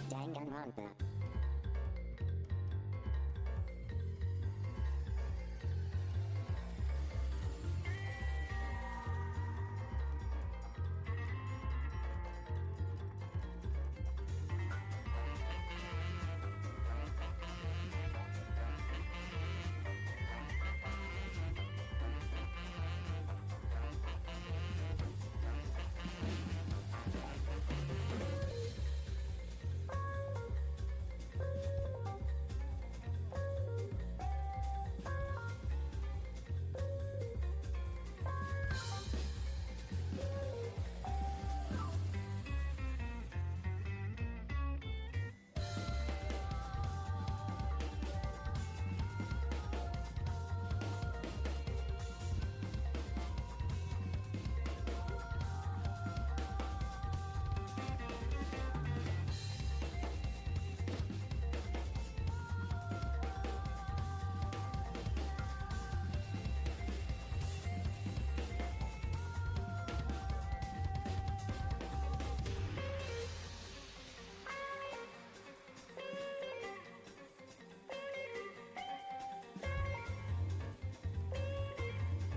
Danganronpa.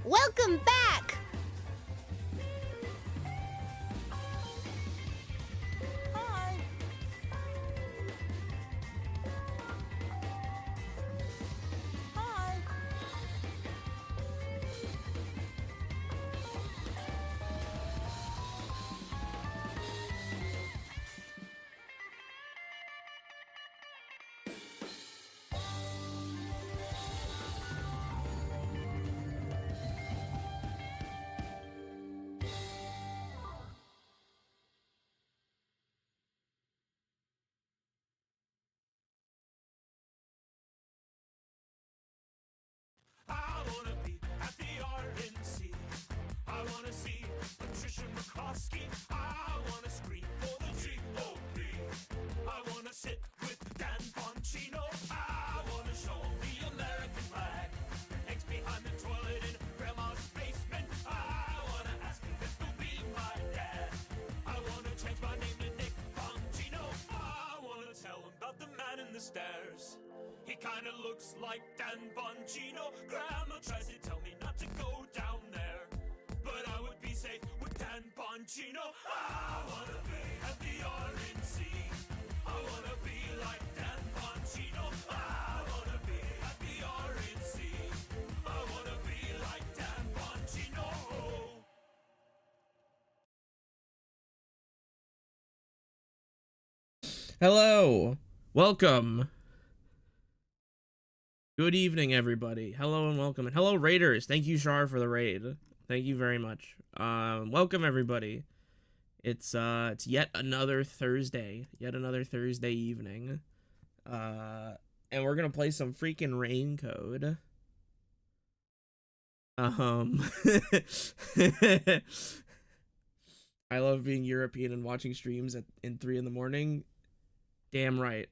Welcome back! Hi. Hi. the stairs. He kinda looks like Dan Bongino. Grandma tries to tell me not to go down there, but I would be safe with Dan Bongino. I wanna be at the RNC. I wanna be like Dan Bongino. I wanna be at the RNC. I wanna be like Dan Bongino. Hello, welcome. Good evening, everybody. Hello and welcome, and hello, Raiders. Thank you, Shar, for the raid. Thank you very much. Welcome, everybody. It's yet another Thursday evening. And we're gonna play some freaking Rain Code. I love being European and watching streams in 3 in the morning. Damn right.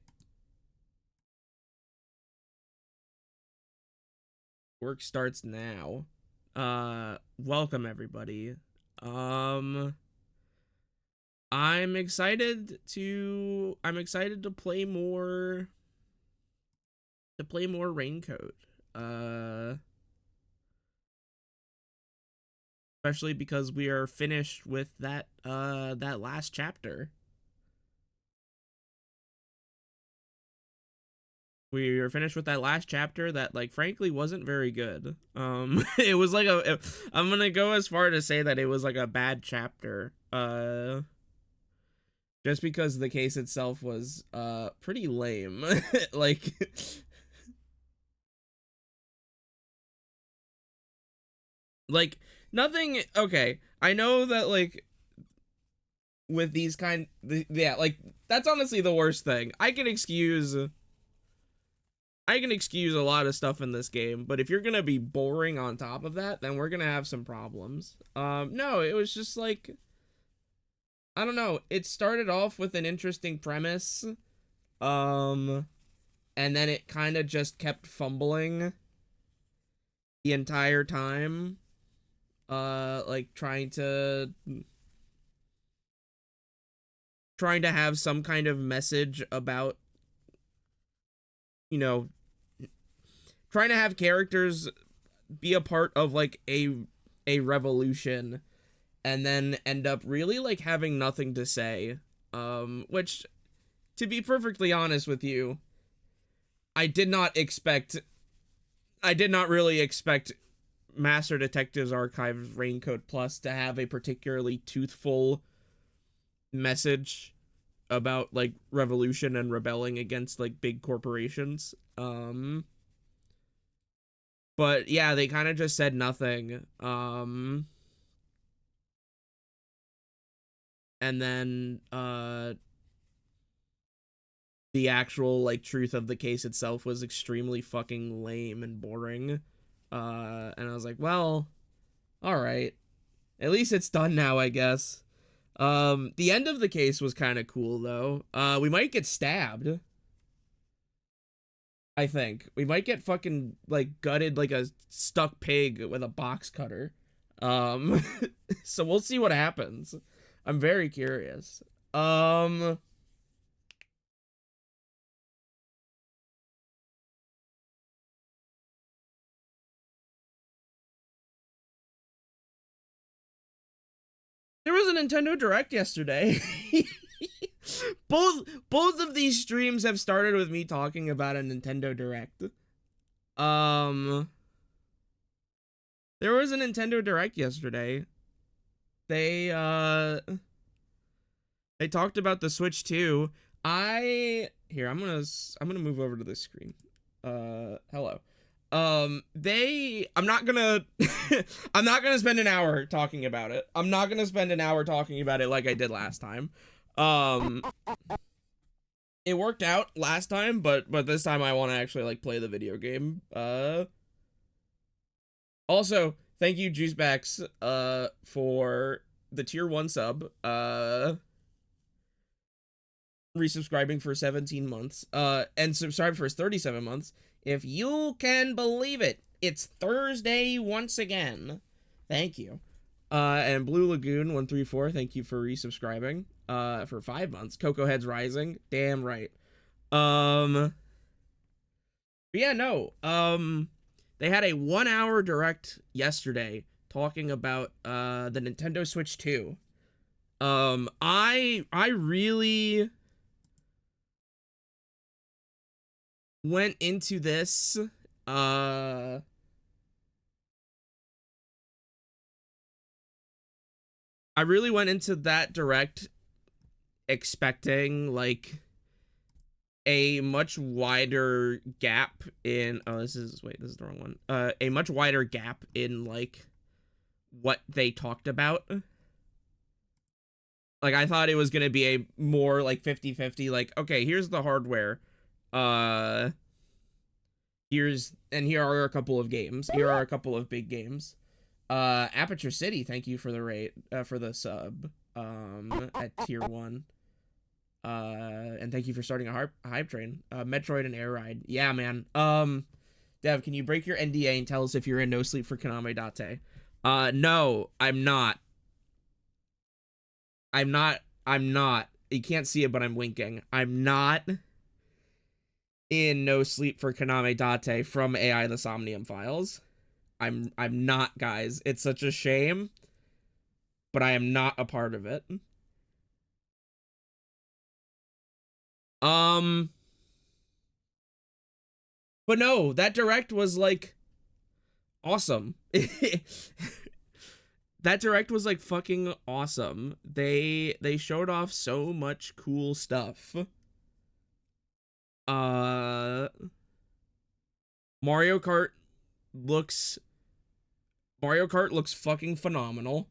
Work starts now. Welcome everybody. I'm excited to play more Raincoat. Especially because we are finished with that last chapter. We were finished with that last chapter that, like, frankly wasn't very good. It was like I'm gonna go as far to say that it was like a bad chapter. Just because the case itself was pretty lame. like nothing. Okay, I know that, like, with these yeah, like, that's honestly the worst thing. I can excuse a lot of stuff in this game, but if you're gonna be boring on top of that, then we're gonna have some problems. No, it was just like, I don't know, it started off with an interesting premise, and then it kind of just kept fumbling the entire time, like trying to have some kind of message about, you know, trying to have characters be a part of, like, a revolution, and then end up really, like, having nothing to say. Which, to be perfectly honest with you, I did not really expect Master Detectives Archives Raincoat Plus to have a particularly toothful message about, like, revolution and rebelling against, like, big corporations. But yeah, they kind of just said nothing. And then the actual, like, truth of the case itself was extremely fucking lame and boring. And I was like, well, all right. At least it's done now, I guess. The end of the case was kind of cool, though. We might get stabbed. I think we might get fucking, like, gutted like a stuck pig with a box cutter. So we'll see what happens. I'm very curious. There was a Nintendo Direct yesterday. Both of these streams have started with me talking about a Nintendo Direct. There was a Nintendo Direct yesterday. They talked about the Switch 2. I'm gonna move over to this screen. Hello. I'm not gonna I'm not gonna spend an hour talking about it. I'm not gonna spend an hour talking about it like I did last time. It worked out last time, but this time I want to actually, like, play the video game. Also, thank you, Juicebacks, for the tier 1 sub, resubscribing for 17 months, and subscribe for 37 months. If you can believe it, it's Thursday once again. Thank you. And Blue Lagoon 134, thank you for resubscribing, for 5 months. Cocoa Heads Rising, damn right. But yeah, no. They had a 1 hour direct yesterday talking about the Nintendo Switch 2. I really went into this I really went into that direct expecting like a much wider gap in this is the wrong one. A much wider gap in like what they talked about. Like I thought it was going to be a more like 50-50 like okay, here's the hardware. Here are a couple of games. Here are a couple of big games. Aperture City, thank you for the rate for the sub at tier 1. And thank you for starting a hype train. Metroid and Air Ride. Yeah, man. Dev, can you break your NDA and tell us if you're in No Sleep for Konami Date? No, I'm not. I'm not. You can't see it, but I'm winking. I'm not in No Sleep for Konami Date from AI the Somnium Files. I'm not, guys. It's such a shame, but I am not a part of it. But no, that direct was like awesome. That direct was like fucking awesome. They showed off so much cool stuff. Mario Kart looks fucking phenomenal.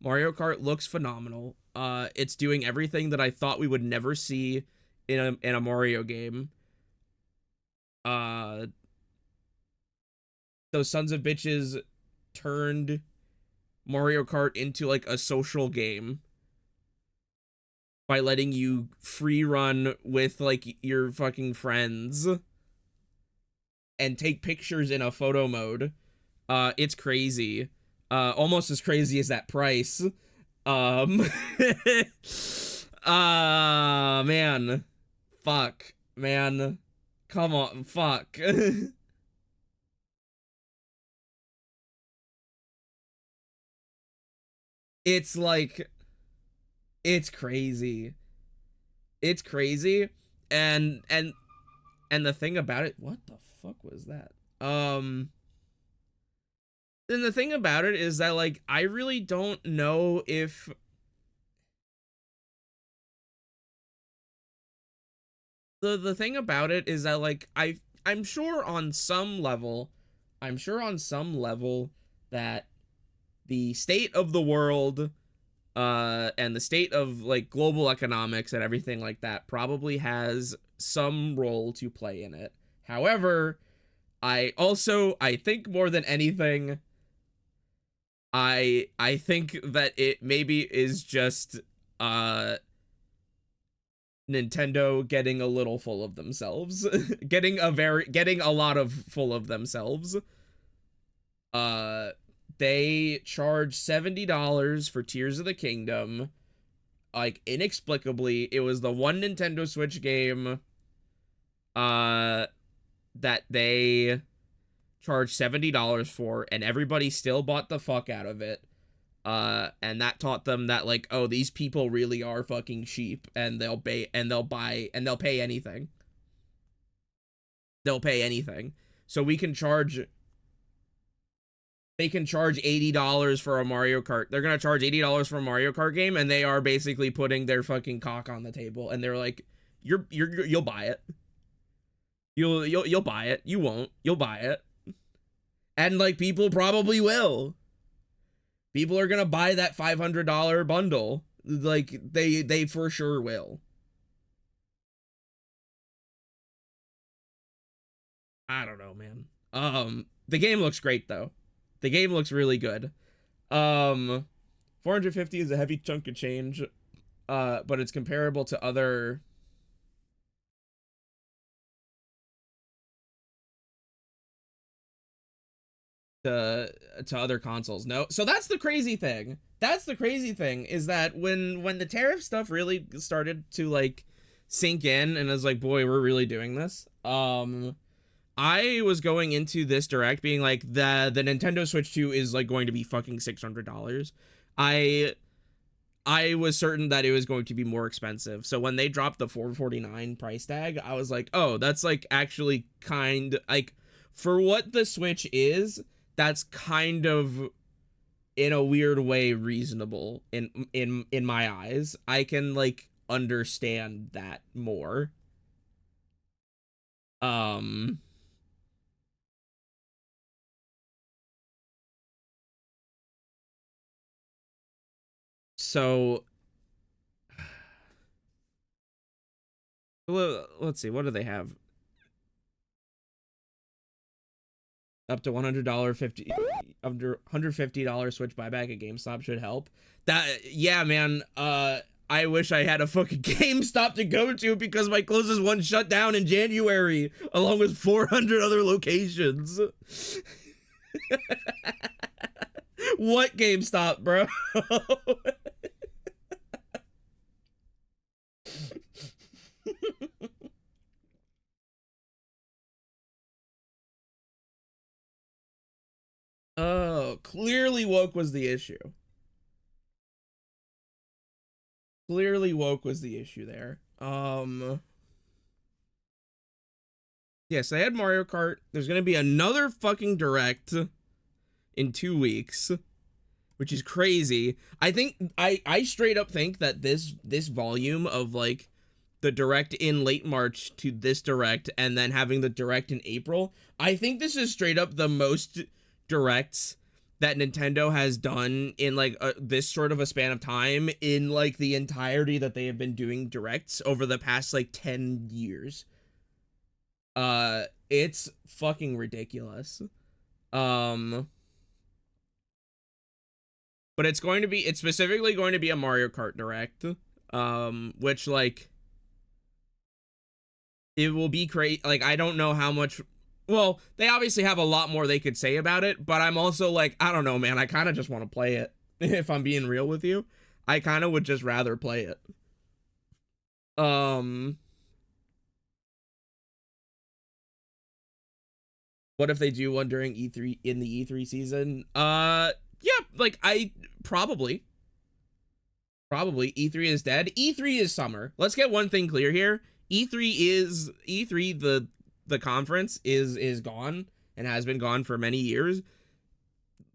Mario Kart looks phenomenal. It's doing everything that I thought we would never see in a Mario game. Those sons of bitches turned Mario Kart into like a social game by letting you free run with like your fucking friends and take pictures in a photo mode. It's crazy. Almost as crazy as that price. Man. Fuck. Man. Come on. Fuck. It's like, it's crazy. It's crazy. And the thing about it, what the fuck was that? And the thing about it is that like I really don't know if the thing about it is that like I'm sure on some level that the state of the world and the state of like global economics and everything like that probably has some role to play in it. However, I think more than anything, I think that it maybe is just Nintendo getting a little full of themselves. getting a lot of full of themselves. They charge $70 for Tears of the Kingdom. Like, inexplicably, it was the one Nintendo Switch game that they charged $70 for, and everybody still bought the fuck out of it. And that taught them that, like, oh, these people really are fucking cheap, and they'll pay anything. They'll pay anything. So they can charge $80 for a Mario Kart. They're gonna charge $80 for a Mario Kart game, and they are basically putting their fucking cock on the table, and they're like, you'll buy it. You'll buy it. You won't. You'll buy it. And like people probably will. People are gonna buy that $500 bundle. Like they for sure will. I don't know, man. The game looks great though. The game looks really good. 450 is a heavy chunk of change, but it's comparable to other to other consoles. No, so that's the crazy thing. That's the crazy thing is that when the tariff stuff really started to like sink in, and I was like, boy, we're really doing this. I was going into this direct being like, the Nintendo Switch 2 is like going to be fucking $600. I was certain that it was going to be more expensive. So when they dropped the $449 price tag, I was like, oh, that's like actually kind, like, for what the Switch is, that's kind of, in a weird way, reasonable in my eyes. I can like understand that more. So let's see, what do they have? Up to $100 under $150 Switch buyback at GameStop should help. That, yeah, man. I wish I had a fucking GameStop to go to because my closest one shut down in January, along with 400 other locations. What GameStop, bro? Oh, clearly woke was the issue. Clearly woke was the issue there. Yes, they had Mario Kart. There's gonna be another fucking direct in 2 weeks, which is crazy. I think I straight up think that this volume of like the direct in late March to this direct and then having the direct in April, I think this is straight up the most directs that Nintendo has done in like this sort of a span of time in like the entirety that they have been doing directs over the past like 10 years. It's fucking ridiculous. But it's specifically going to be a Mario Kart direct, which like it will be great. Like, I don't know how much. Well, they obviously have a lot more they could say about it, but I'm also like, I don't know, man. I kind of just want to play it. If I'm being real with you, I kind of would just rather play it. What if they do one during E3 in the E3 season? Yeah, like probably E3 is dead. E3 is summer. Let's get one thing clear here. E3 the conference is gone and has been gone for many years.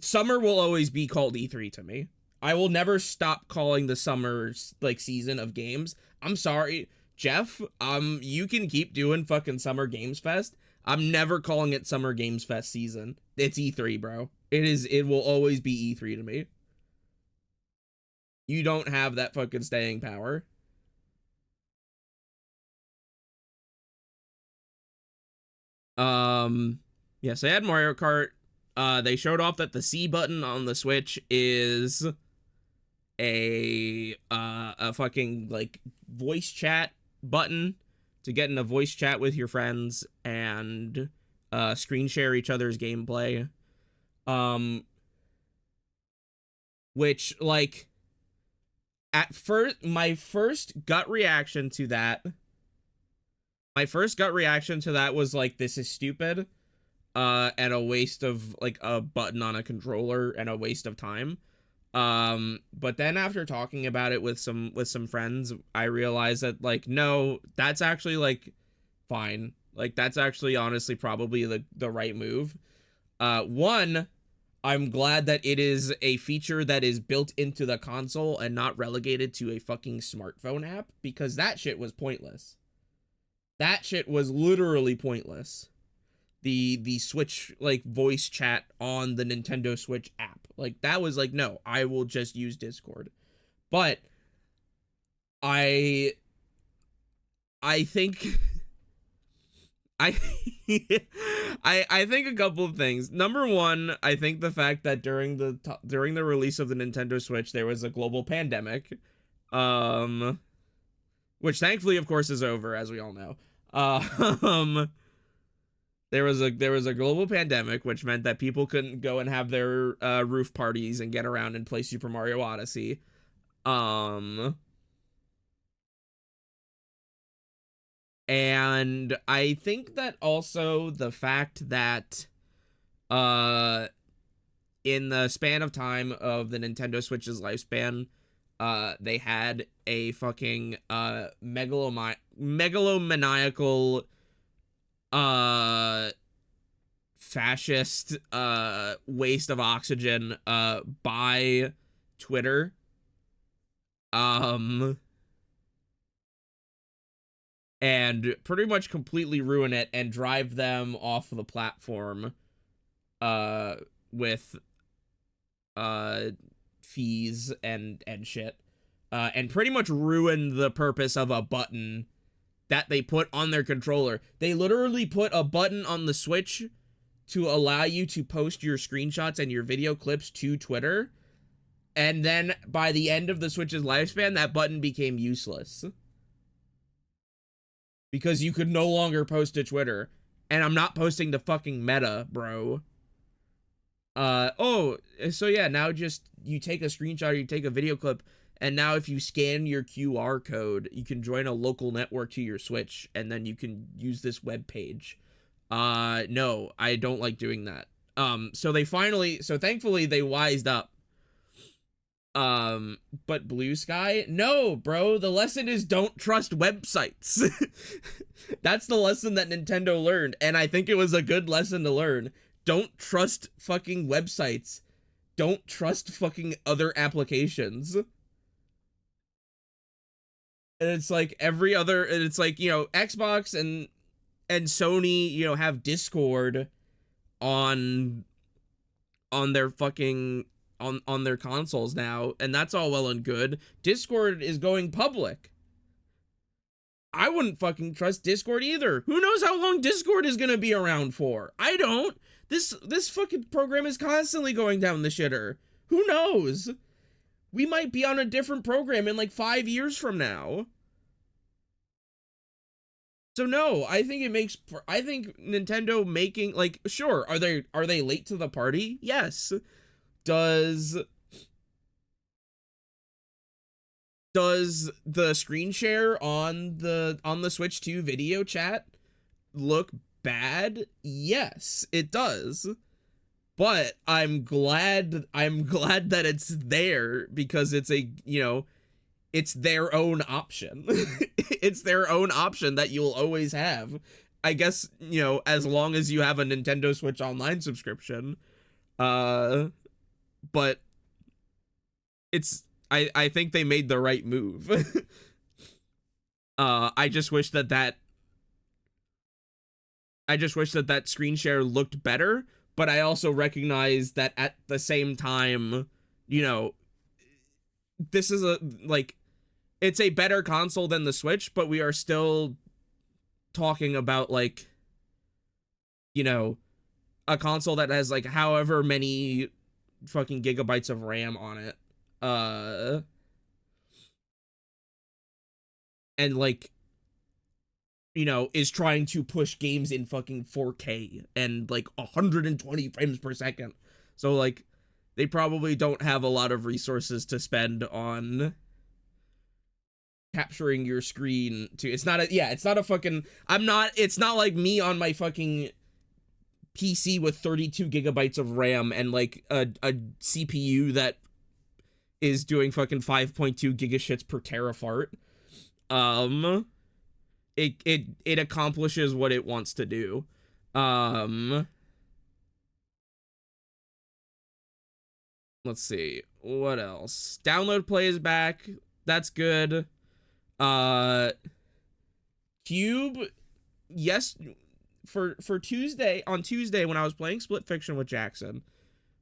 Summer will always be called E3 to me. I will never stop calling the summer like season of games. I'm sorry, Jeff. You can keep doing fucking Summer Games Fest. I'm never calling it Summer Games Fest season. It's E3, bro. It will always be E3 to me. You don't have that fucking staying power. Yes, they had Mario Kart. They showed off that the C button on the Switch is a fucking like voice chat button to get in a voice chat with your friends and screen share each other's gameplay. Which, like, at first, my first gut reaction to that was like, this is stupid, and a waste of like a button on a controller and a waste of time. But then after talking about it with some friends, I realized that like, no, that's actually like fine. Like, that's actually honestly probably the right move. One, I'm glad that it is a feature that is built into the console and not relegated to a fucking smartphone app, because that shit was pointless. That shit was literally pointless. The Switch like voice chat on the Nintendo Switch app. Like, that was like, no, I will just use Discord. But I think I I think a couple of things. Number one, I think the fact that during the release of the Nintendo Switch there was a global pandemic, which thankfully of course is over, as we all know. There was a global pandemic, which meant that people couldn't go and have their roof parties and get around and play Super Mario Odyssey. And I think that also the fact that in the span of time of the Nintendo Switch's lifespan, they had a fucking megalomaniacal fascist waste of oxygen by Twitter, and pretty much completely ruin it and drive them off the platform with fees and shit, and pretty much ruin the purpose of a button that they put on their controller. They literally put a button on the Switch to allow you to post your screenshots and your video clips to Twitter, and then by the end of the Switch's lifespan, that button became useless because you could no longer post to Twitter. And I'm not posting to fucking Meta, bro. Oh, so yeah, now just you take a screenshot or you take a video clip, and now if you scan your QR code, you can join a local network to your Switch, and then you can use this web page. No, I don't like doing that. So thankfully they wised up. But Blue Sky? No, bro, the lesson is don't trust websites. That's the lesson that Nintendo learned, and I think it was a good lesson to learn. Don't trust fucking websites. Don't trust fucking other applications. And it's like every other, and it's like, you know, Xbox and Sony, you know, have Discord on their fucking on their consoles now, and that's all well and good. Discord is going public. I wouldn't fucking trust Discord either. Who knows how long Discord is gonna be around for? I don't. This fucking program is constantly going down the shitter. Who knows? We might be on a different program in like 5 years from now. So no, I think Nintendo making, like, sure, are they late to the party? Yes. Does the screen share on the Switch 2 video chat look bad? Yes, it does. But I'm glad that it's there, because it's a, you know, it's their own option. It's their own option that you'll always have. I guess, you know, as long as you have a Nintendo Switch Online subscription. But it's, I think they made the right move. I just wish that screen share looked better, but I also recognize that at the same time, you know, this is it's a better console than the Switch, but we are still talking about, like, you know, a console that has like however many fucking gigabytes of RAM on it. And like, you know, is trying to push games in fucking 4K and like 120 frames per second. So like, they probably don't have a lot of resources to spend on capturing your screen to, it's not a fucking, it's not like me on my fucking PC with 32 gigabytes of RAM and like a CPU that is doing fucking 5.2 gigashits per terafart. It accomplishes what it wants to do. Let's see, what else? Download Play is back. That's good. Cube, yes, for Tuesday, on Tuesday when I was playing Split Fiction with Jackson,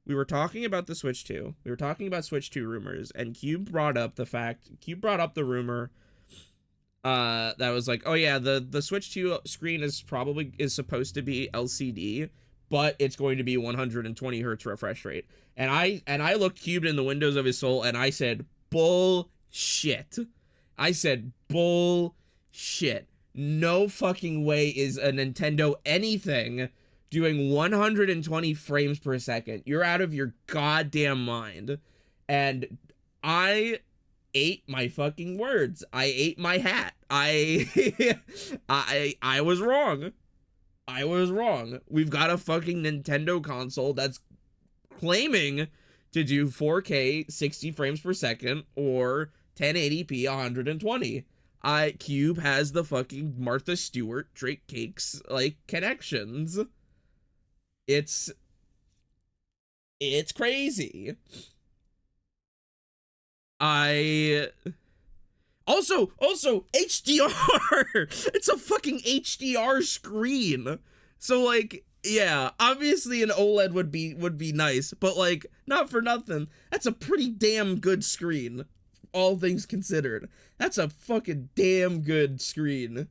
we were talking about the Switch 2. We were talking about Switch 2 rumors, and Cube brought up the rumor that was like, oh yeah, the Switch 2 screen is supposed to be LCD, but it's going to be 120 hertz refresh rate. And I looked Cube in the windows of his soul, and I said, bullshit. I said, bullshit. No fucking way is a Nintendo anything doing 120 frames per second. You're out of your goddamn mind. And I ate my fucking words. I ate my hat. I was wrong. I was wrong. We've got a fucking Nintendo console that's claiming to do 4K 60 frames per second or 1080p 120. Cube has the fucking Martha Stewart Drake Cakes like connections. It's crazy. Also HDR. It's a fucking HDR screen. So like, yeah, obviously an OLED would be nice, but like, not for nothing, that's a pretty damn good screen, all things considered. That's a fucking damn good screen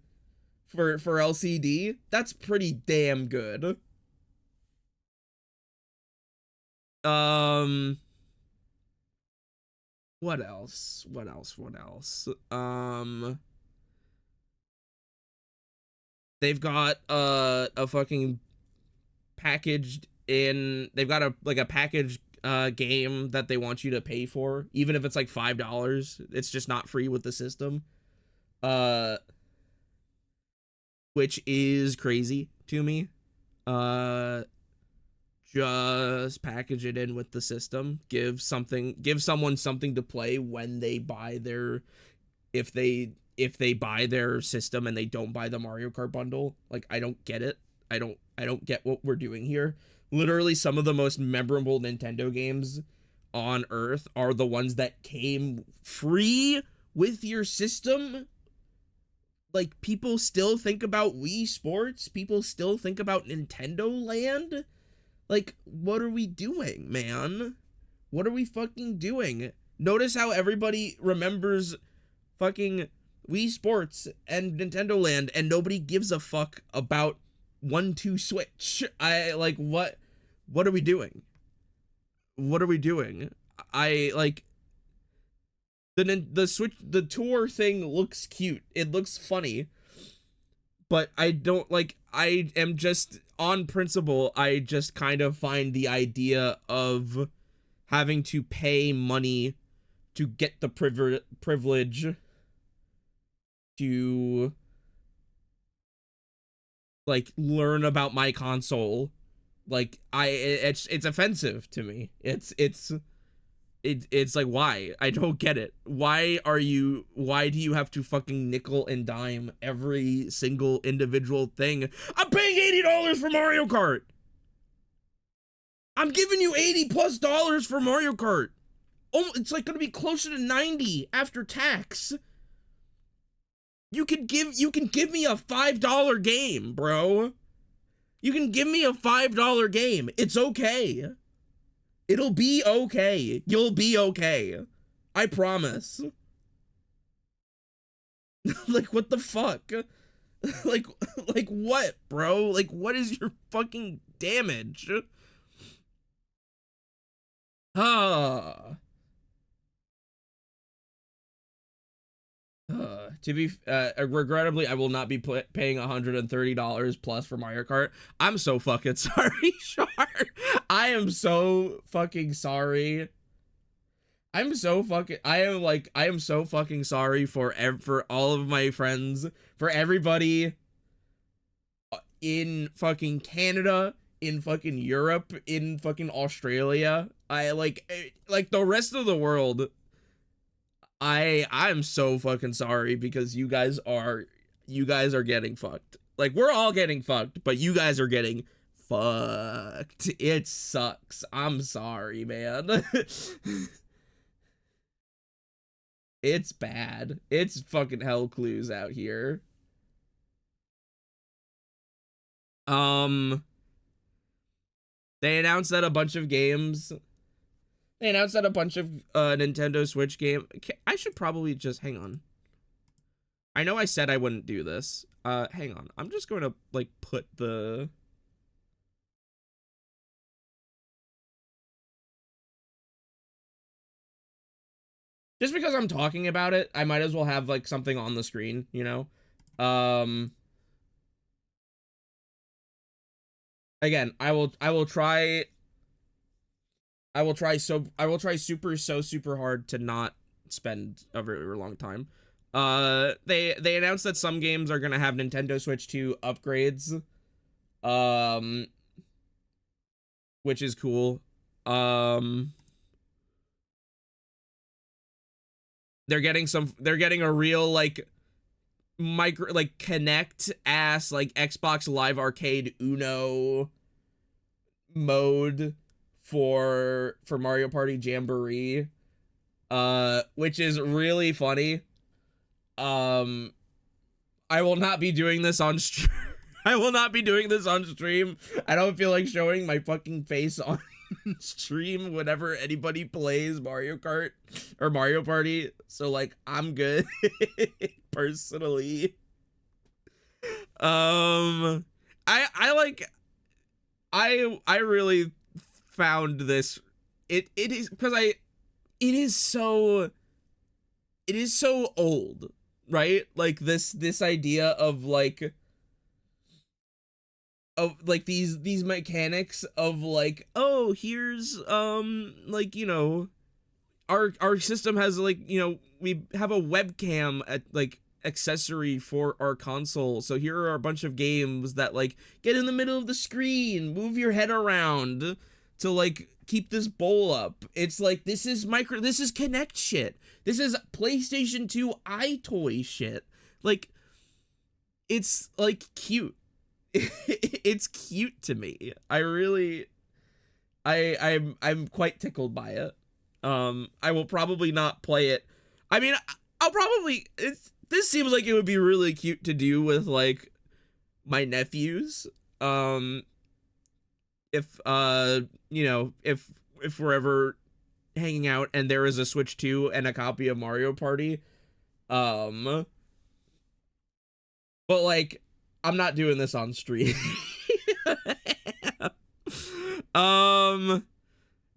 for LCD. That's pretty damn good. What else? They've got a fucking packaged in, they've got a packaged game that they want you to pay for, even if it's like $5. It's just not free with the system. Which is crazy to me. Just package it in with the system. Give someone something to play when they buy their, if they buy their system and they don't buy the Mario Kart bundle. Like, I don't get it. I don't get what we're doing here. Literally, some of the most memorable Nintendo games on Earth are the ones that came free with your system. Like, people still think about Wii Sports. People still think about Nintendo Land. Like, what are we doing, man? What are we fucking doing? Notice how everybody remembers fucking Wii Sports and Nintendo Land, and nobody gives a fuck about 1-2 Switch. Like, what are we doing? What are we doing? Like, the Switch, the tour thing looks cute. It looks funny. But I don't, like, I am just, on principle, I just kind of find the idea of having to pay money to get the privilege to, like, learn about my console. Like, it's offensive to me. It's like, why? I don't get it. Why do you have to fucking nickel and dime every single individual thing? I'm paying $80 for Mario Kart. I'm giving you $80+ for Mario Kart. Oh, it's like gonna be closer to 90 after tax. You can give me a $5 game, bro. You can give me a $5 game. It's okay. It'll be okay. You'll be okay. I promise. Like, what the fuck? like what, bro? Like, what is your fucking damage? To be regrettably, I will not be paying $130 plus for Mario Kart. I'm so fucking sorry, Char. I am so fucking sorry. I am so fucking sorry for all of my friends, for everybody in fucking Canada, in fucking Europe, in fucking Australia. I like the rest of the world. I'm so fucking sorry, because you guys are getting fucked. Like, we're all getting fucked, but you guys are getting fucked. It sucks. I'm sorry, man. It's bad. It's fucking hell clues out here. They announced that a bunch of games. They announced that a bunch of Nintendo Switch game. I should probably just hang on. I know I said I wouldn't do this. Hang on. I'm just going to like put the. Just because I'm talking about it, I might as well have like something on the screen, you know? Again, I will try super hard to not spend a very long time. They announced that some games are gonna have Nintendo Switch 2 upgrades, which is cool. They're getting a real like micro like Connect ass like Xbox Live Arcade Uno mode for Mario Party Jamboree, which is really funny. I will not be doing this on stream. I will not be doing this on stream. I don't feel like showing my fucking face on stream whenever anybody plays Mario Kart or Mario Party. So like I'm good personally. I really found this it is because it is so old, right? Like this idea of like these mechanics of like, oh, here's like, you know, our system has like, you know, we have a webcam at like accessory for our console, so here are a bunch of games that like get in the middle of the screen, move your head around to like keep this bowl up. It's like this is Kinect shit. This is PlayStation 2 iToy shit. Like it's like cute. It's cute to me. I'm quite tickled by it. I will probably not play it. I mean, I'll probably this seems like it would be really cute to do with like my nephews. If you know, if we're ever hanging out and there is a Switch 2 and a copy of Mario Party. But like I'm not doing this on stream.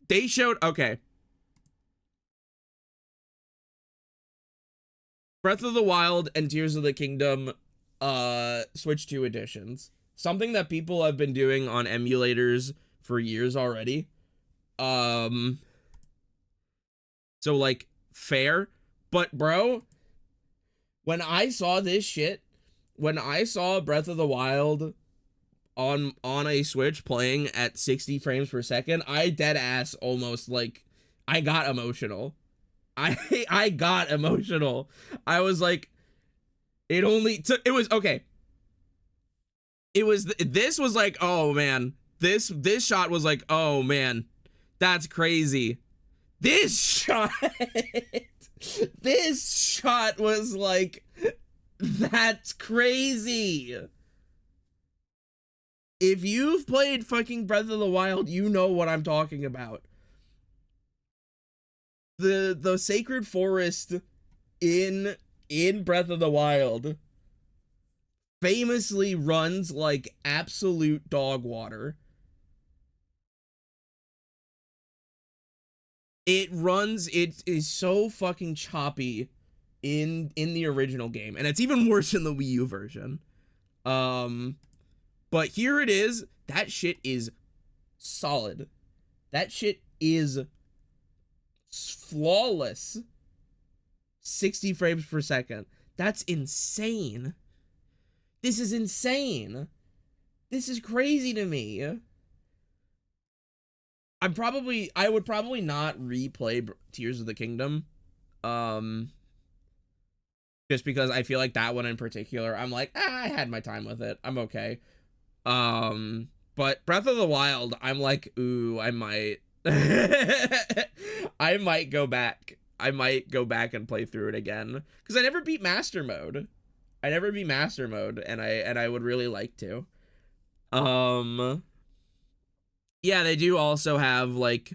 They showed, okay. Breath of the Wild and Tears of the Kingdom Switch 2 editions. Something that people have been doing on emulators for years already. So like fair, but bro, when I saw this shit, when I saw Breath of the Wild on a Switch playing at 60 frames per second, I dead ass almost like I got emotional. I got emotional. I was like, it only took, it was okay. It was, this was like, oh man, this shot was like, oh man, that's crazy. This shot, this shot was like, that's crazy. If you've played fucking Breath of the Wild, you know what I'm talking about. The sacred forest in Breath of the Wild famously runs like absolute dog water. It is so fucking choppy in the original game, and it's even worse in the Wii U version. But here it is. That shit is solid. That shit is flawless. 60 frames per second. That's insane. This is insane. This is crazy to me. I would probably not replay Tears of the Kingdom. Just because I feel like that one in particular, I'm like, I had my time with it. I'm okay. But Breath of the Wild, I'm like, ooh, I might. I might go back. I might go back and play through it again. Because I never beat Master Mode. And I would really like to. Yeah, they do also have like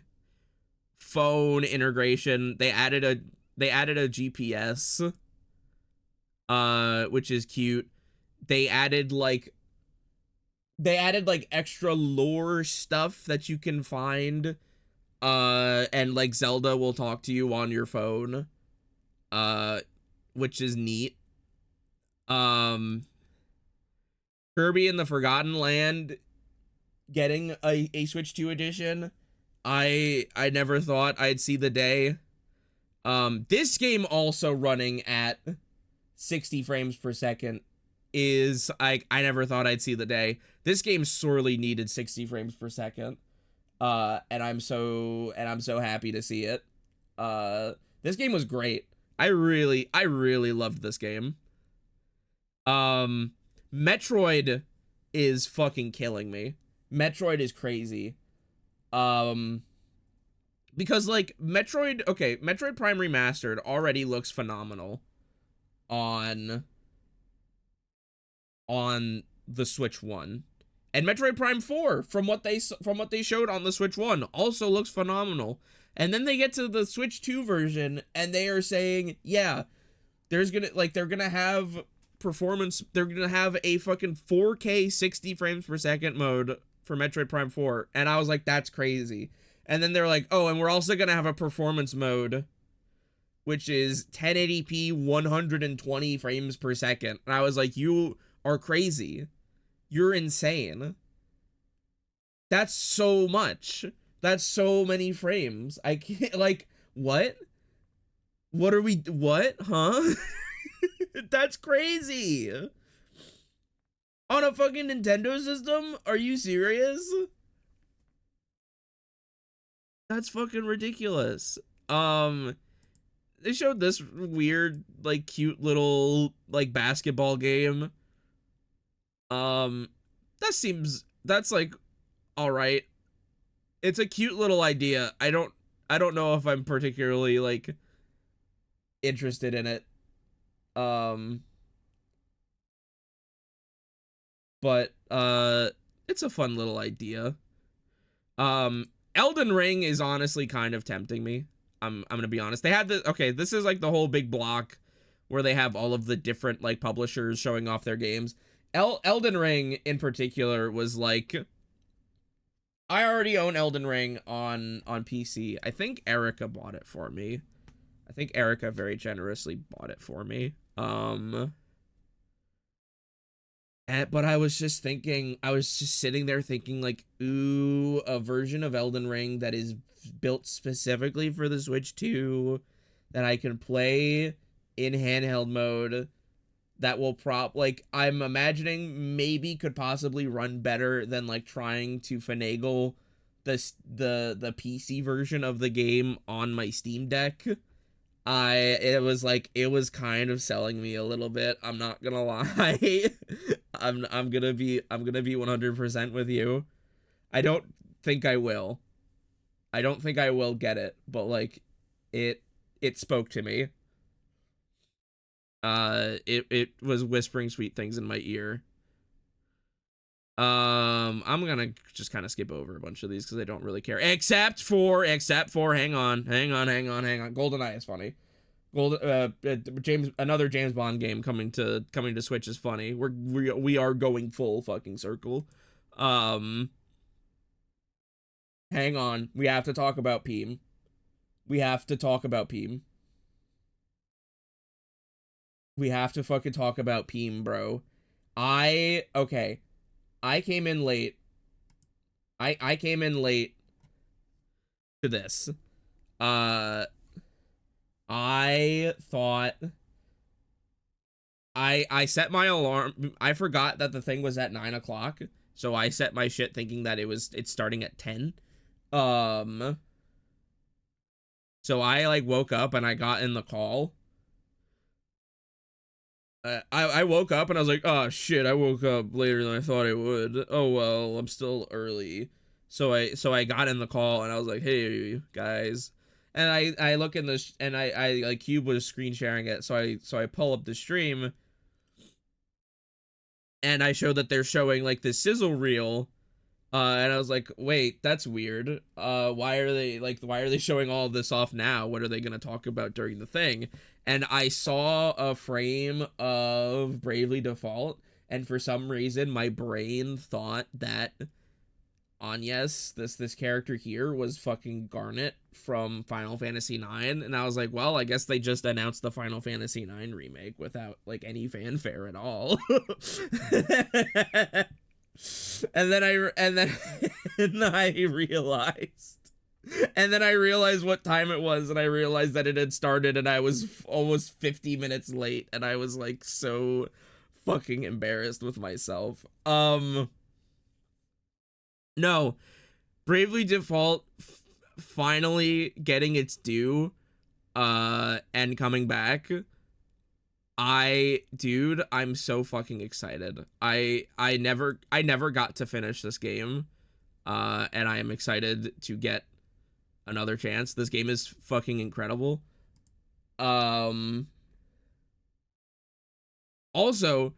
phone integration. They added a GPS, which is cute. They added like extra lore stuff that you can find, and like Zelda will talk to you on your phone, which is neat. Kirby and the Forgotten Land getting a Switch 2 edition, I never thought I'd see the day. This game also running at 60 frames per second is I never thought I'd see the day. This game sorely needed 60 frames per second. And I'm so happy to see it. This game was great. I really loved this game. Metroid is fucking killing me. Metroid is crazy. Because like Metroid Prime Remastered already looks phenomenal on the Switch 1. And Metroid Prime 4 from what they showed on the Switch 1 also looks phenomenal. And then they get to the Switch 2 version and they are saying, yeah, they're gonna have performance, they're gonna have a fucking 4K 60 frames per second mode for Metroid Prime 4. And I was like, that's crazy. And then they're like, oh, and we're also gonna have a performance mode, which is 1080p 120 frames per second. And I was like, you are crazy. You're insane. That's so much. That's so many frames. I can't, like, what? What are we, what? Huh? That's crazy. On a fucking Nintendo system? Are you serious? That's fucking ridiculous. They showed this weird, like, cute little, like, basketball game. That's like, all right. It's a cute little idea. I don't know if I'm particularly, like, interested in it. But, it's a fun little idea. Elden Ring is honestly kind of tempting me. I'm gonna be honest. They had this is like the whole big block where they have all of the different like publishers showing off their games. Elden Ring in particular was like, I already own Elden Ring on PC. I think Erica bought it for me. I think Erica very generously bought it for me. But I was just sitting there thinking like, ooh, a version of Elden Ring that is built specifically for the Switch 2 that I can play in handheld mode that will I'm imagining maybe could possibly run better than like trying to finagle the PC version of the game on my Steam Deck. It was kind of selling me a little bit. I'm not gonna lie. I'm gonna be 100% with you. I don't think I will get it, but like it spoke to me. It was whispering sweet things in my ear. I'm gonna just kind of skip over a bunch of these because I don't really care. Except for hang on. GoldenEye is funny. Another James Bond game coming to Switch is funny. We are going full fucking circle. Hang on. We have to talk about Peem. We have to fucking talk about Peem, bro. I came in late. I came in late to this. I thought I set my alarm. I forgot that the thing was at 9 o'clock. So I set my shit thinking that it's starting at 10. So I like woke up and I got in the call. I woke up and I was like, oh shit, I woke up later than I thought I would. Oh well, I'm still early. So I got in the call and I was like, hey guys. And I look in this and I like Cube was screen sharing it. So I pull up the stream and I show that they're showing like this sizzle reel. And I was like, wait, that's weird. Why are they showing all of this off now? What are they going to talk about during the thing? And I saw a frame of Bravely Default, and for some reason my brain thought that Agnes, this character here, was fucking Garnet from Final Fantasy IX, and I was like, well, I guess they just announced the Final Fantasy IX remake without like any fanfare at all. And then I realized And then I realized what time it was, and I realized that it had started, and I was almost 50 minutes late, and I was like so fucking embarrassed with myself. No, Bravely Default finally getting its due, and coming back. Dude, I'm so fucking excited. I never got to finish this game, and I am excited to get another chance. This game is fucking incredible. Also,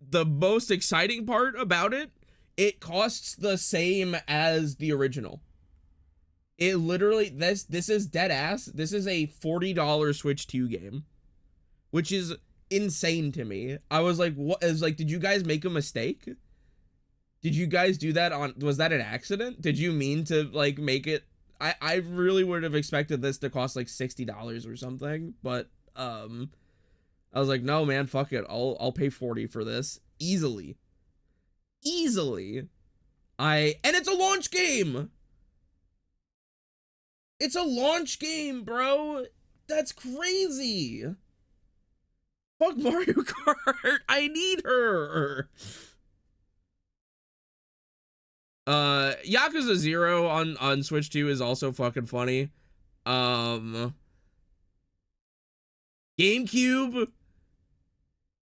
the most exciting part about it, it costs the same as the original. It literally, this is dead ass. This is a $40 Switch 2 game, which is insane to me. I was like, what is like, did you guys make a mistake? Did you guys do that was that an accident? Did you mean to like make it? I really would have expected this to cost like $60 or something, but I was like, no man, fuck it. I'll pay 40 for this easily. And it's a launch game. It's a launch game, bro. That's crazy. Fuck Mario Kart. I need her. Yakuza 0 on Switch 2 is also fucking funny. GameCube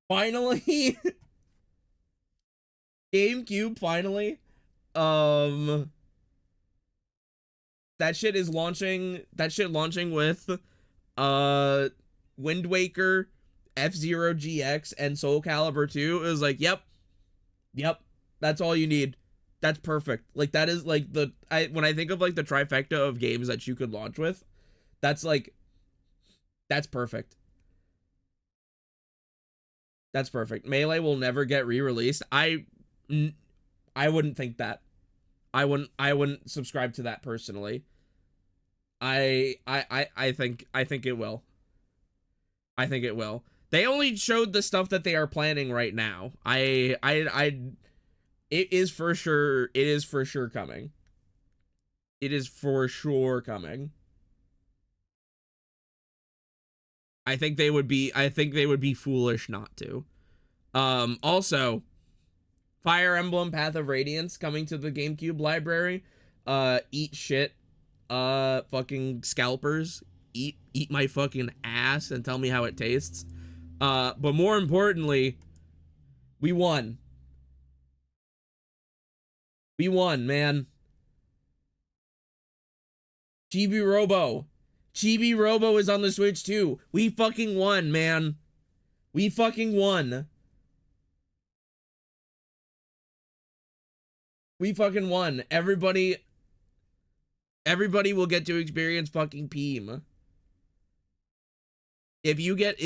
finally. GameCube finally. That shit launching with Wind Waker, F-Zero GX, and Soul Calibur 2. It was like, yep, that's all you need. That's perfect. Like, that is like when I think of like the trifecta of games that you could launch with, that's perfect. That's perfect. Melee will never get re-released. I wouldn't think that. I wouldn't subscribe to that personally. I think it will. I think it will. They only showed the stuff that they are planning right now. It is for sure coming. It is for sure coming. I think they would be foolish not to. Also, Fire Emblem Path of Radiance coming to the GameCube library. Eat shit. Fucking scalpers. Eat my fucking ass and tell me how it tastes. But more importantly, we won. We won, man. Chibi Robo. Chibi Robo is on the Switch too. We fucking won, man. We fucking won. We fucking won. Everybody will get to experience fucking Peem. If you get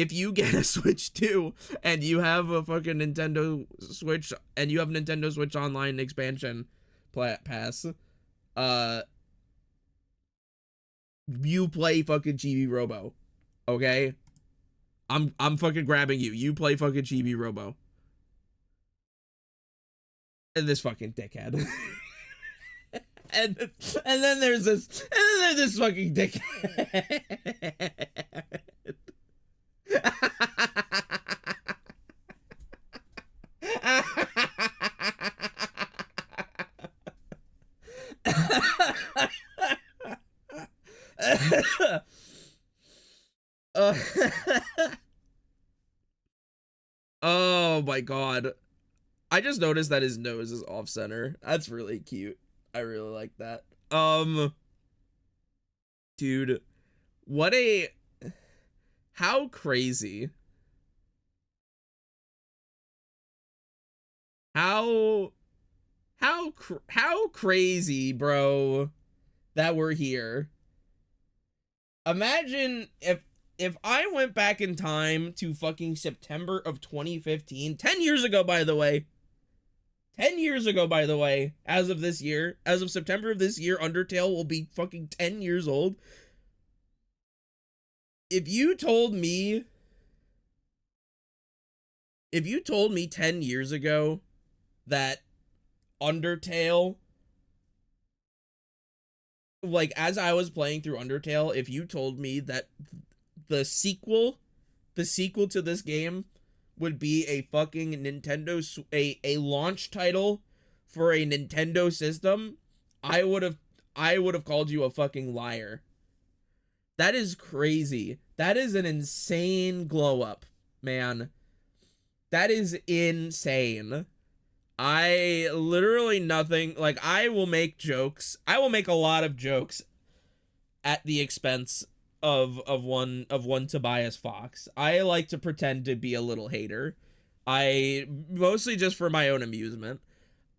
a Switch 2 and you have a fucking Nintendo Switch and you have Nintendo Switch Online expansion pass, you play fucking Chibi Robo. Okay? I'm fucking grabbing you. You play fucking Chibi Robo. And this fucking dickhead. and then there's this fucking dickhead. Oh my god. I just noticed that his nose is off center. That's really cute. I really like that. Dude, how crazy. How crazy, bro, that we're here. Imagine if I went back in time to fucking September of 2015, 10 years ago, by the way. 10 years ago, by the way, as of this year, as of September of this year, Undertale will be fucking 10 years old. If you told me 10 years ago that Undertale like, as I was playing through Undertale, if you told me that the sequel to this game would be a fucking a launch title for a Nintendo system, I would have called you a fucking liar. That is crazy. That is an insane glow up, man. That is insane. I literally nothing, like, I will make jokes. I will make a lot of jokes at the expense of one Tobias Fox. I like to pretend to be a little hater. I mostly just for my own amusement.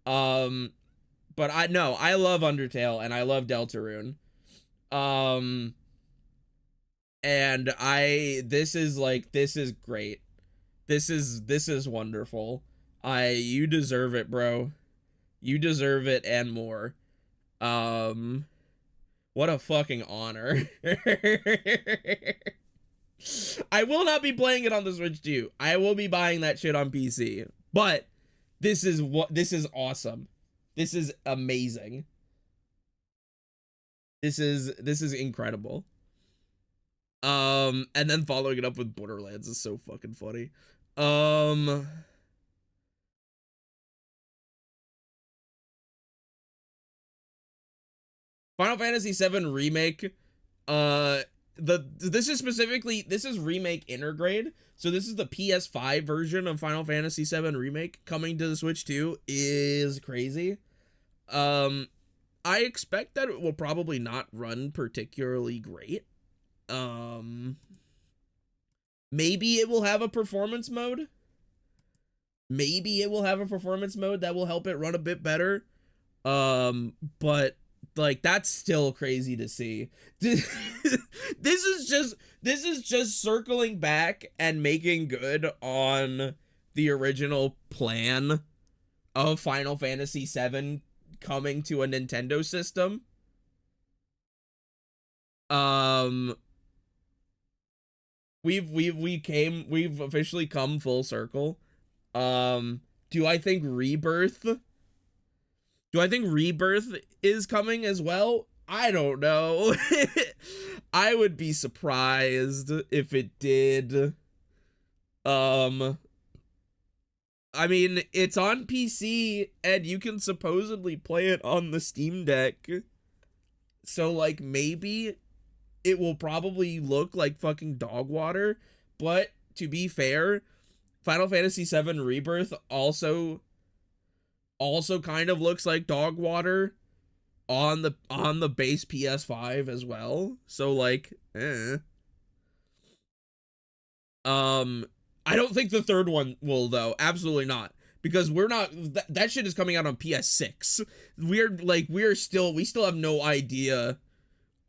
But I love Undertale and I love Deltarune. And this is great. This is wonderful. You deserve it, bro. You deserve it and more. What a fucking honor. I will not be playing it on the Switch too. I will be buying that shit on PC. But this is awesome. This is amazing. This is incredible. And then following it up with Borderlands is so fucking funny. Final Fantasy VII Remake, this is Remake Intergrade, so this is the PS5 version of Final Fantasy VII Remake coming to the Switch 2 is crazy. I expect that it will probably not run particularly great. Maybe it will have a performance mode. Maybe it will have a performance mode that will help it run a bit better. But like, that's still crazy to see. This is just circling back and making good on the original plan of Final Fantasy VII coming to a Nintendo system. We've officially come full circle. Do I think Rebirth is coming as well? I don't know. I would be surprised if it did. I mean, it's on PC and you can supposedly play it on the Steam Deck. So, like, maybe it will probably look like fucking dog water, but to be fair, Final Fantasy VII Rebirth also kind of looks like dog water on the base PS5 as well. So, like, I don't think the third one will, though. Absolutely not. Because we're not, that shit is coming out on PS6. We still have no idea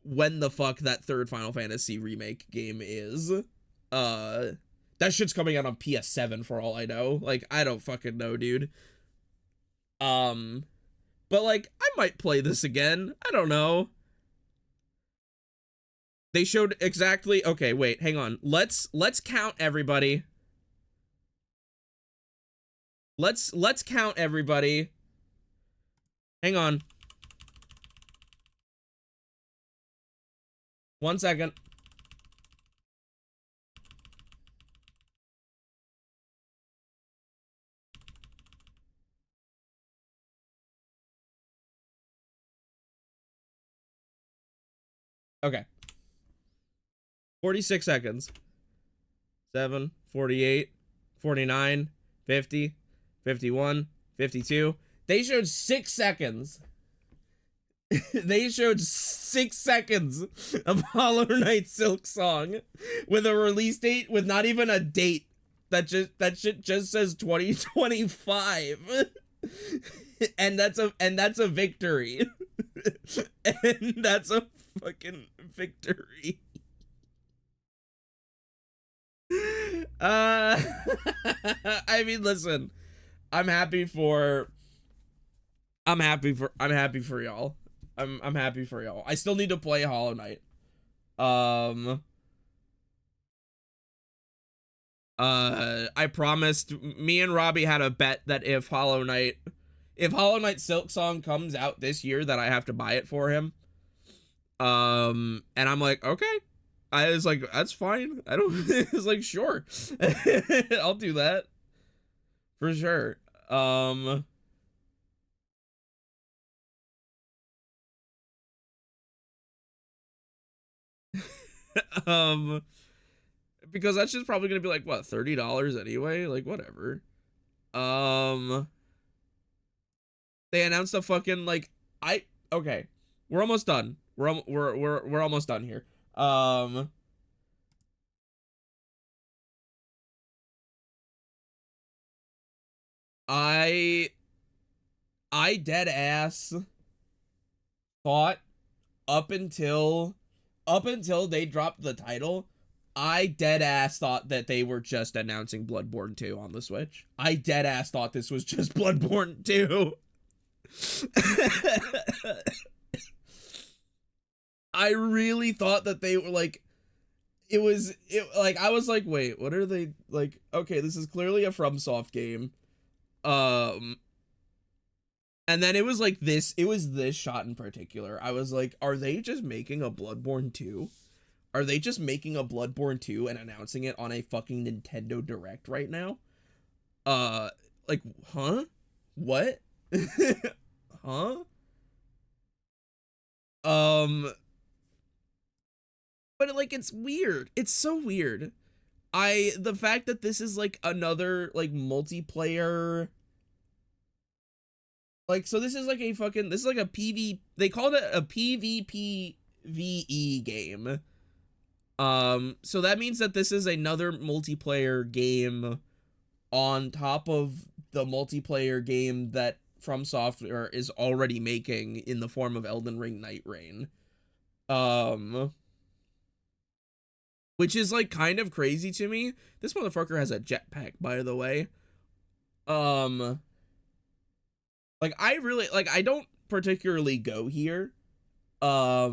when the fuck that third Final Fantasy remake game is. That shit's coming out on PS7 for all I know. Like, I don't fucking know, dude. But like, I might play this again. I don't know. They showed exactly, okay, wait, hang on. Let's count everybody. Let's count everybody. Hang on. 1 second. Okay. 46 seconds. 7, 48, 49, 50, 51, 52. They showed 6 seconds. They showed 6 seconds of Hollow Knight Silk Song with a release date with not even a date. That shit just says 2025. And that's a victory. And that's a fucking victory. I mean, listen, I'm happy for y'all. I'm happy for y'all. I still need to play Hollow Knight. I promised, me and Robbie had a bet that if Hollow Knight Silk Song comes out this year, that I have to buy it for him. And I'm like, okay. I was like, that's fine. I don't. It's like, sure, I'll do that for sure. Um, because that's just probably gonna be like what, $30 anyway. Like whatever. Um, they announced a fucking like I okay. We're almost done. We're almost done here. I I dead ass thought up until they dropped the title, I dead ass thought that they were just announcing Bloodborne 2 on the Switch. I dead ass thought this was just Bloodborne 2. I really thought that they were like I was like, wait, what are they like? Okay, this is clearly a FromSoft game. Um and then it was like this, this shot in particular. I was like, are they just making a Bloodborne 2? Are they just making a Bloodborne 2 and announcing it on a fucking Nintendo Direct right now? Like, huh? What? Huh? But like, it's weird. It's so weird. The fact that this is like another like multiplayer, like, so this is like a fucking, this is like a they called it a PvP VE game. So that means that this is another multiplayer game on top of the multiplayer game that From Software is already making in the form of Elden Ring Night Rain. Which is like kind of crazy to me. This motherfucker has a jetpack, by the way. Like, I really, like, I don't particularly go here. But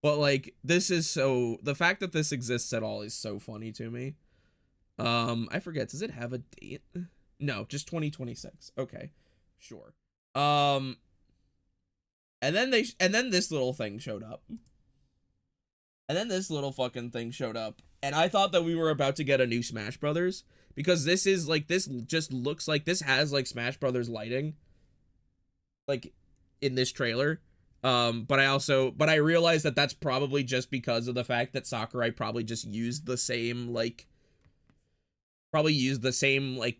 like, this is so, the fact that this exists at all is so funny to me. I forget, does it have a date? No, just 2026. Okay, sure. And then this little thing showed up. And then this little fucking thing showed up. And I thought that we were about to get a new Smash Brothers. Because this is like, this just looks like, this has like Smash Brothers lighting. Like, in this trailer. But I realized that that's probably just because of the fact that Sakurai probably just used the same, like,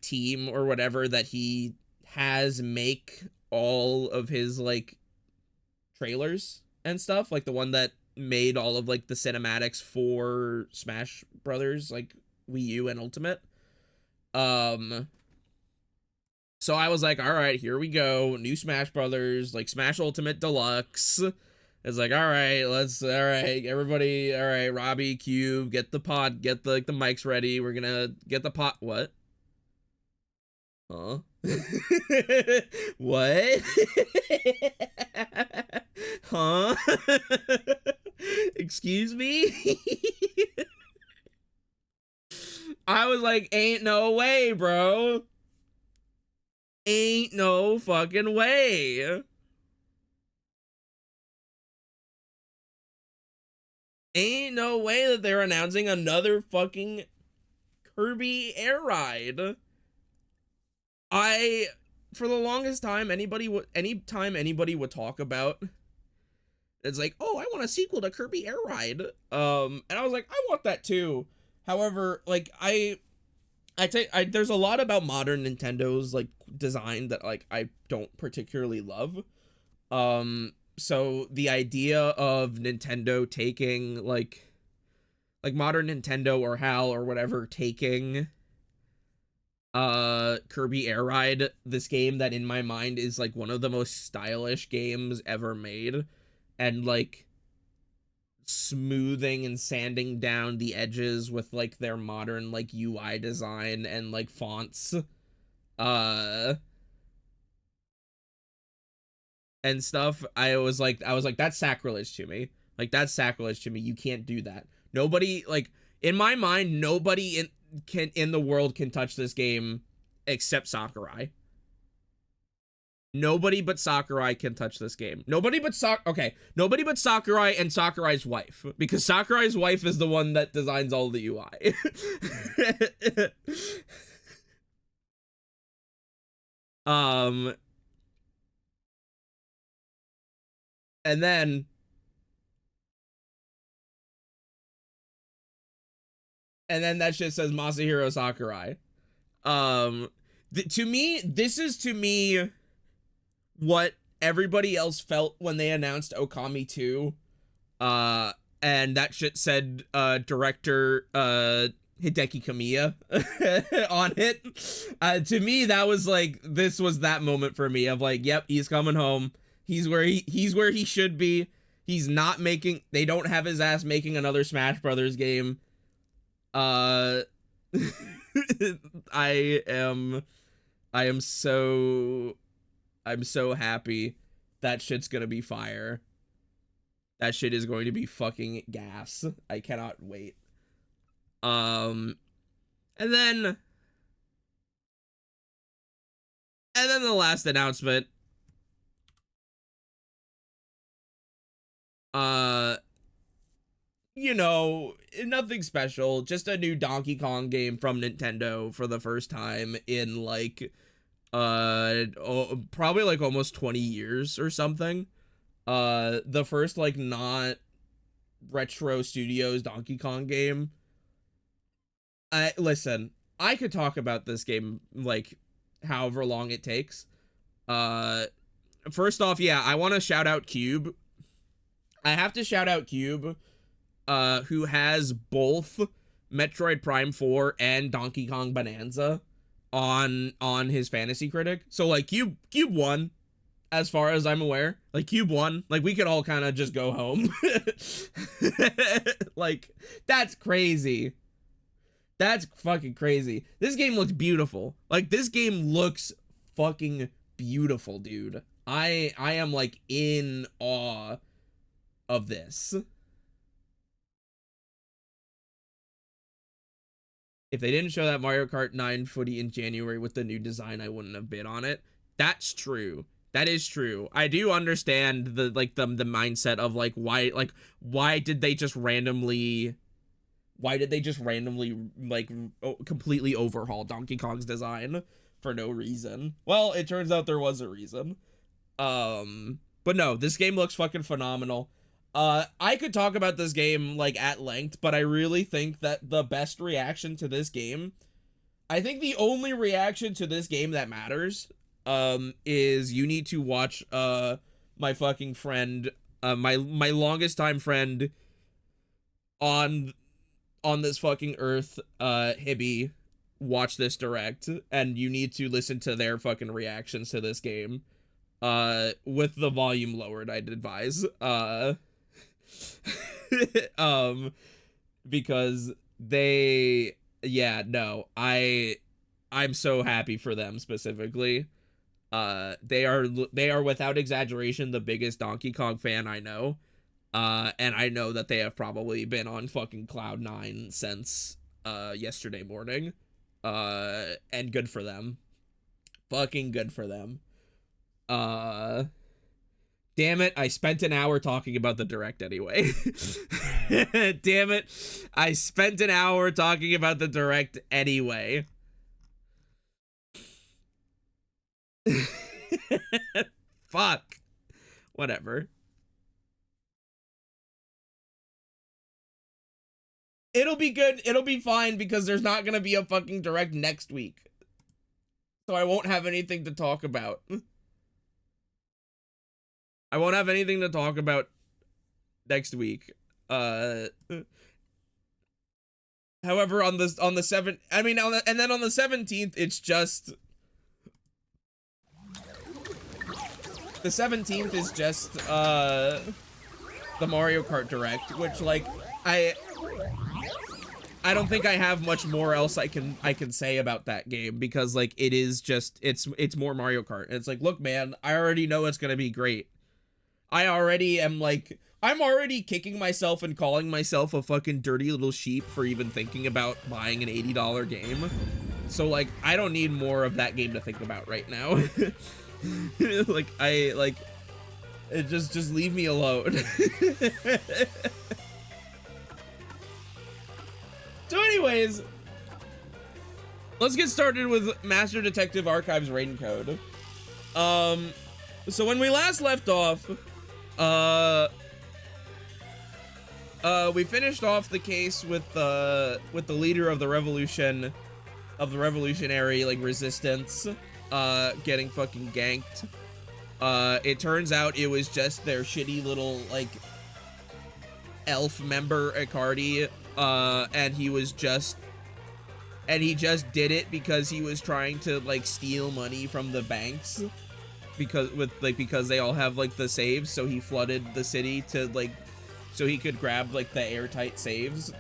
team or whatever that he has make all of his, like, trailers and stuff. Like, the one that made all of, like, the cinematics for Smash Brothers, like, Wii U and Ultimate. So I was like, all right, here we go. New Smash Brothers, like Smash Ultimate Deluxe. It's like, all right, everybody, all right, Robbie, Cube, get the mics ready. We're gonna get the pot. What? Huh? What? Huh? Excuse me? I was like, ain't no way, bro. Ain't no fucking way. Ain't no way that they're announcing another fucking Kirby Air Ride. For the longest time, anytime anybody would talk about, it's like, oh, I want a sequel to Kirby Air Ride. And I was like, I want that too. However, like, there's a lot about modern Nintendo's, like, design that, like, I don't particularly love. So the idea of Nintendo taking, like modern Nintendo or HAL or whatever taking Kirby Air Ride, this game that in my mind is like one of the most stylish games ever made, and like smoothing and sanding down the edges with like their modern like UI design and like fonts and stuff. I was like that's sacrilege to me. Like, that's sacrilege to me. You can't do that. Nobody, like, in my mind, nobody in the world can touch this game except Sakurai. Nobody but Sakurai can touch this game. Nobody but Nobody but Sakurai and Sakurai's wife, because Sakurai's wife is the one that designs all the UI. And then that shit says Masahiro Sakurai. To me, this is what everybody else felt when they announced Okami 2. And that shit said director Hideki Kamiya on it. To me, that was like, this was that moment for me of like, yep, he's coming home. He's where he should be. He's not making, they don't have his ass making another Smash Brothers game. I am so happy. That shit's gonna be fire. That shit is going to be fucking gas. I cannot wait. And then the last announcement. You know, nothing special, just a new Donkey Kong game from Nintendo for the first time in like probably like almost 20 years or something. The first like not Retro Studios Donkey Kong game. Listen, I could talk about this game like however long it takes. First off, yeah, I want to shout out Cube. I have to shout out Cube, who has both Metroid Prime 4 and Donkey Kong Bonanza on his Fantasy Critic. So like Cube won, as far as I'm aware. Like Cube won. Like we could all kind of just go home. Like that's crazy. That's fucking crazy. This game looks beautiful. Like this game looks fucking beautiful, dude. I am like in awe of this. If they didn't show that Mario Kart 9 footy in January with the new design, I wouldn't have bid on it. That's true. That is true. I do understand the mindset of like why did they just randomly like completely overhaul Donkey Kong's design for no reason? Well, it turns out there was a reason. But no, this game looks fucking phenomenal. I could talk about this game like at length, but I really think that the best reaction to this game, I think the only reaction to this game that matters, is you need to watch my fucking friend, my longest time friend on this fucking earth, Hibby, watch this direct, and you need to listen to their fucking reactions to this game, with the volume lowered, I'd advise, because they, yeah, no, I'm so happy for them specifically. They are without exaggeration the biggest Donkey Kong fan I know. And I know that they have probably been on fucking cloud 9 since yesterday morning. And good for them. Fucking good for them. Damn it, I spent an hour talking about the direct anyway. Damn it, I spent an hour talking about the direct anyway. Fuck. Whatever. It'll be good. It'll be fine because there's not gonna be a fucking direct next week. So I won't have anything to talk about. I won't have anything to talk about next week. However, on the 7th, I mean, and then on the 17th, it's just the 17th is just the Mario Kart Direct, which like I don't think I have much more else I can say about that game, because like it is just it's more Mario Kart. And it's like, look, man, I already know it's gonna be great. I already am like, I'm already kicking myself and calling myself a fucking dirty little sheep for even thinking about buying an $80 game. So like, I don't need more of that game to think about right now. Like, just leave me alone. So anyways, let's get started with Master Detective Archives Raid Code. So when we last left off, we finished off the case with the leader of the revolution, of the revolutionary, like, resistance, getting fucking ganked. It turns out it was just their shitty little, like, elf member, Icardi, and he just did it because he was trying to, like, steal money from the banks, because they all have, like, the saves, so he flooded the city to, like, so he could grab, like, the airtight saves,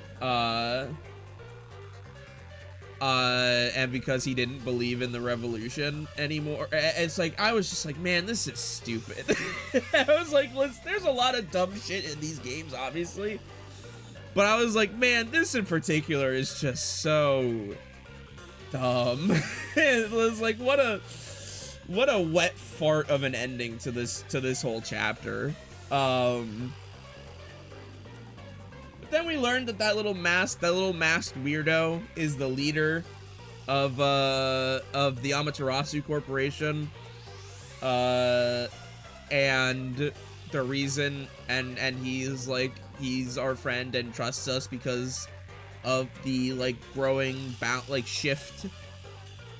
and because he didn't believe in the revolution anymore. It's like, I was just like, man, this is stupid. I was like, there's a lot of dumb shit in these games, obviously, but I was like, man, this in particular is just so dumb. It was like, what a wet fart of an ending to this whole chapter. But then we learned that little masked weirdo is the leader of the Amaterasu Corporation, and the reason, and he's our friend and trusts us because of the, like, growing shift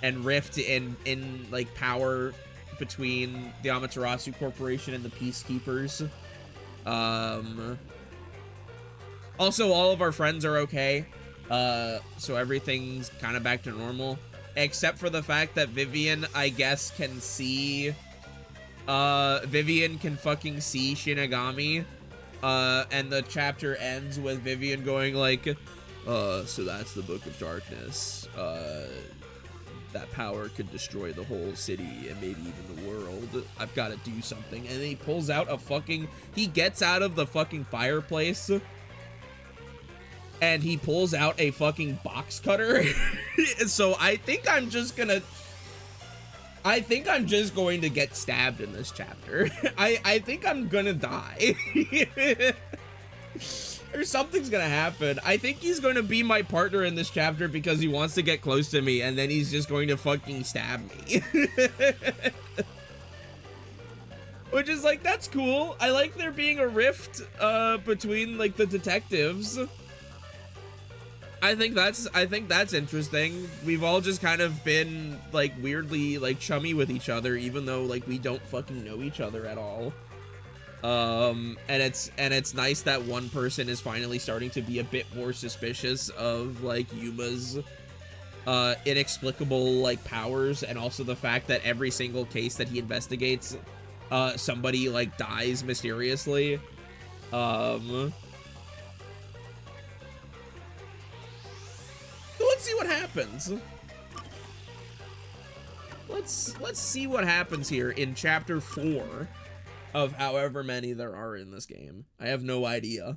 and rift in like power between the Amaterasu Corporation and the Peacekeepers. Also, all of our friends are okay, so everything's kind of back to normal, except for the fact that Vivian, I guess, can see, Vivian can fucking see Shinigami, and the chapter ends with Vivian going like, so that's the Book of Darkness, that power could destroy the whole city and maybe even the world. I've got to do something. And then he pulls out he gets out of the fucking fireplace, and he pulls out a fucking box cutter. So I think I'm just going to get stabbed in this chapter. I think I'm gonna die. Or something's gonna happen. I think he's gonna be my partner in this chapter because he wants to get close to me, and then he's just going to fucking stab me. Which is like, that's cool. I like there being a rift between, like, the detectives. I think that's interesting. We've all just kind of been, like, weirdly, like, chummy with each other, even though, like, we don't fucking know each other at all. And it's nice that one person is finally starting to be a bit more suspicious of, like, Yuma's inexplicable, like, powers, and also the fact that every single case that he investigates, somebody, like, dies mysteriously. So let's see what happens. Let's see what happens here in chapter 4 of however many there are in this game. I have no idea.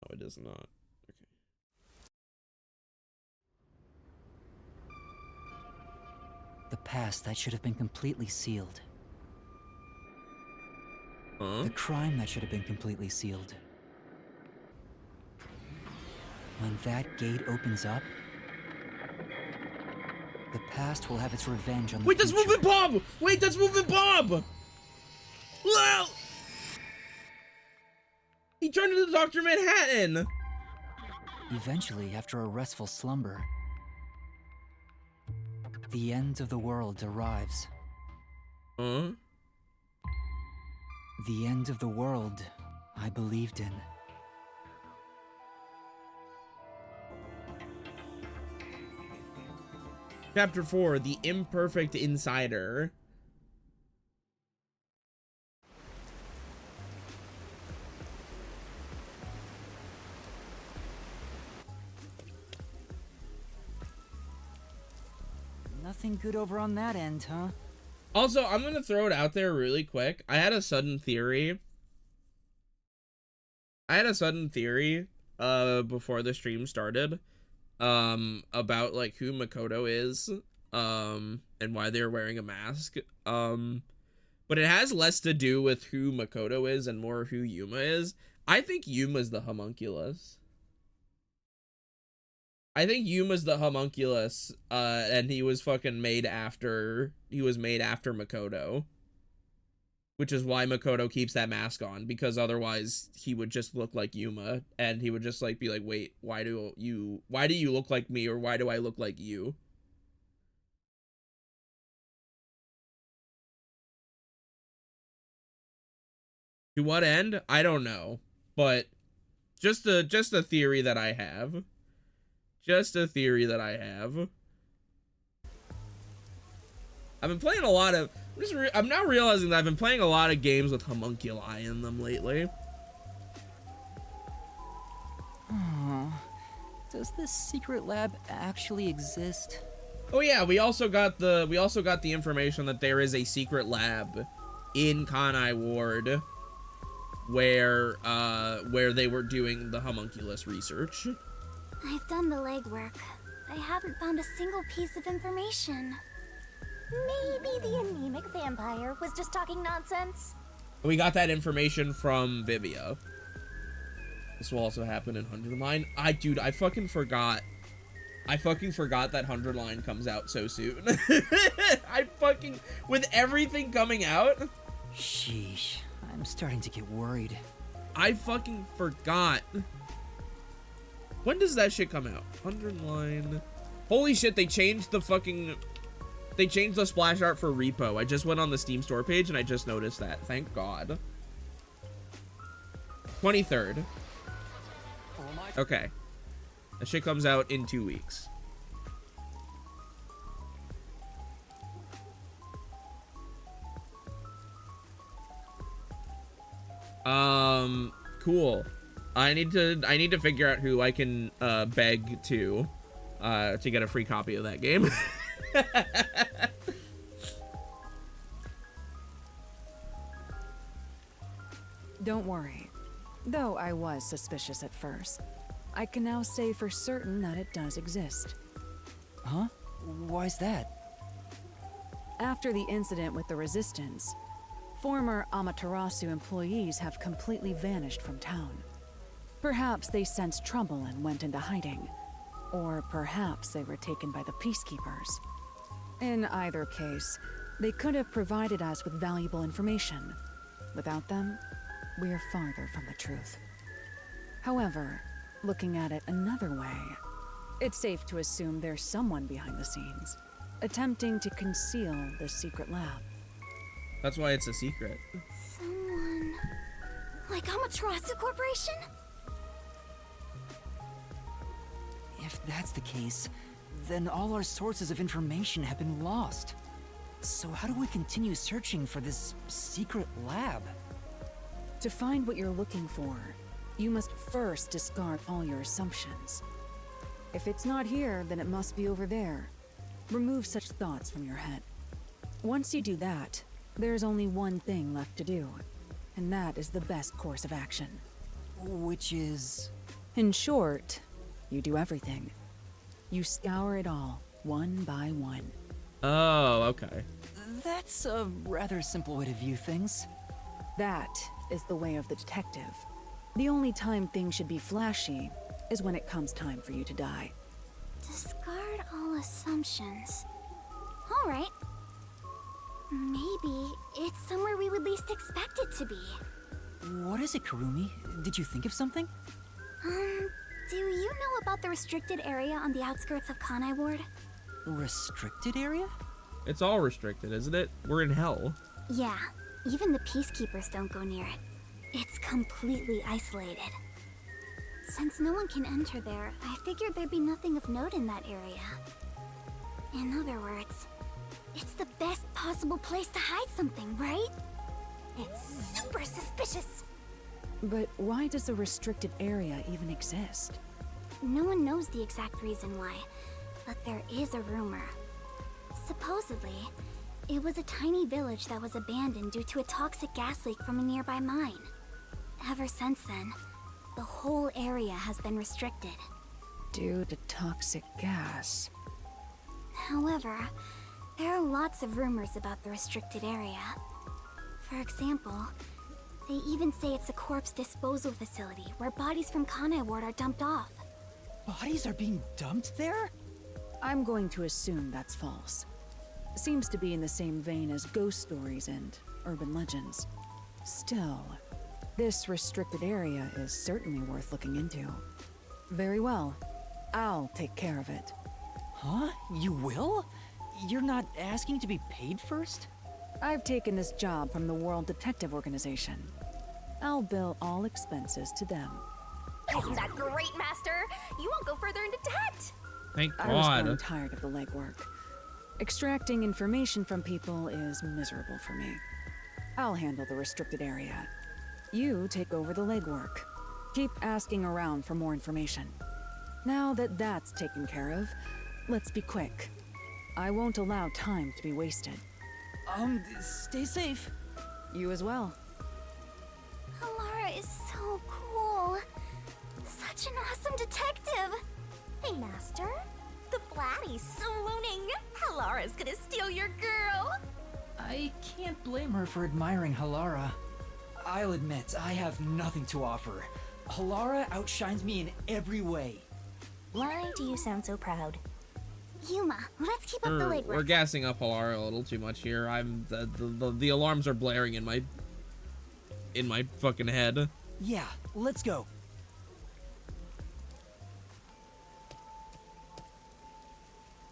Oh, it is not. Okay. The past that should have been completely sealed. Huh? The crime that should have been completely sealed. When that gate opens up, the past will have its revenge on the Wait, that's future. Moving Bob! Wait, that's Moving Bob! Well, he turned into Dr. Manhattan! Eventually, after a restful slumber, the end of the world arrives. Huh? The end of the world I believed in. Chapter 4, The Imperfect Insider. Nothing good over on that end, huh? Also, I'm gonna throw it out there really quick. I had a sudden theory. Before the stream started. about like who Makoto is, and why they're wearing a mask. But it has less to do with who Makoto is and more who Yuma is. I think Yuma's the homunculus. I think Yuma's the homunculus, and he was fucking made after Makoto. Which is why Makoto keeps that mask on, because otherwise he would just look like Yuma, and he would just like be like, wait, why do you look like me, or why do I look like you? To what end? I don't know, but just a theory that I have. Just a theory that I have. I've been playing a lot of... I'm now realizing that I've been playing a lot of games with homunculi in them lately. Oh, does this secret lab actually exist? Oh yeah, we also got the information that there is a secret lab in Kanai Ward where they were doing the homunculus research. I've done the legwork. I haven't found a single piece of information. Maybe the anemic vampire was just talking nonsense. We got that information from Vivia. This will also happen in 100 line. Dude, I fucking forgot. I fucking forgot that 100 line comes out so soon. With everything coming out. Sheesh, I'm starting to get worried. I fucking forgot. When does that shit come out? 100 line. Holy shit, they changed the splash art for repo. I just went on the Steam store page and I just noticed that. Thank God. 23rd. Okay. That shit comes out in 2 weeks. Cool. I need to figure out who I can beg to get a free copy of that game. Don't worry. Though I was suspicious at first, I can now say for certain that it does exist. Huh? Why's that? After the incident with the Resistance, former Amaterasu employees have completely vanished from town. Perhaps they sensed trouble and went into hiding, or perhaps they were taken by the Peacekeepers. In either case, they could have provided us with valuable information. Without them, we are farther from the truth. However, looking at it another way, it's safe to assume there's someone behind the scenes, attempting to conceal the secret lab. That's why it's a secret. Someone... like Amaterasu Corporation? If that's the case, then all our sources of information have been lost. So how do we continue searching for this secret lab? To find what you're looking for, you must first discard all your assumptions. If it's not here, then it must be over there. Remove such thoughts from your head. Once you do that, there's only one thing left to do, and that is the best course of action. Which is... In short, you do everything. You scour it all, one by one. Oh, okay. That's a rather simple way to view things. That is the way of the detective. The only time things should be flashy is when it comes time for you to die. Discard all assumptions. Alright. Maybe it's somewhere we would least expect it to be. What is it, Karumi? Did you think of something? Do you know about the restricted area on the outskirts of Kanai Ward? Restricted area? It's all restricted, isn't it? We're in hell. Yeah, even the Peacekeepers don't go near it. It's completely isolated. Since no one can enter there, I figured there'd be nothing of note in that area. In other words, it's the best possible place to hide something, right? It's super suspicious. But why does a restricted area even exist? No one knows the exact reason why, but there is a rumor. Supposedly, it was a tiny village that was abandoned due to a toxic gas leak from a nearby mine. Ever since then, the whole area has been restricted. due to toxic gas. However, there are lots of rumors about the restricted area. For example, they even say it's a corpse disposal facility where bodies from Kana Ward are dumped off. Bodies are being dumped there? I'm going to assume that's false. Seems to be in the same vein as ghost stories and urban legends. Still, this restricted area is certainly worth looking into. Very well. I'll take care of it. Huh? You will? You're not asking to be paid first? I've taken this job from the World Detective Organization. I'll bill all expenses to them. Isn't that great, Master? You won't go further into debt. Thank I was growing God. tired of the legwork. Extracting information from people is miserable for me. I'll handle the restricted area. You take over the legwork. Keep asking around for more information. Now that that's taken care of, let's be quick. I won't allow time to be wasted. Stay safe. You as well. Halara is so cool. Such an awesome detective. Hey, Master. The Flatty's swooning. Halara's gonna steal your girl. I can't blame her for admiring Halara. I'll admit, I have nothing to offer. Halara outshines me in every way. Why do you sound so proud? Yuma, let's keep up the We're legwork. gassing up Halara a little too much here. The alarms are blaring in my fucking head. Yeah, let's go.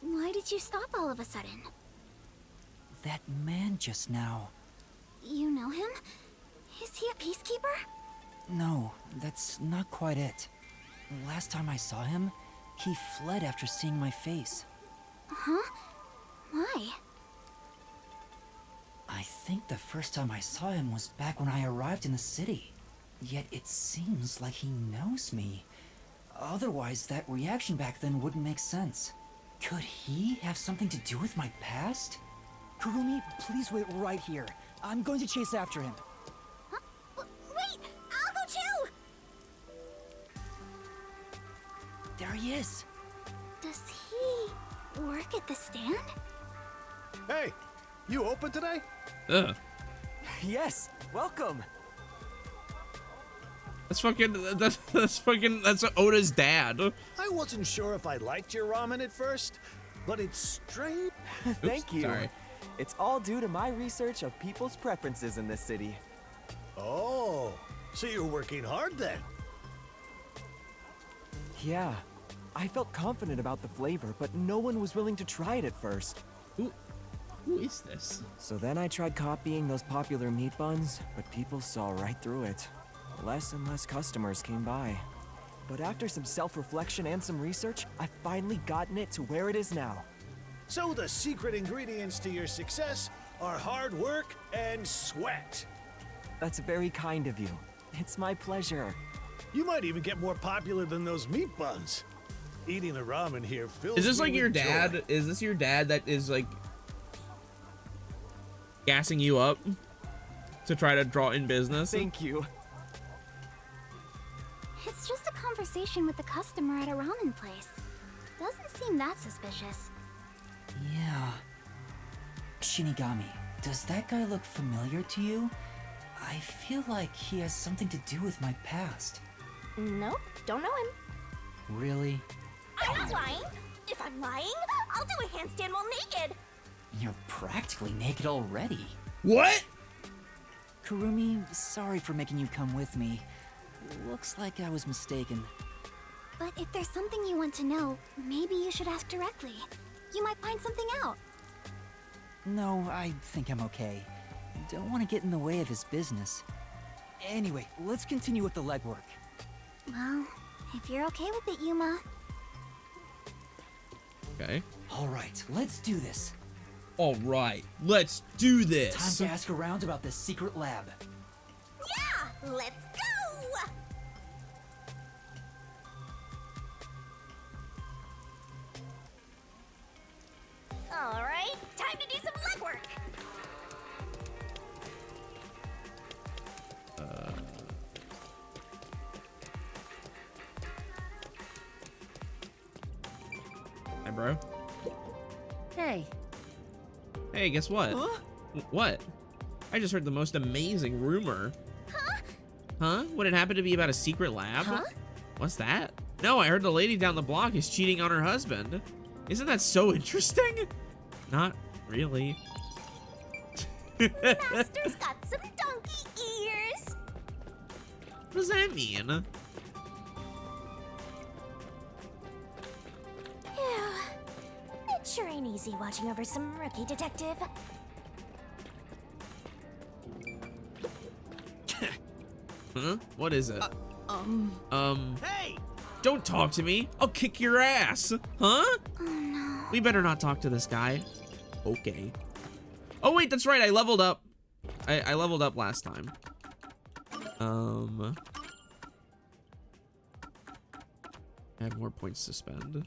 Why did you stop all of a sudden? That man just now. You know him? Is he a peacekeeper? No, that's not quite it. Last time I saw him, he fled after seeing my face. Huh? Why? I think the first time I saw him was back when I arrived in the city. Yet it seems like he knows me. Otherwise, that reaction back then wouldn't make sense. Could he have something to do with my past? Kurumi, please wait right here. I'm going to chase after him. Huh? Wait! I'll go too! There he is. Does he work at the stand? Hey, you open today? Ugh. Yes, welcome. That's Oda's dad. I wasn't sure if I liked your ramen at first, but it's strange. Thank you. sorry. It's all due to my research of people's preferences in this city. Oh, so you're working hard then? Yeah, I felt confident about the flavor, but no one was willing to try it at first. Who is this? So then I tried copying those popular meat buns, but people saw right through it. Less and less customers came by. But after some self-reflection and some research, I've finally gotten it to where it is now. So the secret ingredients to your success are hard work and sweat. That's very kind of you. It's my pleasure. You might even get more popular than those meat buns. Eating the ramen here fills Is this me like your with dad? joy. Is this your dad that is like gassing you up to try to draw in business? Thank you. It's just a conversation with the customer at a ramen place. Doesn't seem that suspicious. Yeah. Shinigami, does that guy look familiar to you? I feel like he has something to do with my past. Nope, don't know him. Really? I'm not lying. If I'm lying, I'll do a handstand while naked. You're practically naked already. What? Kurumi, sorry for making you come with me. Looks like I was mistaken. But if there's something you want to know, maybe you should ask directly. You might find something out. No, I think I'm okay. Don't want to get in the way of his business. Anyway, let's continue with the legwork. Well, if you're okay with it, Yuma. Okay. All right, let's do this. All right. Let's do Time this. to ask around about this secret lab. Yeah, let's go. All right, time to do some legwork. bro. Hey. Hey, guess what? Huh? What? I just heard the most amazing rumor. Huh? Would it happen to be about a secret lab? Huh? What's that? No, I heard the lady down the block is cheating on her husband. Isn't that so interesting? Not really. Master's got some donkey ears. What does that mean? Phew. It sure ain't easy watching over some rookie detective. Huh? What is it? Hey! Don't talk to me. I'll kick your ass. Huh? Oh no. We better not talk to this guy. Okay. Oh wait, that's right. I leveled up. I leveled up last time. I have more points to spend.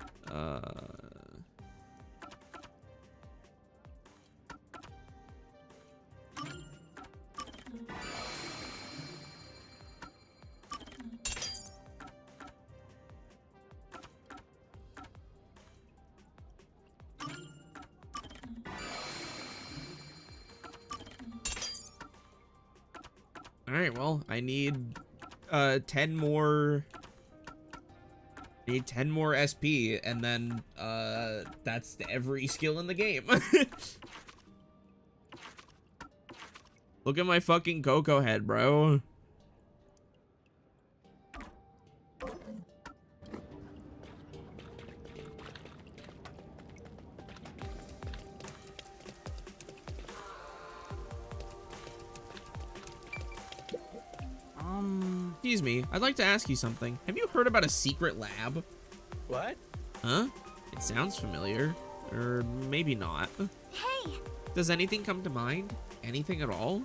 All right, well, I need 10 more. I need 10 more SP, and then that's every skill in the game. Look at my fucking Coco head, bro. Excuse me, I'd like to ask you something. Have you heard about a secret lab? What? Huh? It sounds familiar. Or maybe not. Hey. Does anything come to mind? Anything at all?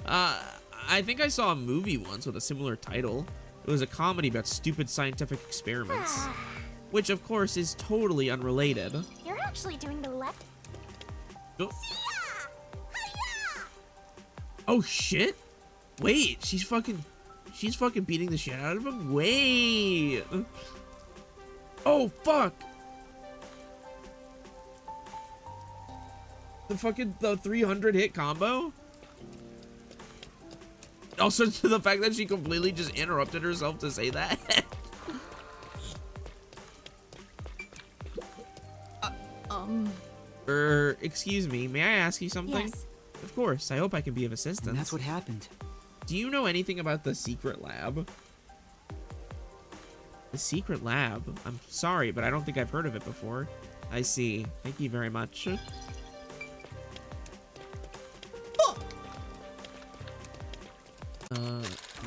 I think I saw a movie once with a similar title. It was a comedy about stupid scientific experiments. Which, of course, is totally unrelated. You're actually doing the left. Oh, Hiya! oh shit! Wait, she's fucking beating the shit out of him? Wait! Oh, fuck! The 300 hit combo? Also, to the fact that she completely just interrupted herself to say that. Excuse me, may I ask you something? Yes. Of course, I hope I can be of And assistance. that's what happened. Do you know anything about the secret lab? The secret lab? I'm sorry, but I don't think I've heard of it before. I see. Thank you very much. Fuck!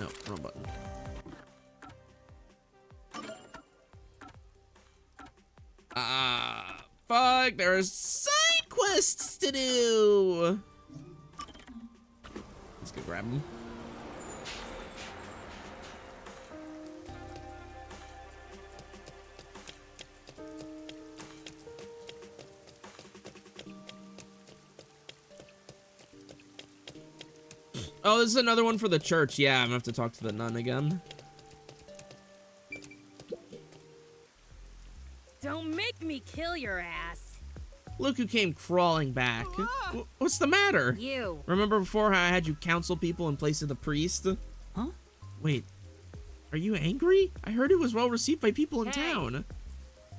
No, wrong button. Fuck, there are side quests to do! Let's go grab them. Oh, this is another one for the church. Yeah, I'm gonna have to talk to the nun again. Don't make me kill your ass. Look who came crawling back. What's the matter? You. Remember before how I had you counsel people in place of the priest? Huh? Wait, are you angry? I heard it was well received by people in Hey. town.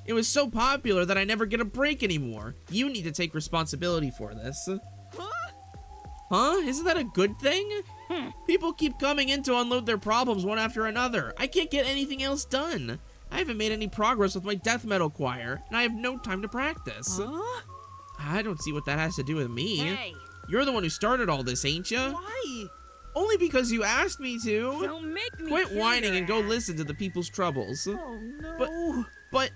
It was so popular that I never get a break anymore. You need to take responsibility for this. Huh? Isn't that a good thing? People keep coming in to unload their problems one after another. I can't get anything else done. I haven't made any progress with my death metal choir, and I have no time to practice. Huh? I don't see what that has to do with me. Hey. You're the one who started all this, ain't ya? Why? Only because you asked me to. Don't make me Quit kill whining your and go ass. listen to the people's troubles. Oh no. But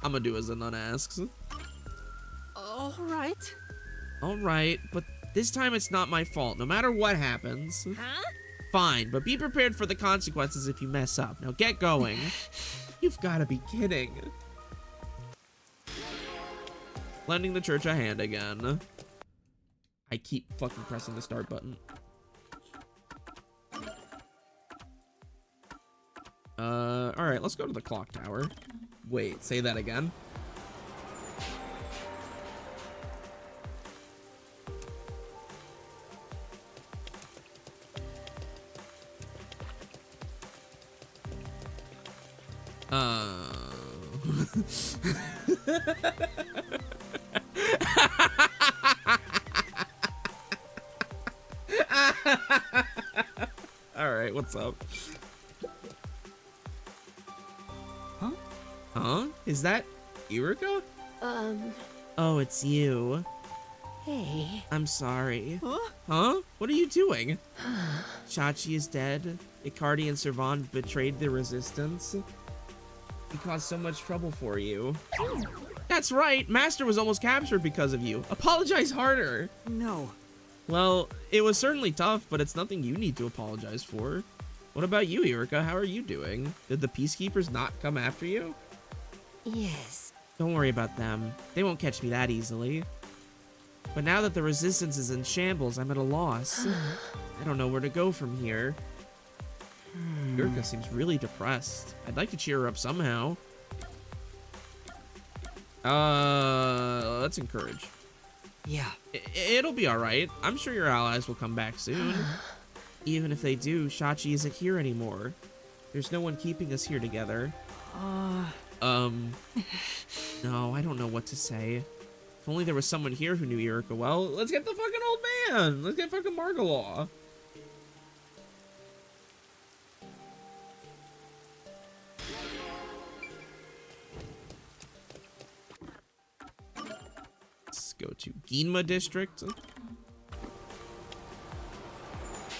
I'm gonna do as the nun asks. All right. All right, but this time it's not my fault, no matter what happens. Huh? Fine, but be prepared for the consequences if you mess up. Now get going. You've gotta be kidding. Lending the church a hand again. I keep fucking pressing the start button. Alright, let's go to the clock tower. Wait, say that again. All right, what's up? Huh? Huh? Is that Eureka? Oh, it's you. Hey. I'm sorry. Huh? Huh? What are you doing? Chachi is dead. Icardi and Servant betrayed the resistance. He caused so much trouble for you. That's right. Master was almost captured because of you. Apologize harder. No. Well, it was certainly tough, but it's nothing you need to apologize for. What about you, Eureka? How are you doing? Did the Peacekeepers not come after you? Yes. Don't worry about them. They won't catch me that easily. But now that the resistance is in shambles, I'm at a loss. I don't know where to go from here. Eureka seems really depressed. I'd like to cheer her up somehow. Let's encourage. Yeah. It'll be alright. I'm sure your allies will come back soon. Even if they do, Shachi isn't here anymore. There's no one keeping us here together. No, I don't know what to say. If only there was someone here who knew Eureka well. Let's get the fucking old man. Let's get fucking Margalaw. Let's go to Ginma District.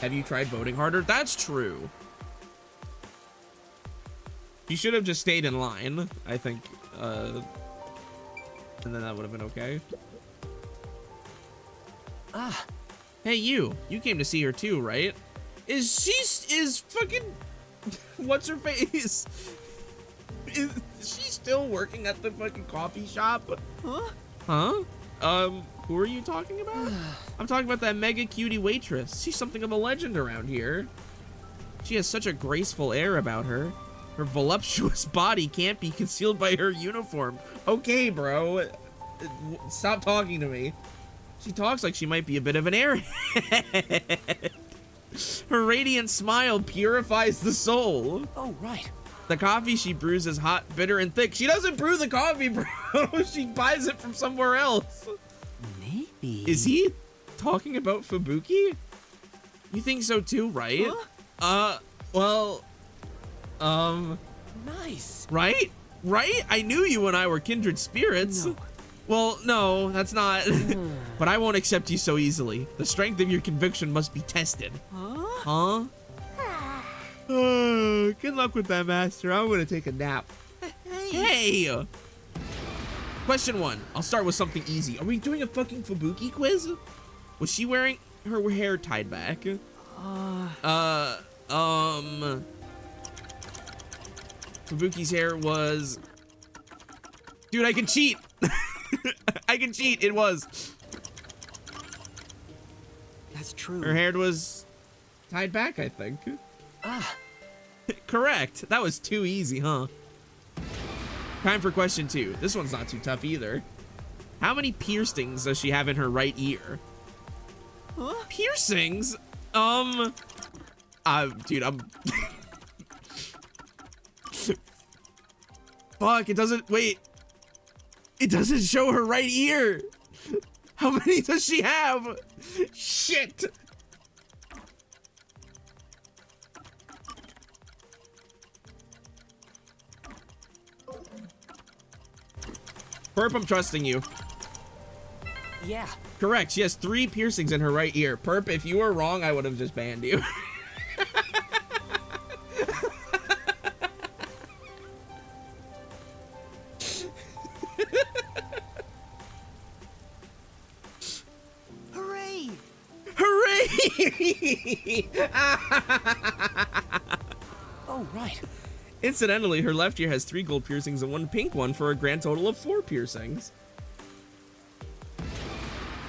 Have you tried voting harder? That's true. You should have just stayed in line, I think. And then that would have been okay. Ah. Hey, you came to see her too, right? Is fucking, what's her face? Is she still working at the fucking coffee shop? Huh? Huh? Who are you talking about? I'm talking about that mega cutie waitress. She's something of a legend around here. She has such a graceful air about her. Her voluptuous body can't be concealed by her uniform. Okay, bro. Stop talking to me. She talks like she might be a bit of an airhead. Her radiant smile purifies the soul. Oh, right. The coffee she brews is hot, bitter, and thick. She doesn't brew the coffee, bro. She buys it from somewhere else. Maybe. Is he talking about Fubuki? You think so too, right? Huh? Well, Nice. right? Right? I knew you and I were kindred spirits. No. Well, no, that's not. But I won't accept you so easily. The strength of your conviction must be tested. Huh? Huh? Good luck with that, Master. I'm gonna take a nap. Hey! Question 1. I'll start with something easy. Are we doing a fucking Fubuki quiz? Was she wearing her hair tied back? Fubuki's hair was... Dude, I can cheat! I can cheat, it was. That's true. Her hair was tied back, I think. Ah. Correct. That was too easy, huh? Time for question 2. This one's not too tough either. How many piercings does she have in her right ear? Huh? Piercings? Dude, I'm... Fuck, it doesn't... Wait. It doesn't show her right ear. How many does she have? Shit. Perp, I'm trusting you. Yeah. Correct. She has 3 piercings in her right ear. Perp, if you were wrong, I would have just banned you. Hooray! Hooray! Oh, right. Incidentally, her left ear has 3 gold piercings and 1 pink one for a grand total of 4 piercings.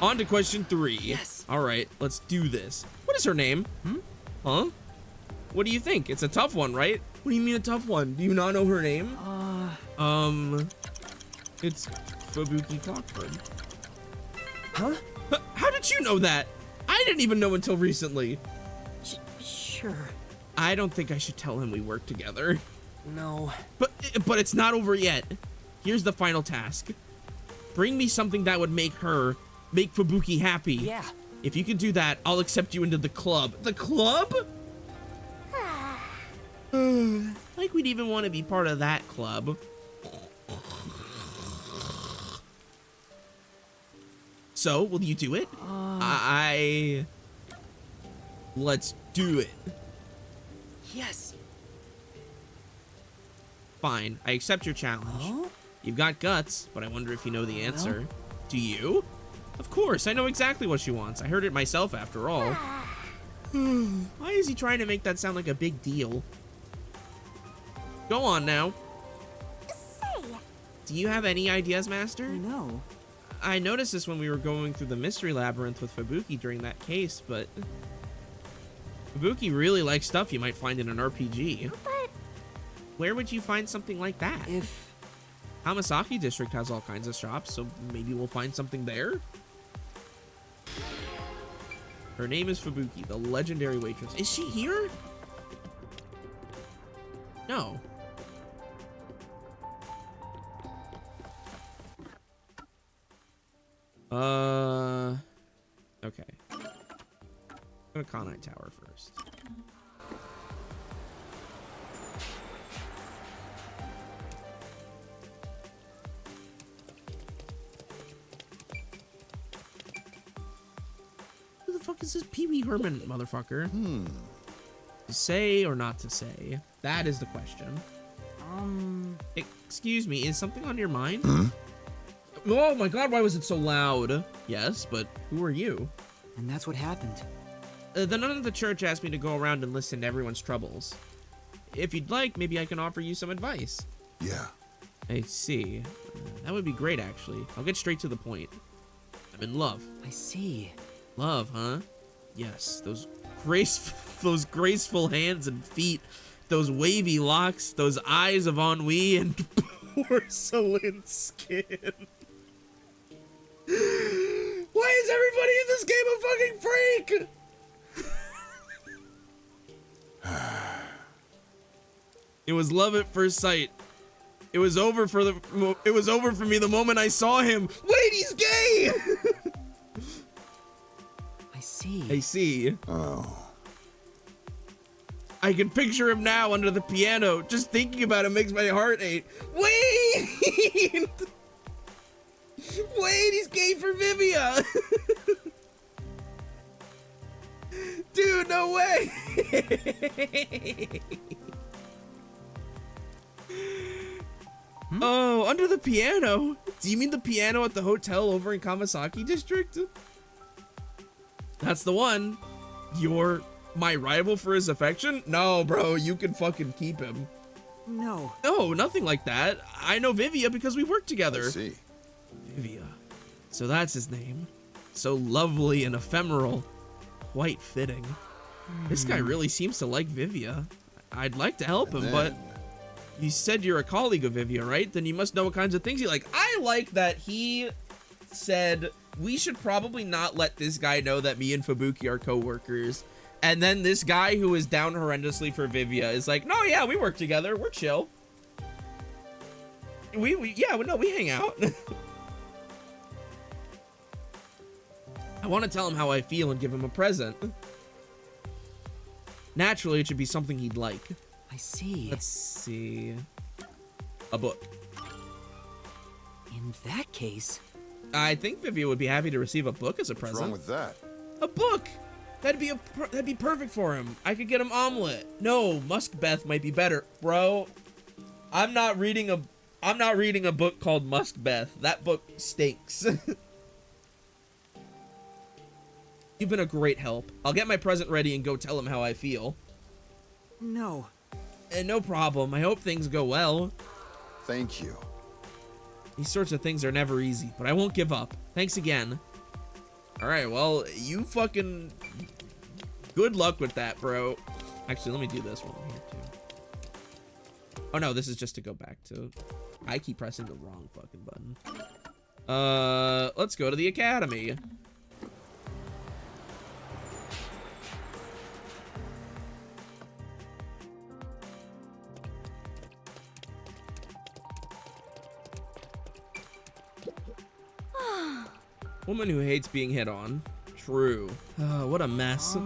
On to question 3. Yes. All right, let's do this. What is her name? Huh? What do you think? It's a tough one, right? What do you mean a tough one? Do you not know her name? It's Fubuki Clockford. Huh? How did you know that? I didn't even know until recently. Sure. I don't think I should tell him we work together. No. But it's not over yet. Here's the final task. Bring me something that would make Fubuki happy. Yeah. If you can do that, I'll accept you into the club. The club? Like we'd even want to be part of that club. So, will you do it? Let's do it. Yes. Fine, I accept your challenge. Huh? You've got guts, but I wonder if you know the answer. Do you? Of course, I know exactly what she wants. I heard it myself after all. Why is he trying to make that sound like a big deal? Go on now. Say, Do you have any ideas, Master? No. I noticed this when we were going through the mystery labyrinth with Fubuki during that case, but Fubuki really likes stuff you might find in an RPG. but Where would you find something like that? If... Hamasaki District has all kinds of shops, so maybe we'll find something there? Her name is Fubuki, the legendary waitress. Is she here? No. Okay. Go to Kanai Tower first. Who the fuck is this Pee Wee Herman motherfucker? To say or not to say? That is the question. Excuse me, is something on your mind? Oh my god, why was it so loud? Yes, but who are you? And that's what happened. The nun of the church asked me to go around and listen to everyone's troubles. If you'd like, maybe I can offer you some advice. Yeah. I see. That would be great, actually. I'll get straight to the point. I'm in love. I see. Love, huh? Yes, those graceful hands and feet, those wavy locks, those eyes of ennui and porcelain skin. Why is everybody in this game a fucking freak? It was love at first sight. It was over for me the moment I saw him. Wait, he's gay. I see. I see. Oh. I can picture him now under the piano. Just thinking about it makes my heart ache. Wait! Wait, he's gay for Vivia! Dude, no way! Oh, under the piano? Do you mean the piano at the hotel over in Kamasaki District? That's the one. You're my rival for his affection? No, bro, you can fucking keep him. No. No, nothing like that. I know Vivia because we work together. I see. Vivia. So that's his name. So lovely and ephemeral. Quite fitting. This guy really seems to like Vivia. I'd like to help him, but you said you're a colleague of Vivia, right? Then you must know what kinds of things he like. I like that he said we should probably not let this guy know that me and Fubuki are co-workers. And then this guy who is down horrendously for Vivia is like, no, yeah, we work together. We're chill. We hang out. I want to tell him how I feel and give him a present. Naturally, it should be something he'd like. I see. Let's see. A book. In that case... I think Vivia would be happy to receive a book as a What's present. wrong with that? A book! That'd be perfect for him. I could get him omelet. No, Muskbeth might be better. Bro, I'm not reading a book called Muskbeth. That book stinks. You've been a great help. I'll get my present ready and go tell him how I feel. No. No problem. I hope things go well. Thank you. These sorts of things are never easy, but I won't give up. Thanks again. Alright, well, you fucking... Good luck with that, bro. Actually, let me do this while I'm here, too. Oh, no, this is just to go back to I keep pressing the wrong fucking button. Let's go to the academy. Woman who hates being hit on. True. What a mess.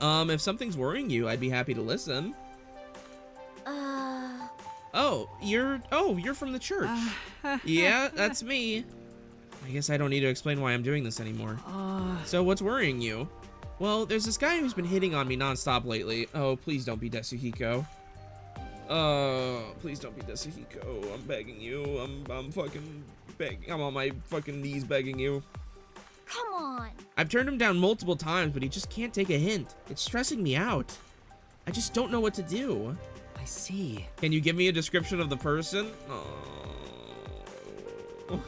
If something's worrying you, I'd be happy to listen. Oh, you're from the church. Yeah, that's me. I guess I don't need to explain why I'm doing this anymore. So what's worrying you? Well, there's this guy who's been hitting on me nonstop lately. Oh, please don't be Desuhiko. Please don't be Desuhiko. I'm begging you. I'm fucking begging. I'm on my fucking knees begging you. Come on. I've turned him down multiple times, but he just can't take a hint. It's stressing me out. I just don't know what to do. I see. Can you give me a description of the person? Oh.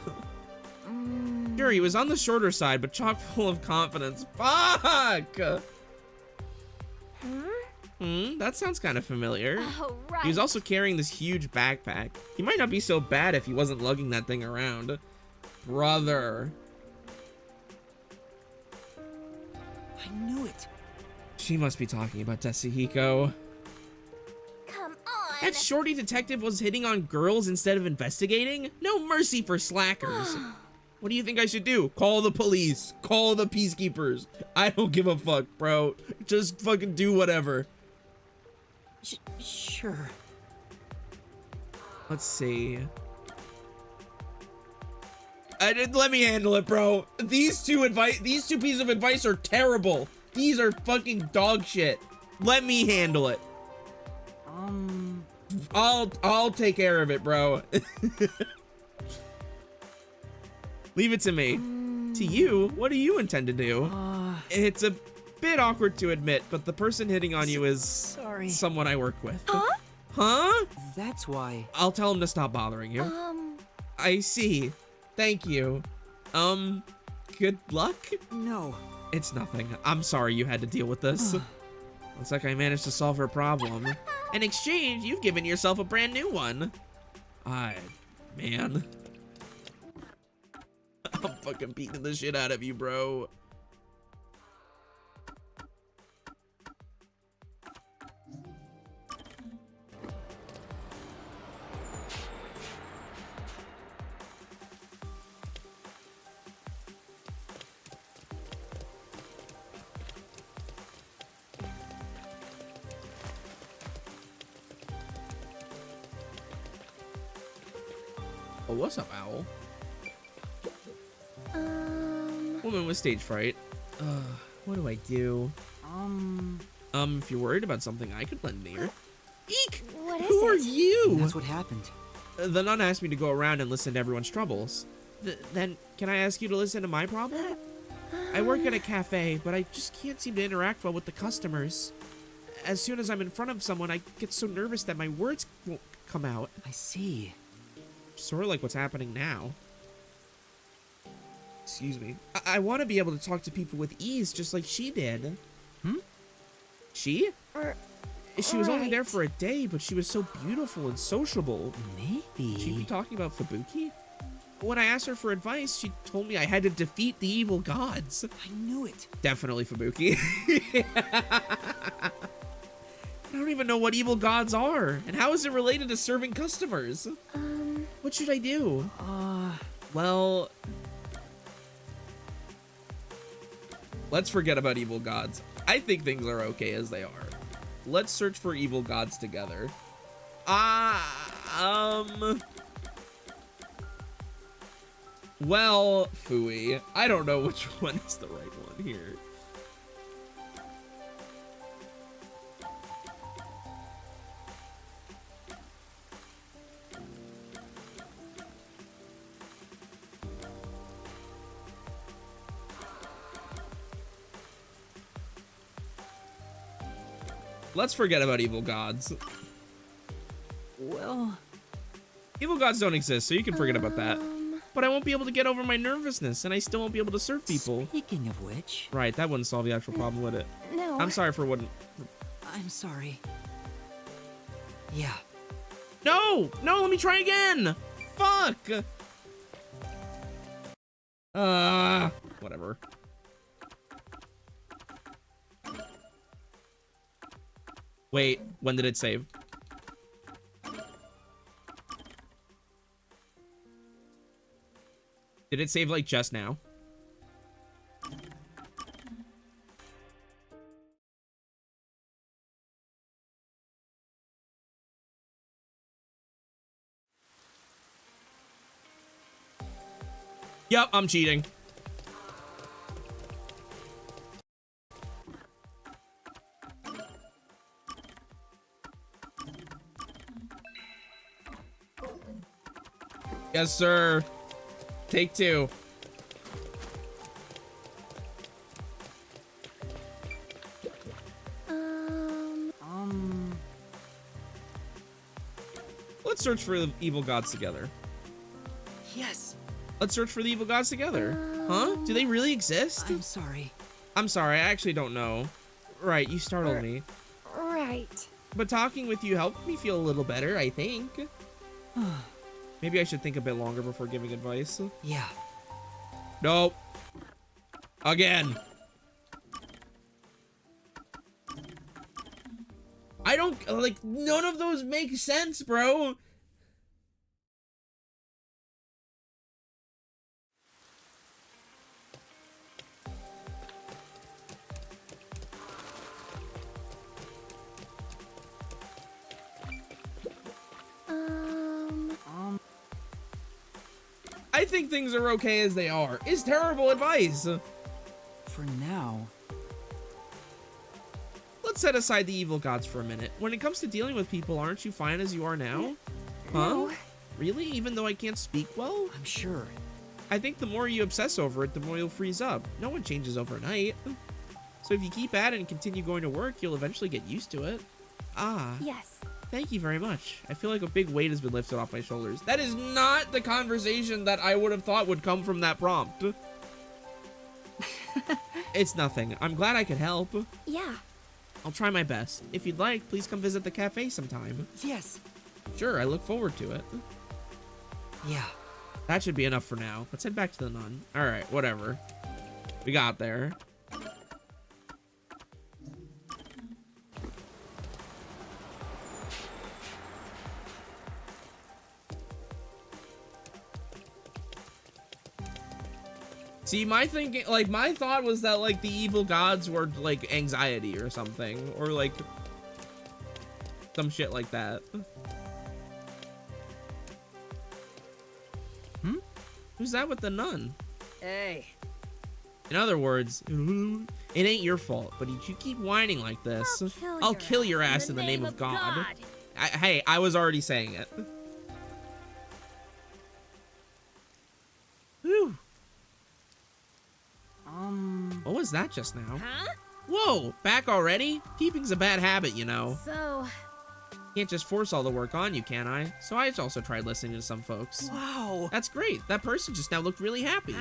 Sure, he was on the shorter side, but chock full of confidence. Fuck! That sounds kind of familiar. Oh, right. He was also carrying this huge backpack. He might not be so bad if he wasn't lugging that thing around. Brother. I knew it. She must be talking about Tetsuhiko. Come on. That shorty detective was hitting on girls instead of investigating? No mercy for slackers. What do you think I should do? Call the police. Call the peacekeepers. I don't give a fuck, bro. Just fucking do whatever. Sure. Let's see. Let me handle it, bro. These two pieces of advice are terrible. These are fucking dog shit. Let me handle it. I'll take care of it, bro. Leave it to me. To you, what do you intend to do? It's a bit awkward to admit, but the person hitting on you is someone I work with. Huh? Huh? That's why. I'll tell him to stop bothering you. I see. Thank you. Good luck? No. It's nothing. I'm sorry you had to deal with this. Looks like I managed to solve her problem. In exchange, you've given yourself a brand new one. Man. I'm fucking beating the shit out of you, bro. Oh, what's up, Owl? Woman with stage fright. What do I do? If you're worried about something, I could lend an ear. Eek! What is Who are it? you? That's what happened. The nun asked me to go around and listen to everyone's troubles. Then, can I ask you to listen to my problem? I work at a cafe, but I just can't seem to interact well with the customers. As soon as I'm in front of someone, I get so nervous that my words won't come out. I see. Sort of like what's happening now. Excuse me. I want to be able to talk to people with ease, just like she did. She? She was only there for a day, but she was so beautiful and sociable. Maybe. She'd be talking about Fubuki? When I asked her for advice, she told me I had to defeat the evil gods. I knew it. Definitely Fubuki. I don't even know what evil gods are, and how is it related to serving customers? What should I do? Well, let's forget about evil gods. I think things are okay as they are. Let's search for evil gods together. Well, Fooey, I don't know which one is the right one here. Let's forget about evil gods. Well, evil gods don't exist, so you can forget about that. But I won't be able to get over my nervousness, and I still won't be able to serve people. Speaking of which... Right, that wouldn't solve the actual problem, would it? No. I'm sorry for what... I'm sorry. Yeah. No! No, let me try again! fuck? Whatever. Wait, when did it save? Did it save like just now? Yep, I'm cheating. Yes, sir. Take two. Let's search for the evil gods together. Yes. Let's search for the evil gods together. Huh? Do they really exist? I'm sorry. I'm sorry, I actually don't know. Right, you startled me. Right. But talking with you helped me feel a little better, I think. Maybe I should think a bit longer before giving advice. Yeah. Nope. Again. I don't, like, none of those make sense, bro. I think things are okay as they are. Is terrible advice. For now. Let's set aside the evil gods for a minute. When it comes to dealing with people, aren't you fine as you are now? Huh? No. Really? Even though I can't speak well? I'm sure. I think the more you obsess over it, the more you'll freeze up. No one changes overnight. So if you keep at it and continue going to work, you'll eventually get used to it. Ah. Yes. Thank you very much. I feel like a big weight has been lifted off my shoulders. That is not the conversation that I would have thought would come from that prompt. It's nothing. I'm glad I could help. Yeah. I'll try my best. If you'd like, please come visit the cafe sometime. Yes. Sure, I look forward to it. Yeah. That should be enough for now. Let's head back to the nun. Alright, whatever. We got there. See, my thinking, like, my thought was that, like, the evil gods were, like, anxiety or something. Or, like, some shit like that. Who's that with the nun? Hey. In other words, it ain't your fault, but if you keep whining like this, I'll kill your ass in the name of God. Hey, I was already saying it. Whew. What was that just now? Huh? Whoa, back already? Keeping's a bad habit, you know. So, Can't just force all the work on you, can I? So I also tried listening to some folks. Wow. That's great. That person just now looked really happy.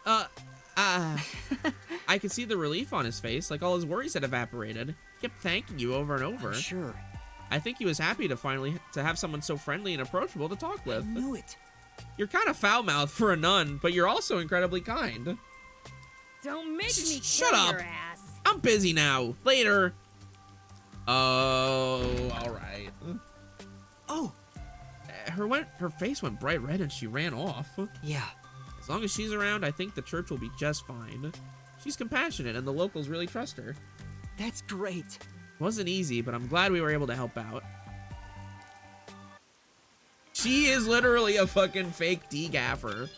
huh? I could see the relief on his face, like all his worries had evaporated. He kept thanking you over and over. I'm sure. I think he was happy to finally have someone so friendly and approachable to talk with. I knew it. You're kind of foul-mouthed for a nun, but you're also incredibly kind. Don't make me Shut kill up. your ass. I'm busy now. Later. Oh, all right. Oh. Her face went bright red and she ran off. Yeah. As long as she's around, I think the church will be just fine. She's compassionate and the locals really trust her. That's great. Wasn't easy, but I'm glad we were able to help out. She is literally a fucking fake D-gaffer.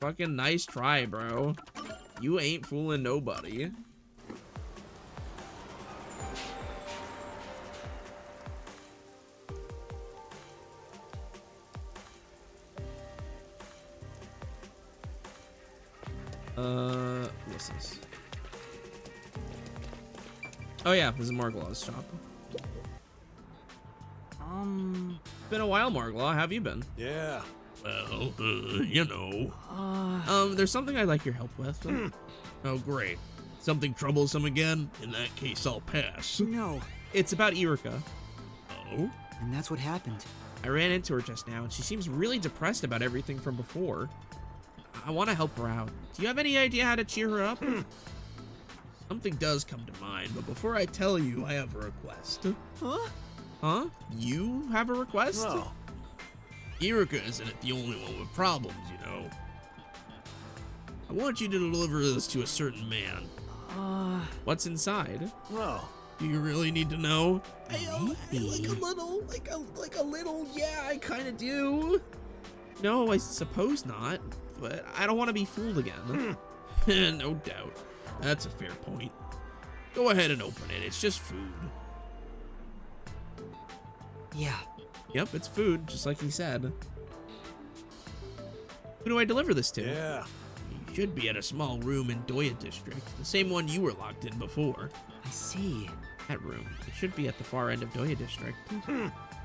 Fucking nice try, bro. You ain't fooling nobody. What's this? Oh yeah, this is Marglaw's shop. Been a while, Marglaw. How have you been? Yeah. Well, you know. There's something I'd like your help with. Oh, great. Something troublesome again? In that case, I'll pass. No. It's about Iruka. Oh? And that's what happened. I ran into her just now, and she seems really depressed about everything from before. I want to help her out. Do you have any idea how to cheer her up? Something does come to mind, but before I tell you, I have a request. Huh? Huh? You have a request? Oh, Iruka isn't the only one with problems, you know. I want you to deliver this to a certain man. What's inside? well, Do you really need to know? Like a little, yeah, I kind of do. No, I suppose not, but I don't want to be fooled again. No doubt. That's a fair point. Go ahead and open it. It's just food. Yeah. Yep, it's food, just like he said. Who do I deliver this to? yeah. You should be at a small room in Doya District, the same one you were locked in before. I see. That room. It should be at the far end of Doya District.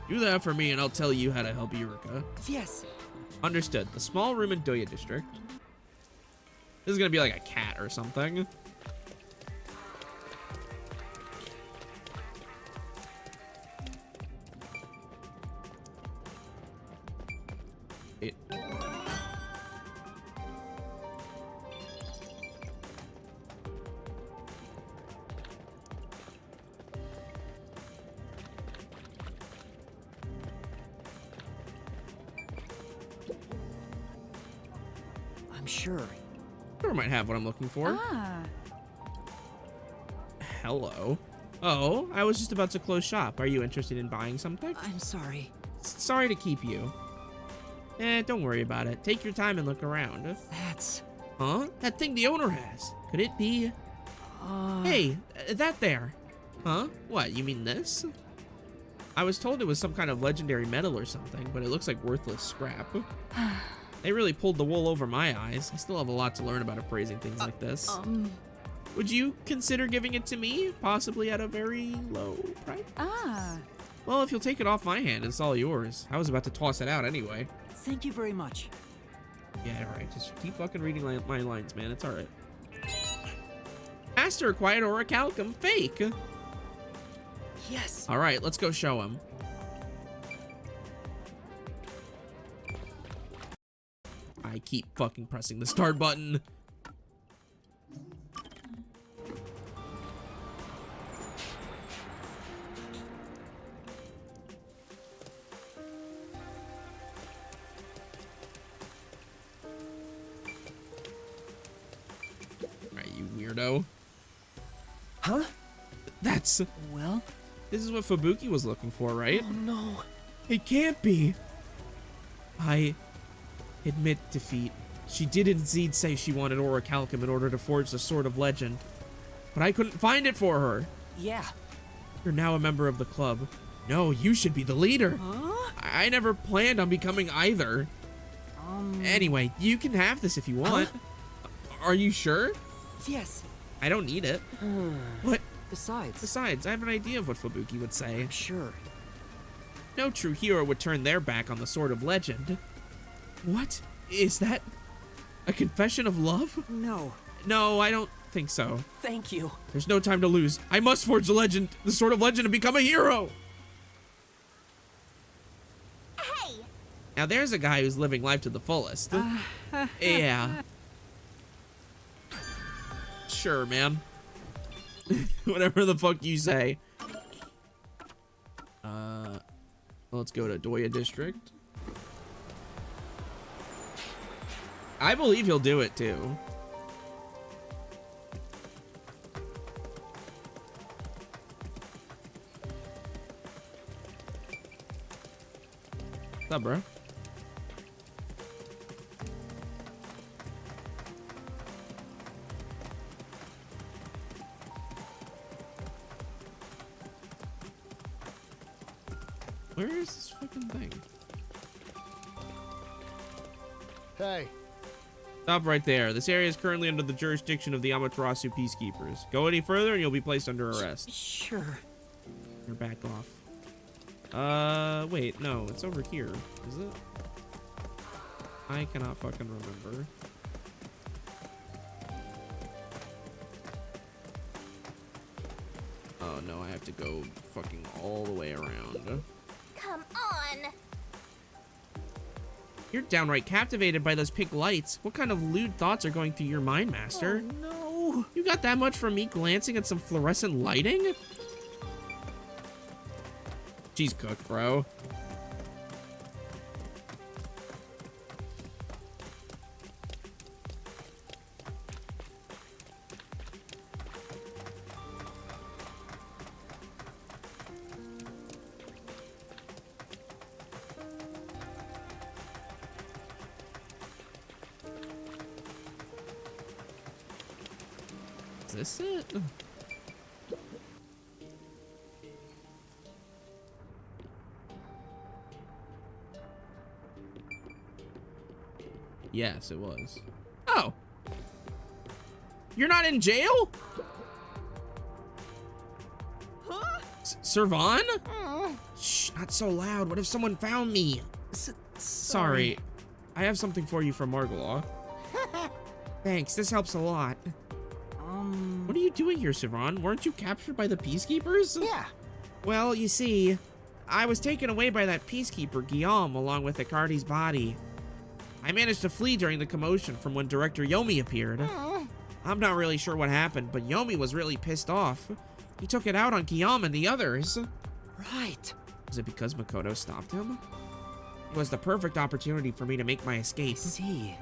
Do that for me and I'll tell you how to help Iruka. Yes. Understood. The small room in Doya District. This is gonna be like a cat or something. I'm sure. Sure might have what I'm looking for. Ah. Hello. Oh, I was just about to close shop. Are you interested in buying something? I'm sorry. Sorry to keep you. Don't worry about it. Take your time and look around. That's... Huh? That thing the owner has. Could it be... Hey, that there. Huh? What, you mean this? I was told it was some kind of legendary metal or something, but it looks like worthless scrap. They really pulled the wool over my eyes. I still have a lot to learn about appraising things like this. Would you consider giving it to me? Possibly at a very low price? Ah. Well, if you'll take it off my hand, it's all yours. I was about to toss it out anyway. Thank you very much. Yeah, alright. Just keep fucking reading my lines, man. It's alright. Master acquired Orichalcum fake. Yes. Alright, let's go show him. I keep fucking pressing the start button. Right, you weirdo. Huh? That's... Well? This is what Fubuki was looking for, right? Oh no. It can't be. I admit defeat. She did indeed say she wanted Orichalcum in order to forge the Sword of Legend, but I couldn't find it for her. Yeah. You're now a member of the club. No, you should be the leader. Huh? I never planned on becoming either. Anyway, you can have this if you want. Are you sure? Yes. I don't need it. What? Besides, I have an idea of what Fubuki would say. I'm sure. No true hero would turn their back on the Sword of Legend. What? Is that a confession of love? No. No, I don't think so. Thank you. There's no time to lose. I must forge the Sword of Legend, and become a hero! Hey! Now there's a guy who's living life to the fullest. Yeah. Sure, man. Whatever the fuck you say. Let's go to Doya District. I believe he'll do it too. What's up, bro? Where is this fucking thing? Hey, Stop right there. This area is currently under the jurisdiction of the Amaterasu Peacekeepers. Go any further and you'll be placed under arrest. Sure. Or back off. Wait, no, it's over here. Is it? I cannot fucking remember. Oh no, I have to go fucking all the way around. Come on! You're downright captivated by those pink lights. What kind of lewd thoughts are going through your mind, Master? Oh, no. You got that much from me glancing at some fluorescent lighting? She's cooked, bro. Is this it? Yes, it was. Oh. You're not in jail? Huh? Servan? Shh, not so loud. What if someone found me? Sorry. I have something for you from Margalaw. Thanks, this helps a lot. What are you doing here, Servan? Weren't you captured by the Peacekeepers? Yeah. Well, you see, I was taken away by that Peacekeeper, Guillaume, along with Icardi's body. I managed to flee during the commotion from when Director Yomi appeared. I'm not really sure what happened, but Yomi was really pissed off. He took it out on Guillaume and the others. Right. Was it because Makoto stopped him? It was the perfect opportunity for me to make my escape. See.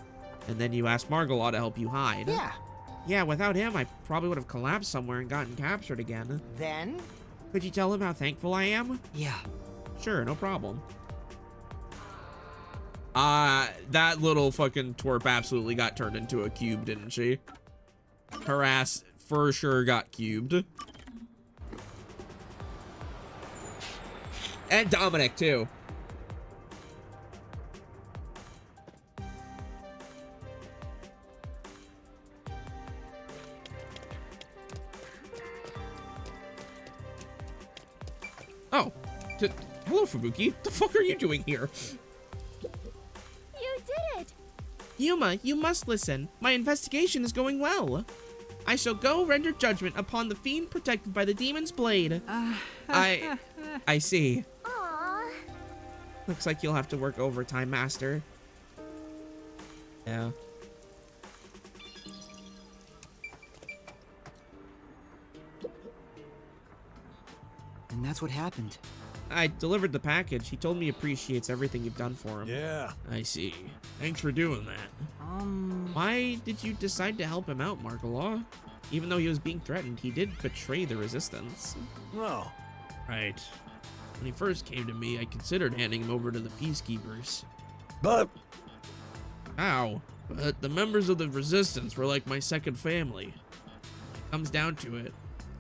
And then you asked Margalaw to help you hide. Yeah. Yeah, without him, I probably would have collapsed somewhere and gotten captured again. Then? Could you tell him how thankful I am? Yeah. Sure, no problem. That little fucking twerp absolutely got turned into a cube, didn't she? Her ass for sure got cubed. And Dominic, too. Oh, hello, Fubuki. What the fuck are you doing here? You did it! Yuma, you must listen. My investigation is going well. I shall go render judgment upon the fiend protected by the demon's blade. I see. Aww. Looks like you'll have to work overtime, Master. Yeah. And that's what happened. I delivered the package. He told me he appreciates everything you've done for him. Yeah. I see. Thanks for doing that. Why did you decide to help him out, Margalaw? Even though he was being threatened, he did betray the resistance. No. Right. When he first came to me, I considered handing him over to the Peacekeepers. But Ow. But the members of the resistance were like my second family. When it comes down to it,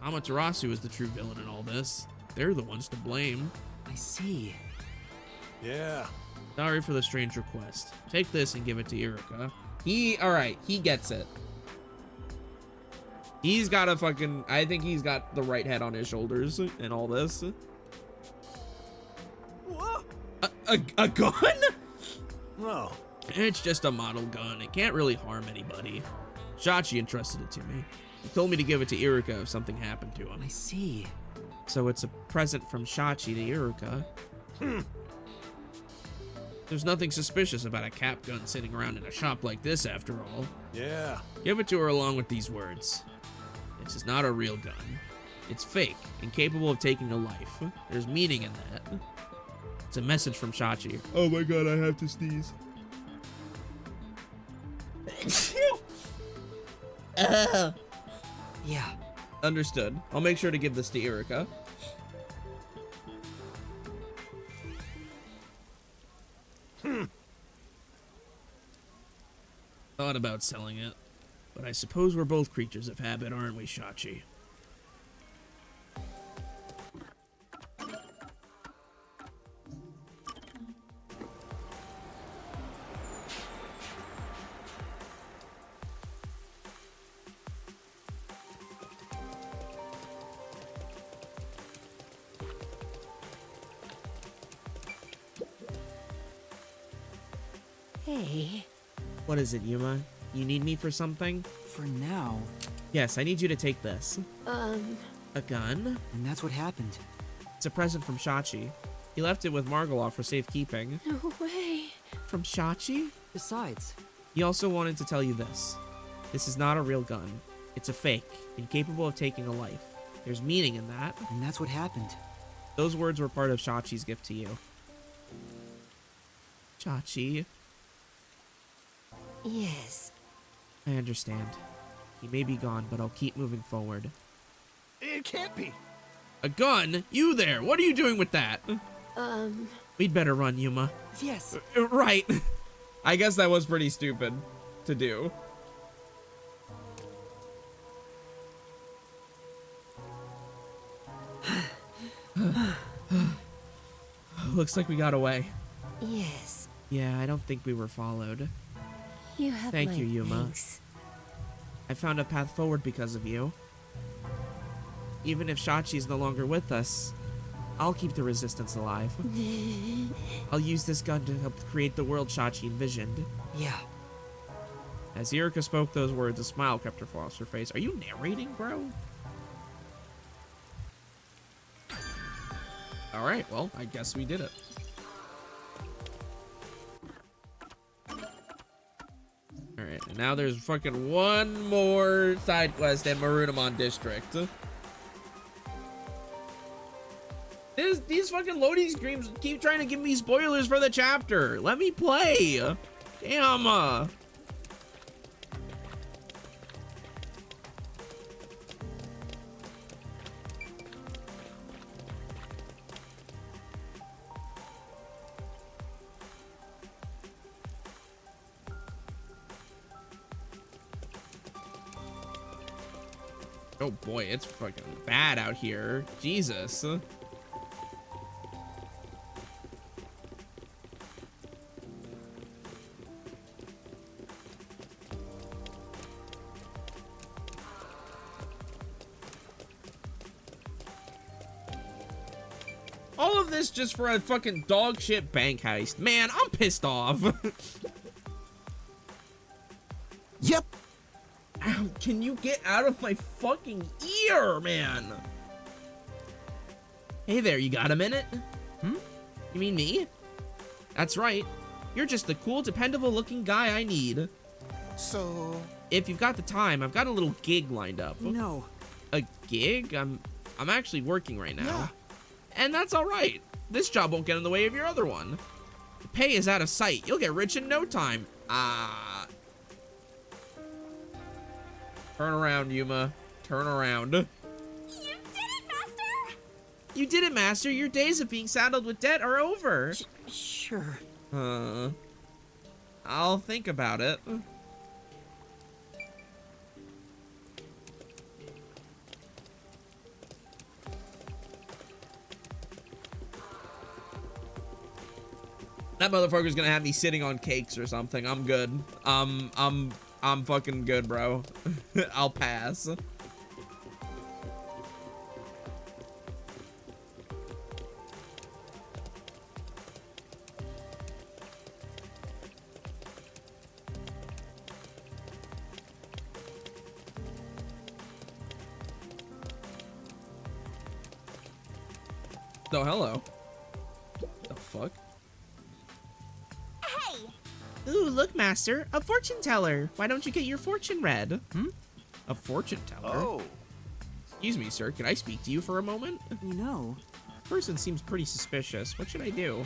Amaterasu is the true villain in all this. They're the ones to blame. I see. yeah. Sorry for the strange request. Take this and give it to Irika. Alright, he gets it. He's got a fucking, I think he's got the right head on his shoulders and all this. What? A gun? No. It's just a model gun. It can't really harm anybody. Shachi entrusted it to me. He told me to give it to Irika if something happened to him. I see. So it's a present from Shachi to Irika. There's nothing suspicious about a cap gun sitting around in a shop like this, after all. Yeah. Give it to her along with these words. This is not a real gun. It's fake, incapable of taking a life. There's meaning in that. It's a message from Shachi. Oh my god, I have to sneeze. Yeah. Understood. I'll make sure to give this to Irika. Thought about selling it, but I suppose we're both creatures of habit, aren't we, Shachi? Hey. What is it, Yuma? You need me for something? For now. Yes, I need you to take this. A gun? And that's what happened. It's a present from Shachi. He left it with Margoloff for safekeeping. No way. From Shachi? Besides, He also wanted to tell you this. This is not a real gun. It's a fake, incapable of taking a life. There's meaning in that. and that's what happened. Those words were part of Shachi's gift to you. Shachi, Yes. I understand. He may be gone, but I'll keep moving forward. It can't be. A gun? You there? What are you doing with that? We'd better run, Yuma. Yes. Right. I guess that was pretty stupid to do. Looks like we got away. Yes. Yeah, I don't think we were followed. You have Thank my you, Yuma. thanks. I found a path forward because of you. Even if Shachi's no longer with us, I'll keep the resistance alive. I'll use this gun to help create the world Shachi envisioned. Yeah. As Eureka spoke those words, a smile crept across her face. Are you narrating, bro? Alright, well, I guess we did it. Alright, and now there's fucking one more side quest in Marunamon District. These fucking loading screens keep trying to give me spoilers for the chapter. Let me play. Damn. Oh boy, it's fucking bad out here. Jesus. All of this just for a fucking dog shit bank heist. Man, I'm pissed off. Yep. Ow, can you get out of my fucking ear, man? Hey there, you got a minute? You mean me? That's right. You're just the cool, dependable looking guy I need. So, If you've got the time, I've got a little gig lined up. No. A gig? I'm actually working right now. Yeah. And that's all right. This job won't get in the way of your other one. The pay is out of sight. You'll get rich in no time. Turn around, Yuma. Turn around. You did it, Master! You did it, Master. Your days of being saddled with debt are over. Sure. I'll think about it. That motherfucker's gonna have me sitting on cakes or something. I'm good. I'm fucking good, bro. I'll pass. Oh, hello. The fuck? Hey! Ooh, look, Master. A fortune teller. Why don't you get your fortune read? A fortune teller? oh. Excuse me, sir. Can I speak to you for a moment? You know, Person seems pretty suspicious. What should I do?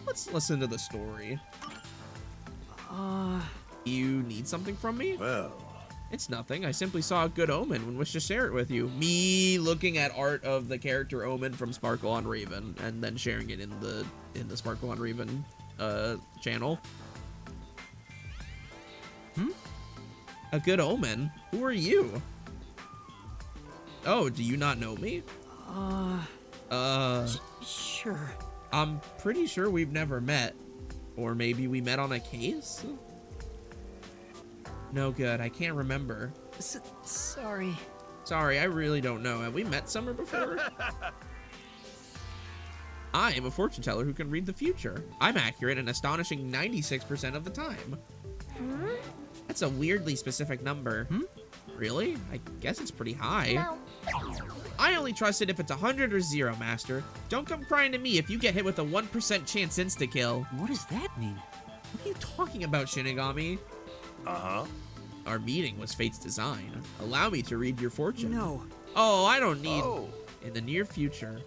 Let's listen to the story. You need something from me? Well, It's nothing. I simply saw a good omen and wish to share it with you. Me looking at art of the character Omen from Sparkle on Raven and then sharing it in the Sparkle on Raven channel. A good omen? Who are you? Oh, do you not know me? sure. I'm pretty sure we've never met. Or maybe we met on a case? No good. I can't remember. Sorry. Sorry, I really don't know. Have we met somewhere before? I am a fortune teller who can read the future. I'm accurate an astonishing 96% of the time. That's a weirdly specific number. Really? I guess it's pretty high. No. I only trust it if it's 100 or 0, Master. Don't come crying to me if you get hit with a 1% chance insta-kill. What does that mean? What are you talking about, Shinigami? Uh-huh. Our meeting was fate's design. Allow me to read your fortune. No. Oh, I don't need... Oh. In the near future,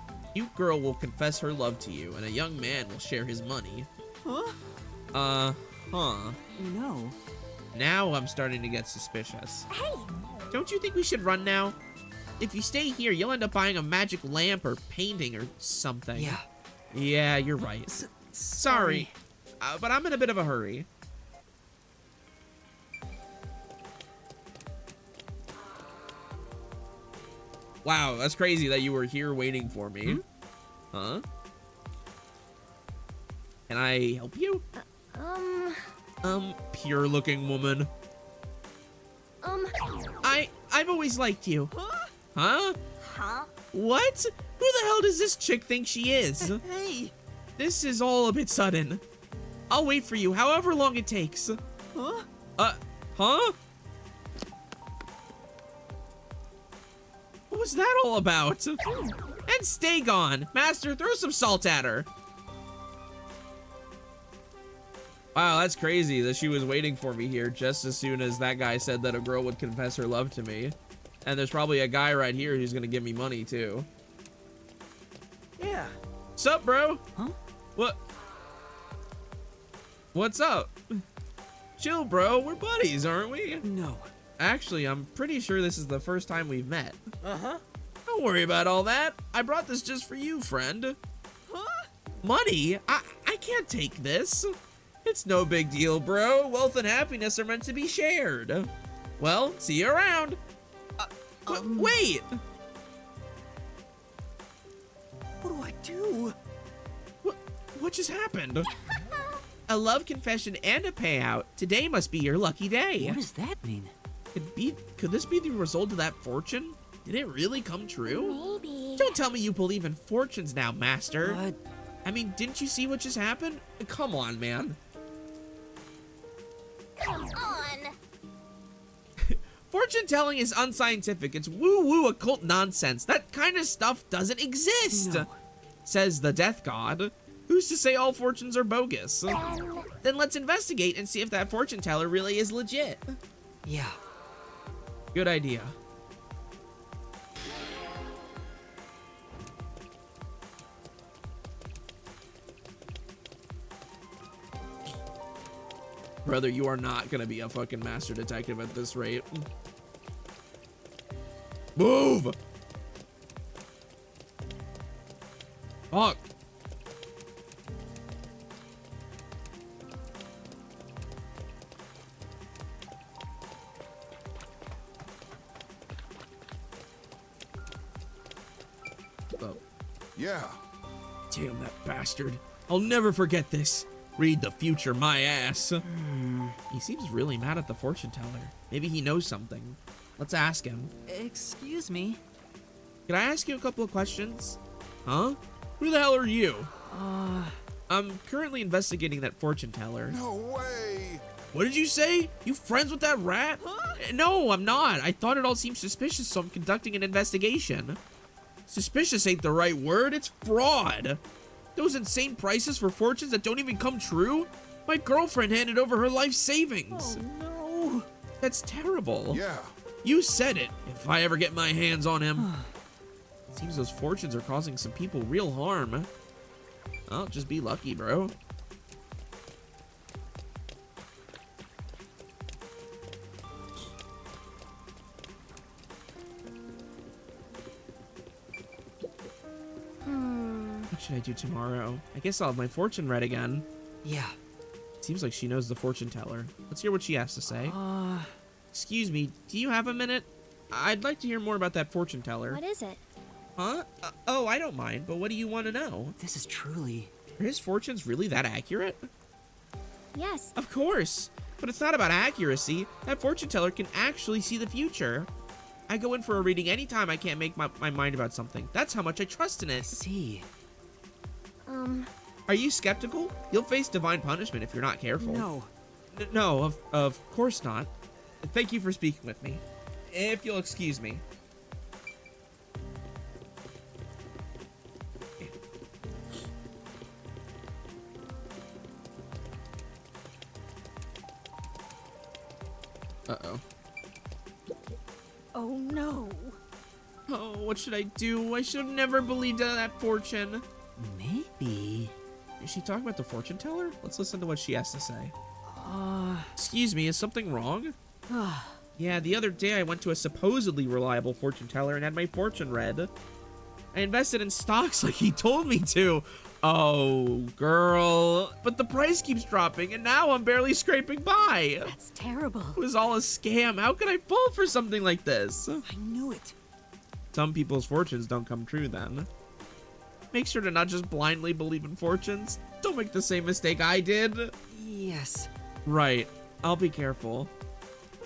a cute girl will confess her love to you, and a young man will share his money. Huh? Huh. No. Now I'm starting to get suspicious. Hey, Don't you think we should run now? If you stay here, you'll end up buying a magic lamp or painting or something. Yeah. Yeah, you're right. Sorry, but I'm in a bit of a hurry. Wow, that's crazy that you were here waiting for me. Huh? Can I help you? Pure looking woman. I've always liked you. Huh? huh? What? Who the hell does this chick think she is? Hey. This is all a bit sudden. I'll wait for you however long it takes. Huh? Huh? What was that all about? And stay gone. Master, throw some salt at her. Wow, that's crazy that she was waiting for me here just as soon as that guy said that a girl would confess her love to me. And there's probably a guy right here who's gonna give me money too. Yeah. Sup, bro? Huh? What? What's up? Chill, bro. We're buddies, aren't we? No. Actually, I'm pretty sure this is the first time we've met. Uh-huh. Don't worry about all that. I brought this just for you, friend. Huh? Money? I can't take this. It's no big deal, bro. Wealth and happiness are meant to be shared. Well, see you around. Wait! What do I do? What just happened? A love confession and a payout. Today must be your lucky day. What does that mean? Could this be the result of that fortune? Did it really come true? Maybe. Don't tell me you believe in fortunes now, Master. What? I mean, didn't you see what just happened? Come on, man. Come on. Fortune telling is unscientific. It's woo-woo occult nonsense. That kind of stuff doesn't exist, No. says the death god. Who's to say all fortunes are bogus? Then Then let's investigate and see if that fortune teller really is legit. Yeah. Good idea. Brother, you are not gonna be a fucking master detective at this rate. Move! Fuck. Oh. Yeah. Damn that bastard. I'll never forget this. Read the future, my ass. He seems really mad at the fortune teller. Maybe he knows something. Let's ask him. Excuse me. Can I ask you a couple of questions? Huh? Who the hell are you? I'm currently investigating that fortune teller. No way. What did you say? You friends with that rat? No, I'm not. I thought it all seemed suspicious, so I'm conducting an investigation. Suspicious ain't the right word. It's fraud. Those insane prices for fortunes that don't even come true? My girlfriend handed over her life savings. Oh no. That's terrible. Yeah. You said it. If I ever get my hands on him. Seems those fortunes are causing some people real harm. I'll just be lucky, bro. What should I do tomorrow? I guess I'll have my fortune read again. Yeah. Seems like she knows the fortune teller. Let's hear what she has to say. Excuse me, do you have a minute? I'd like to hear more about that fortune teller. What is it? Huh? Oh, I don't mind, but what do you want to know? This is truly... Are his fortunes really that accurate? Yes. Of course, but it's not about accuracy. That fortune teller can actually see the future. I go in for a reading anytime I can't make my mind about something. That's how much I trust in it. See. Are you skeptical? You'll face divine punishment if you're not careful. No. No, of course not. Thank you for speaking with me. If you'll excuse me. Uh-oh. Oh no. Oh, what should I do? I should have never believed in that fortune. Maybe. Is she talking about the fortune teller? Let's listen to what she has to say. Excuse me, is something wrong? Yeah, the other day I went to a supposedly reliable fortune teller and had my fortune read. I invested in stocks like he told me to. Oh, girl. But the price keeps dropping and now I'm barely scraping by. That's terrible. It was all a scam. How could I fall for something like this? I knew it. Some people's fortunes don't come true then. Make sure to not just blindly believe in fortunes. Don't make the same mistake I did. Yes. Right. I'll be careful.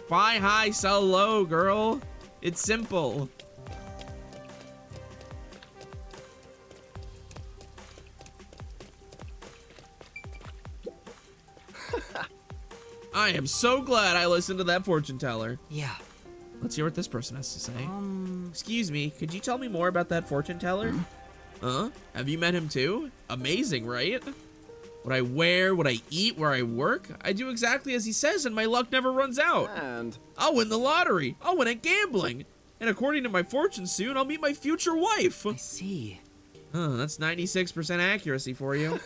Buy high, sell low, girl. It's simple. I am so glad I listened to that fortune teller. Yeah. Let's hear what this person has to say. Excuse me, could you tell me more about that fortune teller? Huh? Have you met him too? Amazing, right? What I wear, what I eat, where I work, I do exactly as he says and my luck never runs out. And I'll win the lottery. I'll win at gambling. And according to my fortune soon, I'll meet my future wife. I see. That's 96% accuracy for you.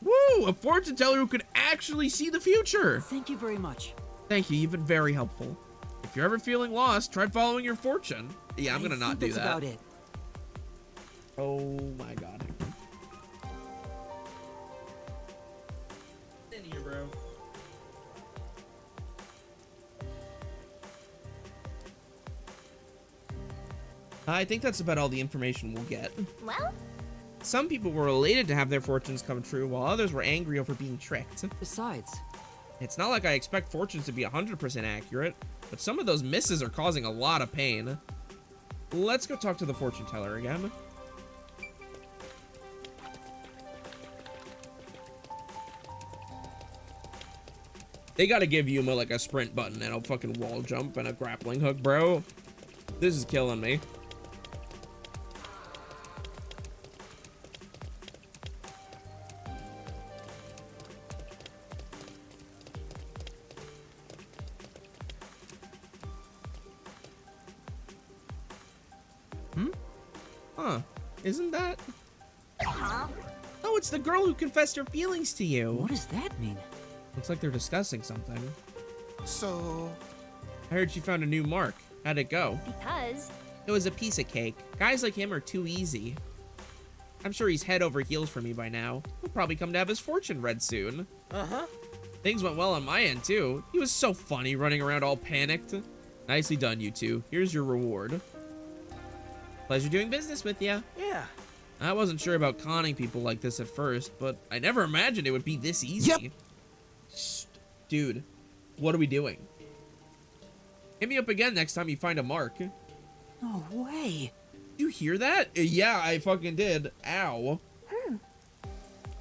Woo! A fortune teller who can actually see the future. Thank you very much. Thank you, you've been very helpful. If you're ever feeling lost, try following your fortune. Yeah, I'm gonna not do that's that. about it. Oh my god. In here, bro. I think that's about all the information we'll get. Well, Some people were elated to have their fortunes come true, while others were angry over being tricked. Besides, It's not like I expect fortunes to be 100% accurate, but some of those misses are causing a lot of pain. Let's go talk to the fortune teller again. They gotta give Yuma like a sprint button and a fucking wall jump and a grappling hook, bro. This is killing me. Huh. Isn't that? Oh, it's the girl who confessed her feelings to you. what does that mean? Looks like they're discussing something. so I heard you found a new mark. How'd it go? because It was a piece of cake. Guys like him are too easy. I'm sure he's head over heels for me by now. He'll probably come to have his fortune read soon. Uh-huh. Things went well on my end, too. He was so funny, running around all panicked. Nicely done, you two. Here's your reward. Pleasure doing business with ya. Yeah. I wasn't sure about conning people like this at first, but I never imagined it would be this easy. Yep. Dude, what are we doing? Hit me up again next time you find a mark. No way. You hear that? Yeah, I fucking did. Ow.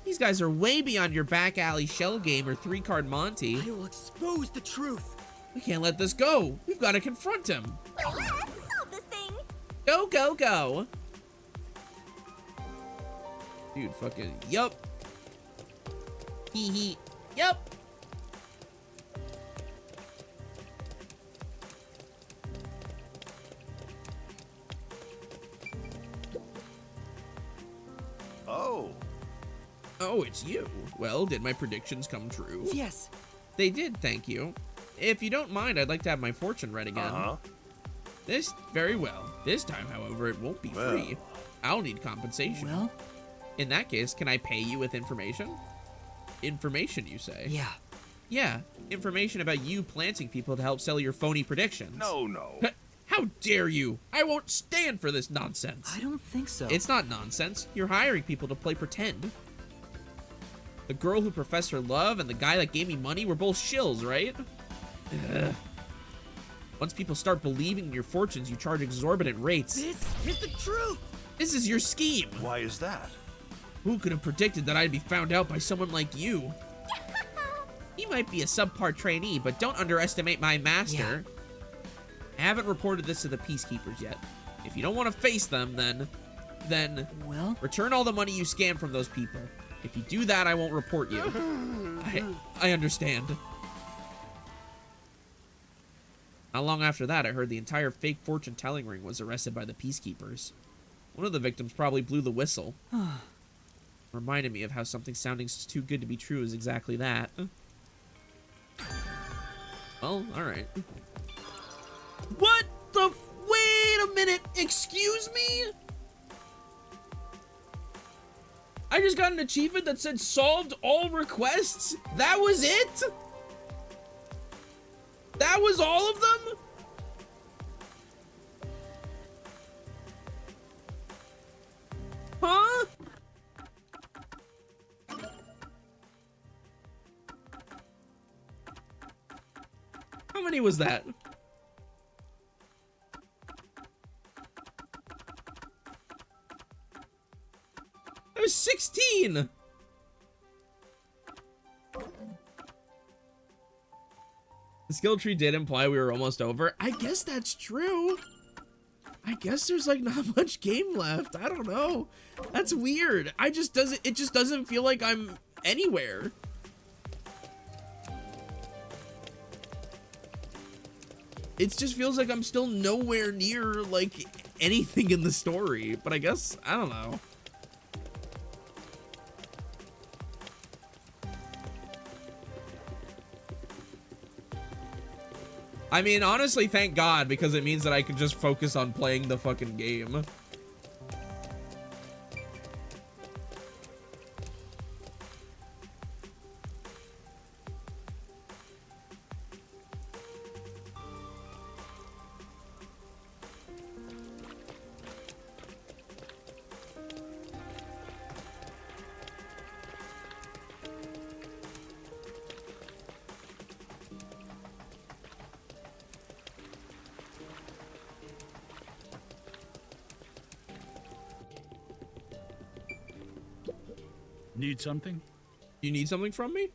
These guys are way beyond your back alley shell game or 3-card Monty. I will expose the truth. We can't let this go. We've got to confront him. let's solve this thing. Go, go, go. Dude, fucking, yup. Hee, yup. oh. Oh, it's you. Well, did my predictions come true? Yes. They did, thank you. If you don't mind, I'd like to have my fortune read again. Uh-huh. Very well. This time, however, it won't be free. I'll need compensation. Well, In that case, can I pay you with information? Information, you say? yeah. Yeah, information about you planting people to help sell your phony predictions. No. How dare you? I won't stand for this nonsense. I don't think so. It's not nonsense. You're hiring people to play pretend. The girl who professed her love and the guy that gave me money were both shills, right? Ugh. Once people start believing in your fortunes, you charge exorbitant rates. This is the truth. This is your scheme. Why is that? Who could have predicted that I'd be found out by someone like you? He might be a subpar trainee, but don't underestimate my master. I haven't reported this to the peacekeepers yet. If you don't want to face them, then Well, return all the money you scammed from those people. If you do that, I won't report you. I understand. Not long after that, I heard the entire fake fortune-telling ring was arrested by the peacekeepers. One of the victims probably blew the whistle. Reminded me of how something sounding too good to be true is exactly that. Well, alright. What the... Wait a minute! Excuse me? I just got an achievement that said solved all requests? That was it? That was all of them? Huh? How many was that? That was 16! The skill tree did imply we were almost over. I guess that's true. I guess there's like not much game left. I don't know. That's weird. It just doesn't feel like I'm anywhere. It just feels like I'm still nowhere near like anything in the story, but I guess, I don't know. I mean, honestly, thank God, because it means that I can just focus on playing the fucking game. Need something? You need something from me?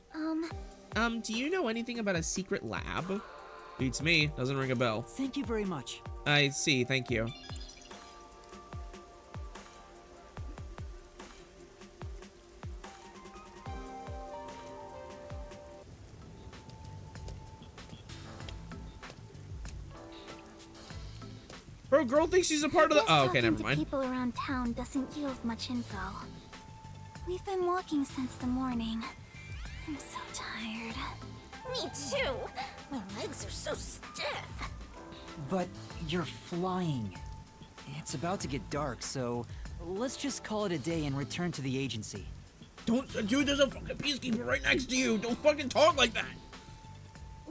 Do you know anything about a secret lab? Beats me. Doesn't ring a bell. Thank you very much. I see. Thank you. Bro, girl thinks she's a part of the... Oh, okay, never mind. People around town doesn't yield much info. We've been walking since the morning. I'm so tired. Me too. My legs are so stiff. But you're flying. It's about to get dark, so let's just call it a day and return to the agency. Don't, dude, there's a fucking peacekeeper right next to you. Don't fucking talk like that.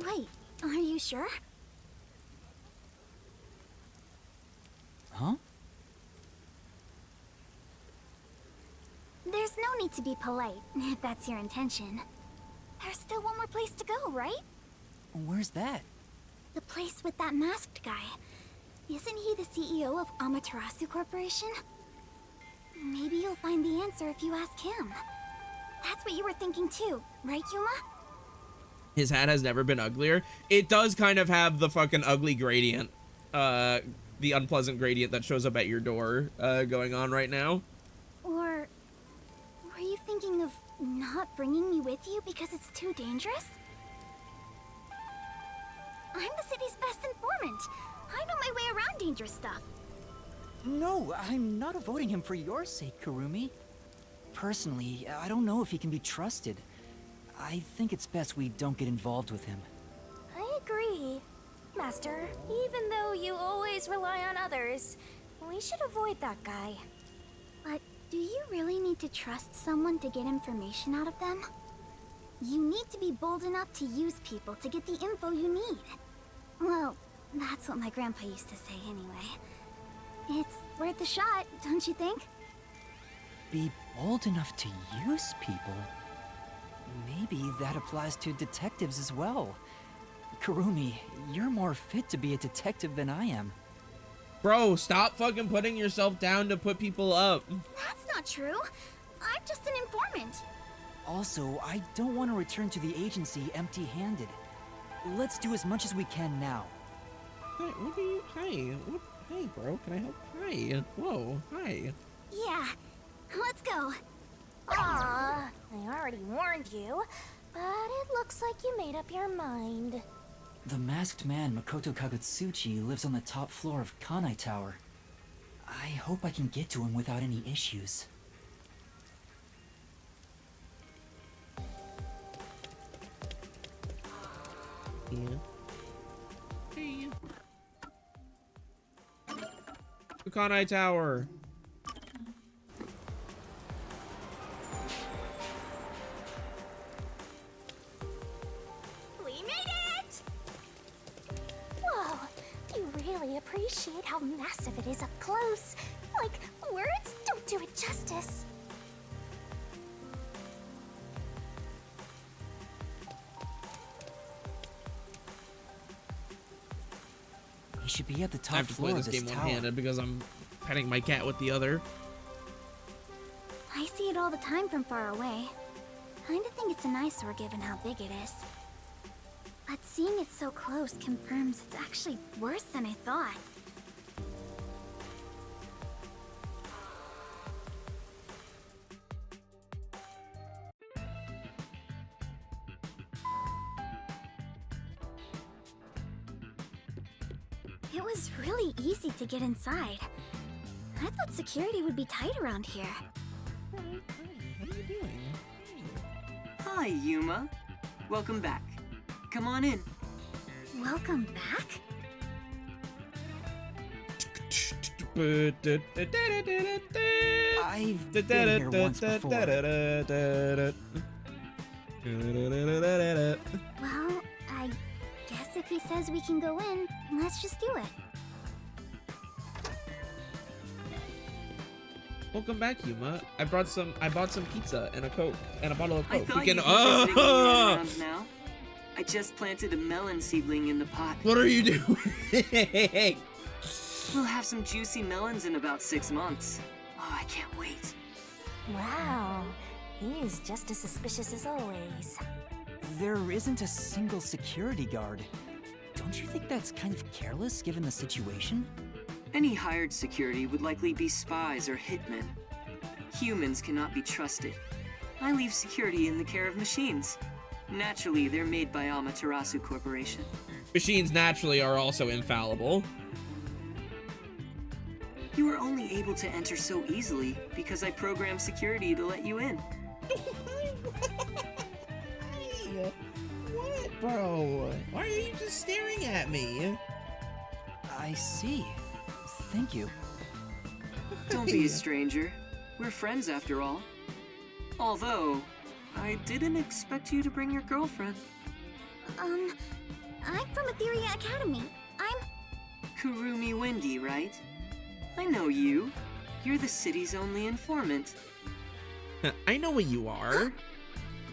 Wait, are you sure? Huh? There's no need to be polite, if that's your intention. There's still one more place to go, right? Where's that? The place with that masked guy. Isn't he the CEO of Amaterasu Corporation? Maybe you'll find the answer if you ask him. That's what you were thinking too, right, Yuma? His hat has never been uglier. It does kind of have the fucking ugly gradient. The unpleasant gradient that shows up at your door going on right now. Or were you thinking of not bringing me with you because it's too dangerous? I'm the city's best informant. I know my way around dangerous stuff. No, I'm not avoiding him for your sake, Kurumi. Personally, I don't know if he can be trusted. I think it's best we don't get involved with him. I agree. Master, even though you always rely on others, we should avoid that guy. But do you really need to trust someone to get information out of them? You need to be bold enough to use people to get the info you need. Well, that's what my grandpa used to say anyway. It's worth a shot, don't you think? Be bold enough to use people? Maybe that applies to detectives as well. Kurumi, you're more fit to be a detective than I am. Bro, stop fucking putting yourself down to put people up. That's not true. I'm just an informant. Also, I don't want to return to the agency empty-handed. Let's do as much as we can now. Hi, what are you? Hi. What? Hey, bro, can I help? Hi. Whoa, hi. Yeah, let's go. Aw, I already warned you, but it looks like you made up your mind. The masked man Makoto Kagutsuchi lives on the top floor of Kanai Tower. I hope I can get to him without any issues. Yeah. Hey. Kanai Tower. We made it! Whoa, you really appreciate how massive it is up close. Like, words don't do it justice. He should be at the I top have to play floor this of this game tower. one-handed because I'm petting my cat with the other. I see it all the time from far away. Kinda think it's an eyesore given how big it is. But seeing it so close confirms it's actually worse than I thought. It was really easy to get inside. I thought security would be tight around here. What are you doing? Hi, Yuma. Welcome back. Come on in. Welcome back? I've been here once before. Well, I guess if he says we can go in, let's just do it. Welcome back, Yuma. I bought some pizza and a Coke and a bottle of I Coke. thought We can you'd be visiting me Oh! around now. I just planted a melon seedling in the pot. What are you doing? We'll have some juicy melons in about 6 months. Oh, I can't wait. Wow, he is just as suspicious as always. There isn't a single security guard. Don't you think that's kind of careless given the situation? Any hired security would likely be spies or hitmen. Humans cannot be trusted. I leave security in the care of machines. Naturally, they're made by Amaterasu Corporation. Machines naturally are also infallible. You were only able to enter so easily because I programmed security to let you in. Hey, what, bro? Why are you just staring at me? I see. Thank you. Don't be a stranger. We're friends after all. Although, I didn't expect you to bring your girlfriend. I'm from Etheria Academy. I'm... Kurumi Wendy, right? I know you. You're the city's only informant. I know what you are.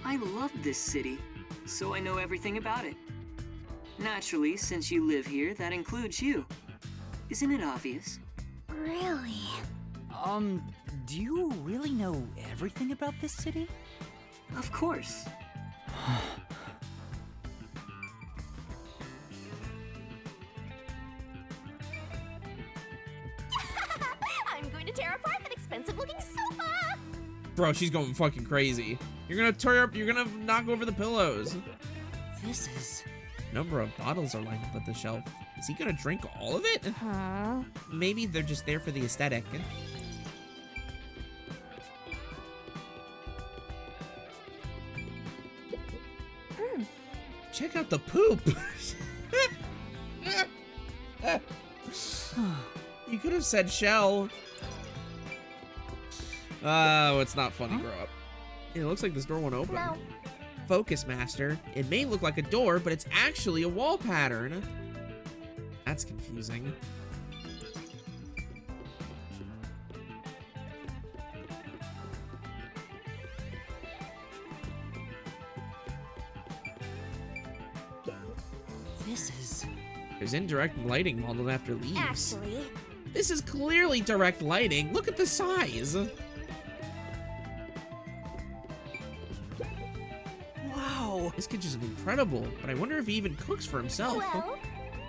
I love this city, so I know everything about it. Naturally, since you live here, that includes you. Isn't it obvious? Really? Do you really know everything about this city? Of course. I'm going to tear apart that expensive-looking sofa! Bro, she's going fucking crazy. You're gonna tear up, you're gonna knock over the pillows. This is... Number of bottles are lined up at the shelf. Is he gonna drink all of it? Huh? Maybe they're just there for the aesthetic. Check out the poop. You could have said shell. Oh, it's not funny, grow up. It looks like this door won't open. No. Focus, Master. It may look like a door, but it's actually a wall pattern. That's confusing. This is... There's indirect lighting modeled after leaves. Actually, This is clearly direct lighting. Look at the size. Wow, this kitchen is incredible, but I wonder if he even cooks for himself. well,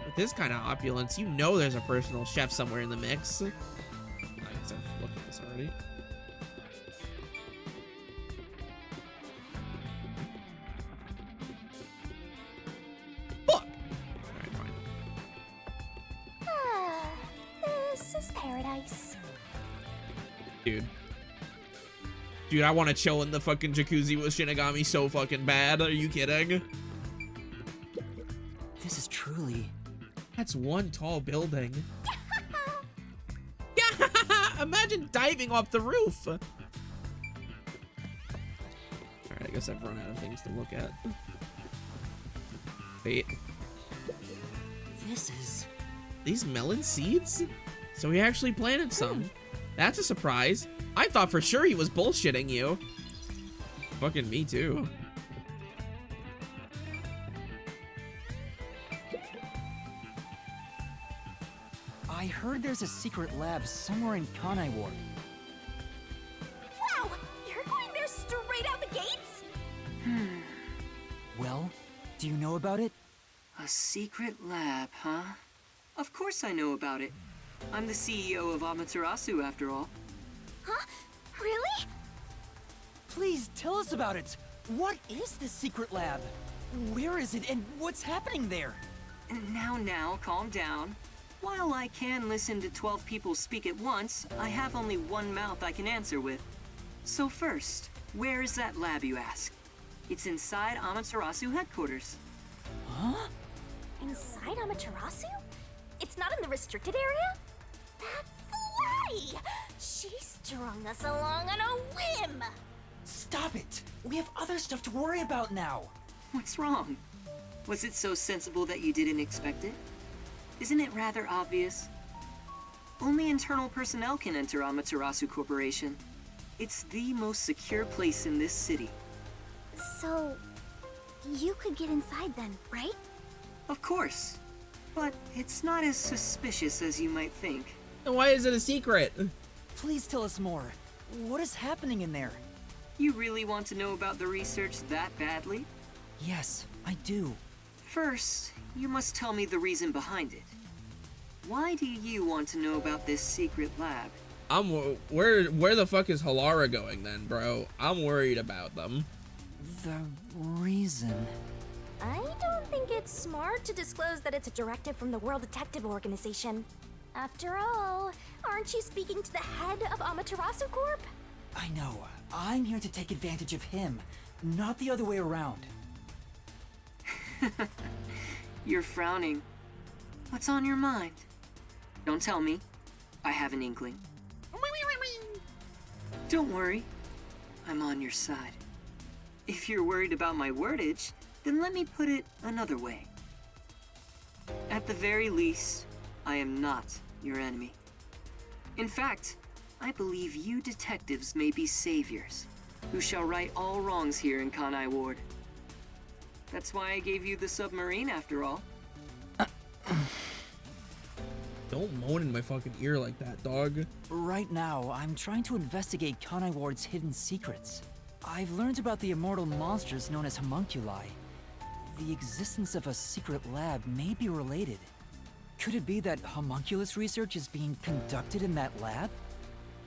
With this kind of opulence, you know there's a personal chef somewhere in the mix. I guess I've looked at this already. Fuck! This is paradise. Dude, I want to chill in the fucking jacuzzi with Shinigami so fucking bad. Are you kidding? This is truly... That's one tall building. Yeah, imagine diving off the roof. All right, I guess I've run out of things to look at. Wait. This is... These melon seeds? So he actually planted some. That's a surprise. I thought for sure he was bullshitting you. Fucking me too. I heard there's a secret lab somewhere in Kanai Ward. Wow! You're going there straight out the gates? Well, do you know about it? A secret lab, huh? Of course I know about it. I'm the CEO of Amaterasu, after all. Huh? Really? Please tell us about it. What is this secret lab? Where is it and what's happening there? Now, calm down. While I can listen to 12 people speak at once, I have only one mouth I can answer with. So first, where is that lab, you ask? It's inside Amaterasu headquarters. Huh? Inside Amaterasu? It's not in the restricted area? That's Lottie! She strung us along on a whim! Stop it! We have other stuff to worry about now. What's wrong? Was it so sensible that you didn't expect it? Isn't it rather obvious? Only internal personnel can enter Amaterasu Corporation. It's the most secure place in this city. So, you could get inside then, right? Of course. But it's not as suspicious as you might think. Then why is it a secret? Please tell us more. What is happening in there? You really want to know about the research that badly? Yes, I do. First, you must tell me the reason behind it. Why do you want to know about this secret lab? Where the fuck is Halara going then, bro? I'm worried about them. The reason... I don't think it's smart to disclose that it's a directive from the World Detective Organization. After all, aren't you speaking to the head of Amaterasu Corp? I know. I'm here to take advantage of him, not the other way around. You're frowning. What's on your mind? Don't tell me. I have an inkling. Don't worry. I'm on your side. If you're worried about my wordage, then let me put it another way. At the very least, I am not your enemy. In fact, I believe you detectives may be saviors, who shall right all wrongs here in Kanai Ward. That's why I gave you the submarine, after all. Don't moan in my fucking ear like that, dog. Right now, I'm trying to investigate Kanai Ward's hidden secrets. I've learned about the immortal monsters known as homunculi. The existence of a secret lab may be related. Could it be that homunculus research is being conducted in that lab?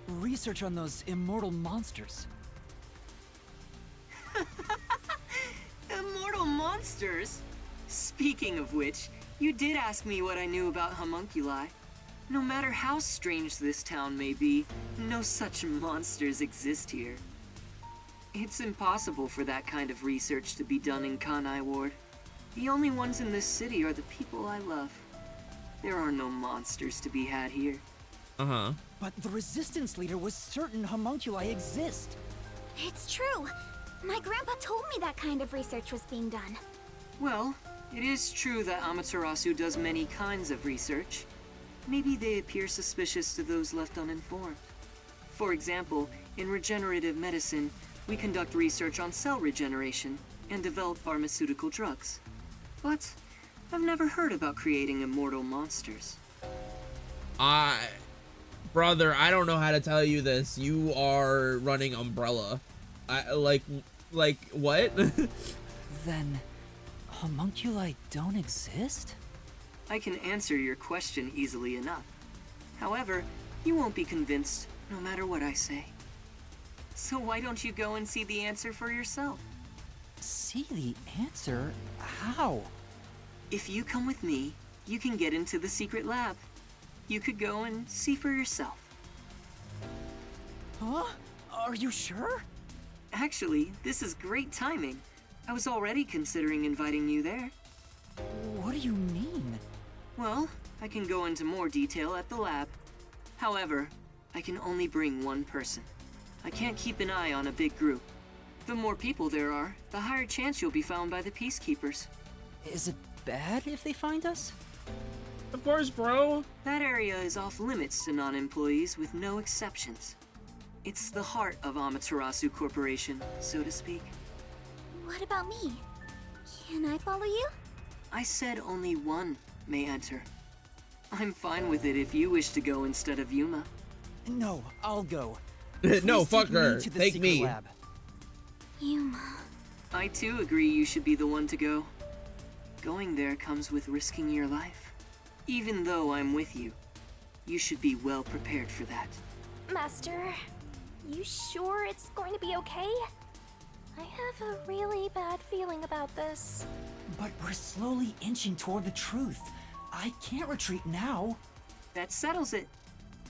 Research on those immortal monsters. Immortal monsters? Speaking of which, you did ask me what I knew about homunculi. No matter how strange this town may be, no such monsters exist here. It's impossible for that kind of research to be done in Kanai Ward. The only ones in this city are the people I love. There are no monsters to be had here. Uh-huh. But the resistance leader was certain homunculi exist. It's true. My grandpa told me that kind of research was being done. Well, it is true that Amaterasu does many kinds of research. Maybe they appear suspicious to those left uninformed. For example, in regenerative medicine, we conduct research on cell regeneration and develop pharmaceutical drugs. But I've never heard about creating immortal monsters. Brother, I don't know how to tell you this. You are running Umbrella. Like what? Then, homunculi don't exist? I can answer your question easily enough. However, you won't be convinced, no matter what I say. So why don't you go and see the answer for yourself? See the answer? How? If you come with me, you can get into the secret lab. You could go and see for yourself. Huh? Are you sure? Actually, this is great timing. I was already considering inviting you there. What do you mean? Well, I can go into more detail at the lab. However, I can only bring one person. I can't keep an eye on a big group. The more people there are, the higher chance you'll be found by the Peacekeepers. Is it bad if they find us? Of course, bro. That area is off limits to non-employees with no exceptions. It's the heart of Amaterasu Corporation, so to speak. What about me? Can I follow you? I said only one may enter. I'm fine with it if you wish to go instead of Yuma. No, I'll go. No, Please fuck take me her. to the Take secret me. lab. Yuma. I too agree you should be the one to go. Going there comes with risking your life. Even though I'm with you, you should be well prepared for that. Master, you sure it's going to be okay? I have a really bad feeling about this. But we're slowly inching toward the truth. I can't retreat now. That settles it.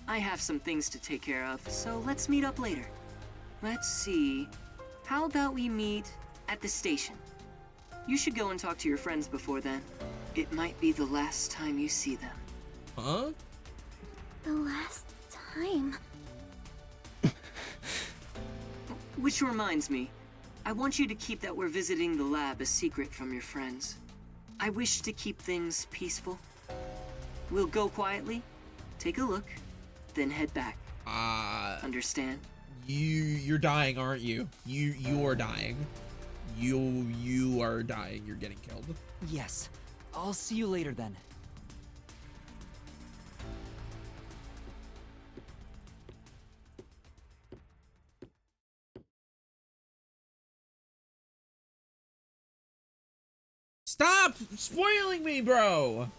I have some things to take care of, so let's meet up later. Let's see. How about we meet at the station? You should go and talk to your friends before then. It might be the last time you see them. Huh? The last time. Which reminds me, I want you to keep that we're visiting the lab a secret from your friends. I wish to keep things peaceful. We'll go quietly, take a look, then head back. Understand? You're dying, aren't you? You are dying. You are dying. You're getting killed. Yes. I'll see you later then. Stop spoiling me, bro.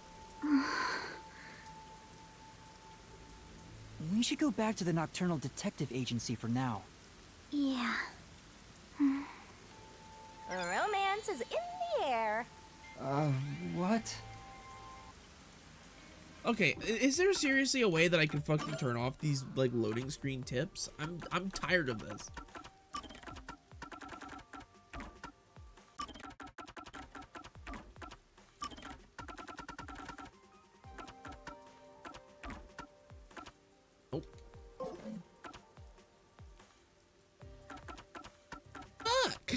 We should go back to the Nocturnal Detective Agency for now. Yeah. Romance is in the air. What? Okay, is there seriously a way that I can fucking turn off these like loading screen tips? I'm tired of this. Oh. Fuck.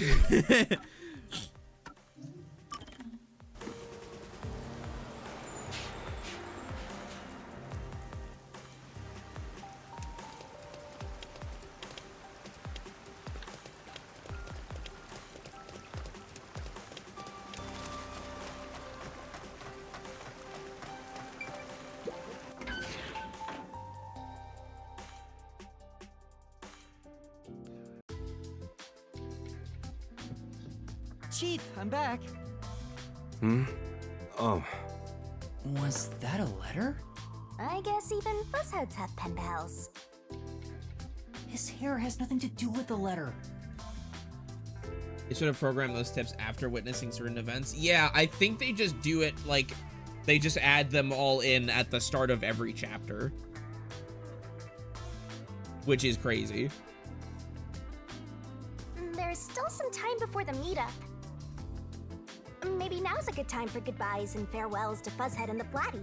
Chief, I'm back. Oh. Was that a letter? I guess even fuzzheads have pen pals. His hair has nothing to do with the letter. They should have programmed those tips after witnessing certain events. Yeah, I think they just do it like they just add them all in at the start of every chapter, which is crazy. There's still some time before the meetup. Maybe now's a good time for goodbyes and farewells to Fuzzhead and the Flatty.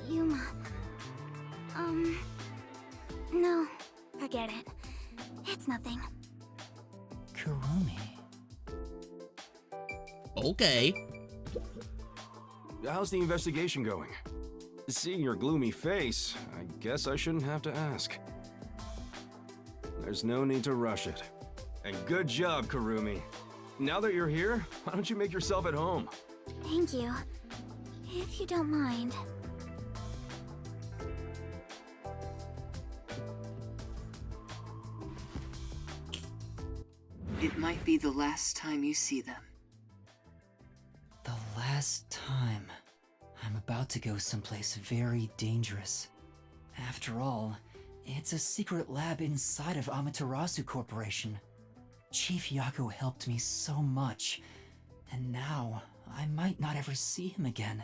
Yuma. No. Forget it. It's nothing. Kurumi. Okay. How's the investigation going? Seeing your gloomy face, I guess I shouldn't have to ask. There's no need to rush it. And good job, Kurumi. Now that you're here, why don't you make yourself at home? Thank you. If you don't mind. It might be the last time you see them. The last time. I'm about to go someplace very dangerous. After all, it's a secret lab inside of Amaterasu Corporation. Chief Yaku helped me so much, and now I might not ever see him again.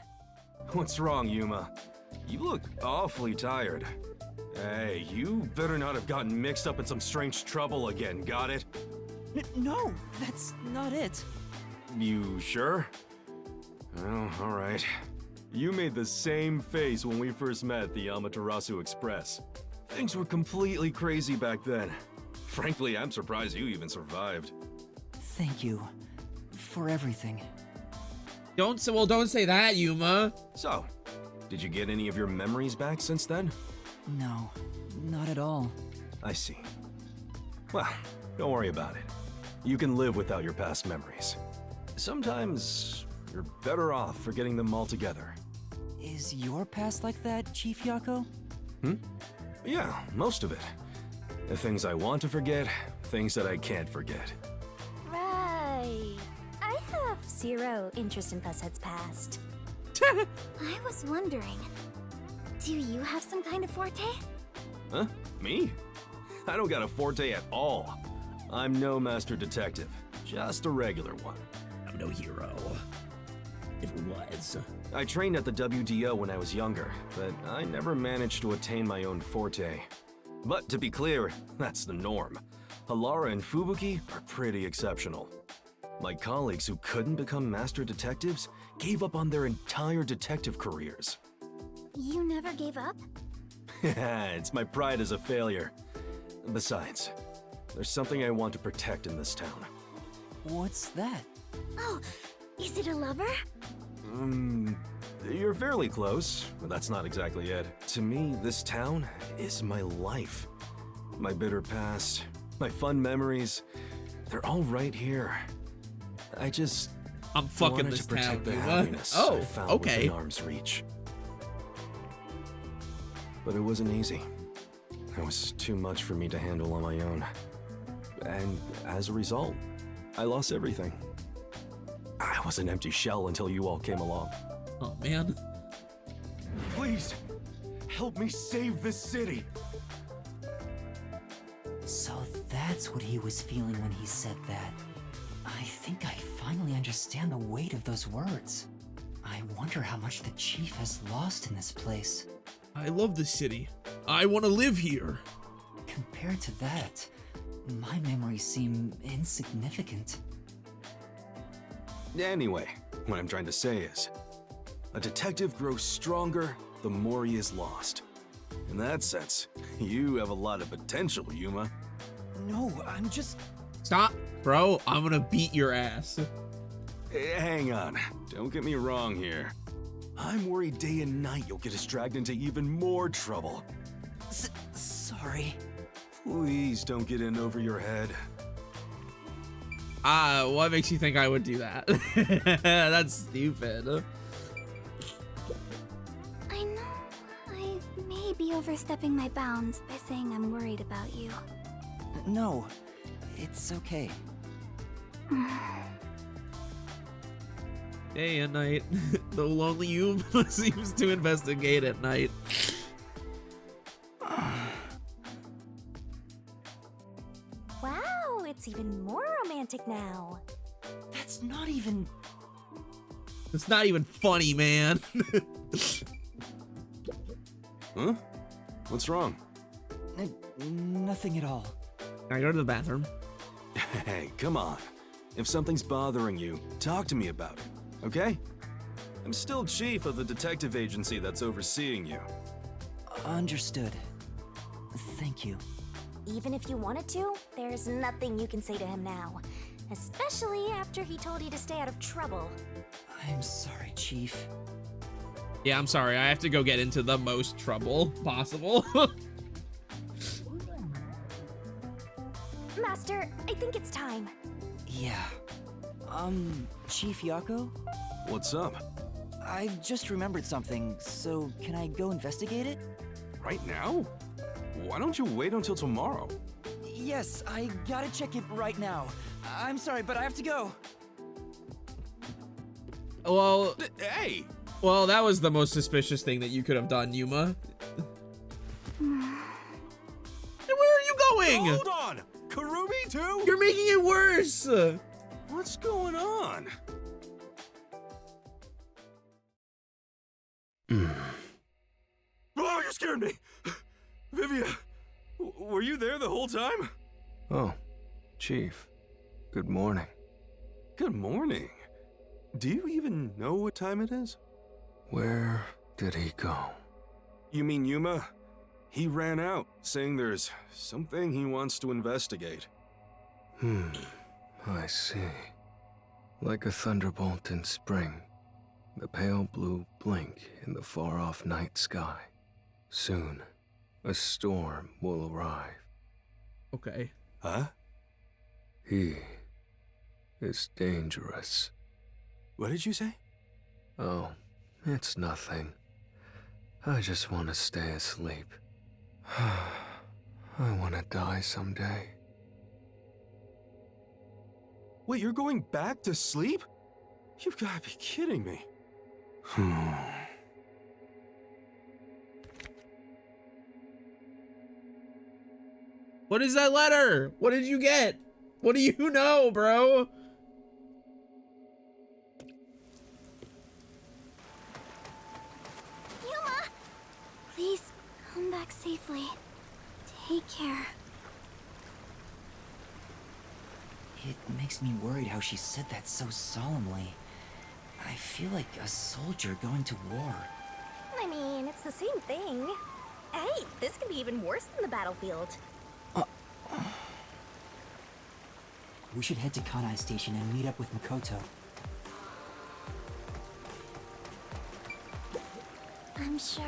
What's wrong, Yuma? You look awfully tired. Hey, you better not have gotten mixed up in some strange trouble again, got it? No, that's not it. You sure? Oh, alright. You made the same face when we first met at the Amaterasu Express. Things were completely crazy back then. Frankly, I'm surprised you even survived. Thank you for everything. Don't say that, Yuma. So, did you get any of your memories back since then? No, not at all. I see. Well, don't worry about it. You can live without your past memories. Sometimes you're better off forgetting them altogether. Is your past like that, Chief Yako? Yeah, most of it. The things I want to forget, things that I can't forget. Right. I have zero interest in Pushead's past. I was wondering, do you have some kind of forte? Huh? Me? I don't got a forte at all. I'm no master detective, just a regular one. I'm no hero. If it was. I trained at the WDO when I was younger, but I never managed to attain my own forte. But to be clear, that's the norm. Halara and Fubuki are pretty exceptional. My colleagues who couldn't become master detectives gave up on their entire detective careers. You never gave up? It's my pride as a failure. Besides, there's something I want to protect in this town. What's that? Oh, is it a lover? You're fairly close, but that's not exactly it. To me, this town is my life. My bitter past, my fun memories, they're all right here. I'm fucking wanted this to protect town, the Yuma. happiness Oh, I found okay. within arm's reach. But it wasn't easy. It was too much for me to handle on my own. And as a result, I lost everything. I was an empty shell until you all came along. Oh, man. Please, help me save this city. So that's what he was feeling when he said that. I think I finally understand the weight of those words. I wonder how much the chief has lost in this place. I love this city. I want to live here. Compared to that, my memories seem insignificant. Anyway, what I'm trying to say is, a detective grows stronger the more he is lost. In that sense, you have a lot of potential, Yuma. No, I'm just... Stop, bro. I'm gonna beat your ass. Hang on, don't get me wrong here. I'm worried day and night you'll get us dragged into even more trouble. Sorry. Please don't get in over your head. What makes you think I would do that? That's stupid. I know I may be overstepping my bounds by saying I'm worried about you. No, it's okay. Day and night. The lonely Yuma seems to investigate at night. Wow, it's even more romantic now. That's not even... It's not even funny, man. Huh? What's wrong? Nothing at all. Can I go to the bathroom? Hey, come on. If something's bothering you, talk to me about it, okay? I'm still chief of the detective agency that's overseeing you. Understood. Thank you. Even if you wanted to, there's nothing you can say to him now. Especially after he told you to stay out of trouble. I'm sorry, Chief. Yeah, I'm sorry. I have to go get into the most trouble possible. Master, I think it's time. Yeah. Chief Yako? What's up? I've just remembered something, so can I go investigate it? Right now? Why don't you wait until tomorrow? Yes, I gotta check it right now. I'm sorry, but I have to go. Well, Hey! well, that was the most suspicious thing that you could have done, Yuma. Where are you going? Hold on! Karumi too? You're making it worse. What's going on? scared me! Vivia, were you there the whole time? Oh, Chief. Good morning. Good morning. Do you even know what time it is? Where did he go? You mean Yuma? He ran out, saying there's something he wants to investigate. I see. Like a thunderbolt in spring, the pale blue blink in the far-off night sky. Soon, a storm will arrive. Okay. Huh? He is dangerous. What did you say? Oh, it's nothing. I just want to stay asleep. I want to die someday. Wait, you're going back to sleep? You've got to be kidding me. What is that letter? What did you get? What do you know, bro? Yuma! Please, come back safely. Take care. It makes me worried how she said that so solemnly. I feel like a soldier going to war. I mean, it's the same thing. Hey, this can be even worse than the battlefield. We should head to Kanai Station and meet up with Makoto. I'm sure.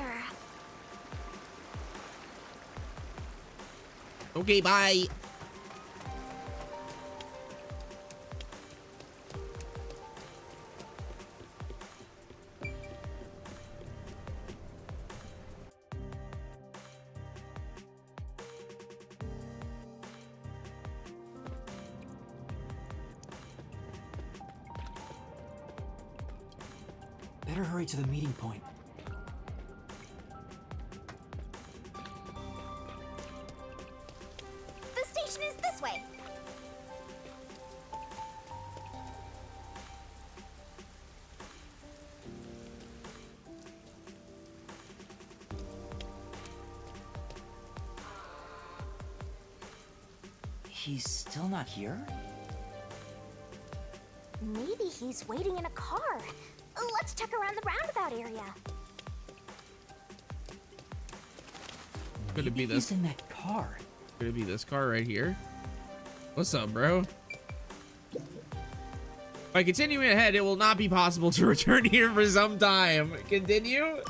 Okay, bye. Better hurry to the meeting point. The station is this way. He's still not here? Maybe he's waiting in a car. Let's check around the roundabout area. Could it be Maybe this? he's in that car. Could it be this car right here? What's up, bro? By continuing ahead, it will not be possible to return here for some time. Continue?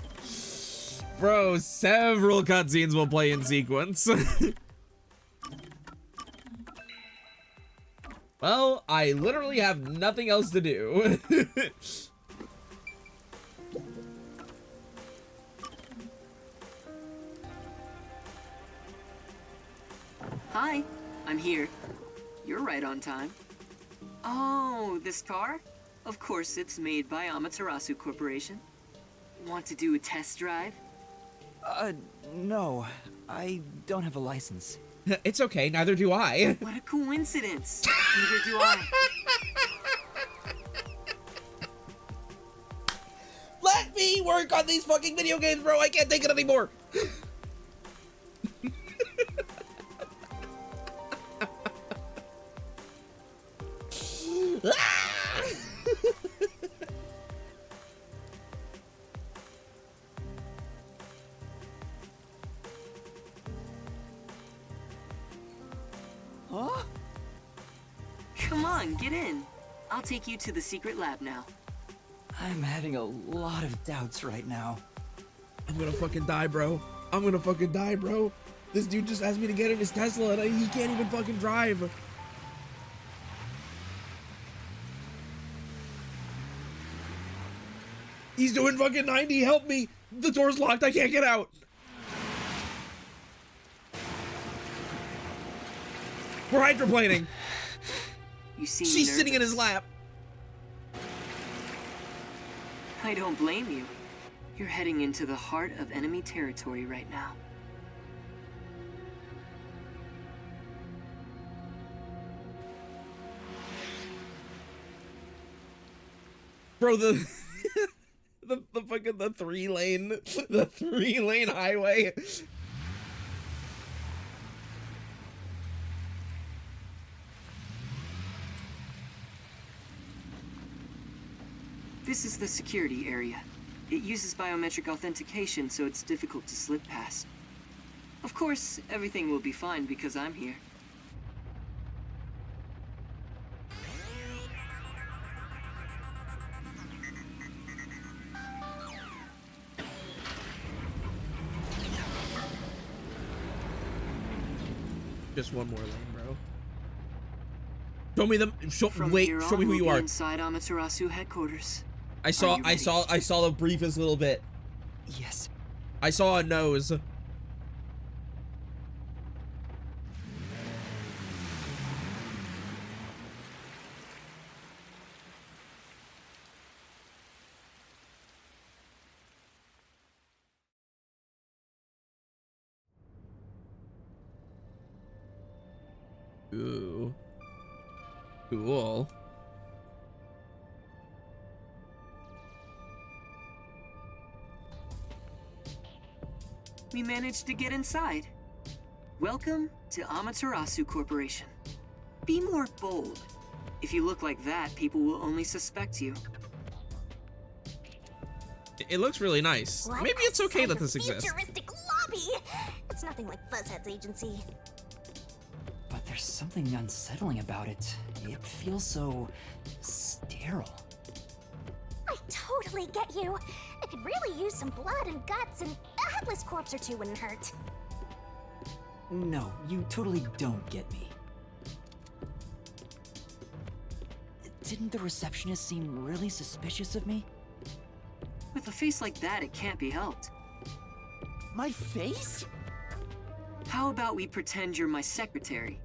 Bro, several cutscenes will play in sequence. Well, I literally have nothing else to do. Hi, I'm here. You're right on time. Oh, this car? Of course, it's made by Amaterasu Corporation. Want to do a test drive? No. I don't have a license. It's okay, neither do I. What a coincidence. Neither do I. Let me work on these fucking video games, bro. I can't take it anymore. Huh? Come on, get in. I'll take you to the secret lab now. I'm having a lot of doubts right now. I'm gonna fucking die, bro. I'm gonna fucking die, bro. This dude just asked me to get in his Tesla and he can't even fucking drive. He's doing fucking 90. Help me. The door's locked. I can't get out. We're hydroplaning. You seem She's nervous. sitting in his lap. I don't blame you. You're heading into the heart of enemy territory right now. Bro, the The fucking the 3-lane highway. This is the security area. It uses biometric authentication, so it's difficult to slip past. Of course, everything will be fine because I'm here. Just one more lane, bro. Show me them. From Wait, here show me on, who we'll you be are. inside Amaterasu headquarters. I saw the briefest little bit. Yes. I saw a nose. Ooh. Cool. We managed to get inside. Welcome to Amaterasu Corporation. Be more bold. If you look like that, people will only suspect you. It looks really nice. What Maybe it's okay a that this exists. futuristic lobby! It's nothing like Fuzzhead's agency. But there's something unsettling about it. It feels so sterile. I totally get you. I could really use some blood and guts, and a headless corpse or two wouldn't hurt. No, you totally don't get me. Didn't the receptionist seem really suspicious of me? With a face like that, it can't be helped. My face? How about we pretend you're my secretary?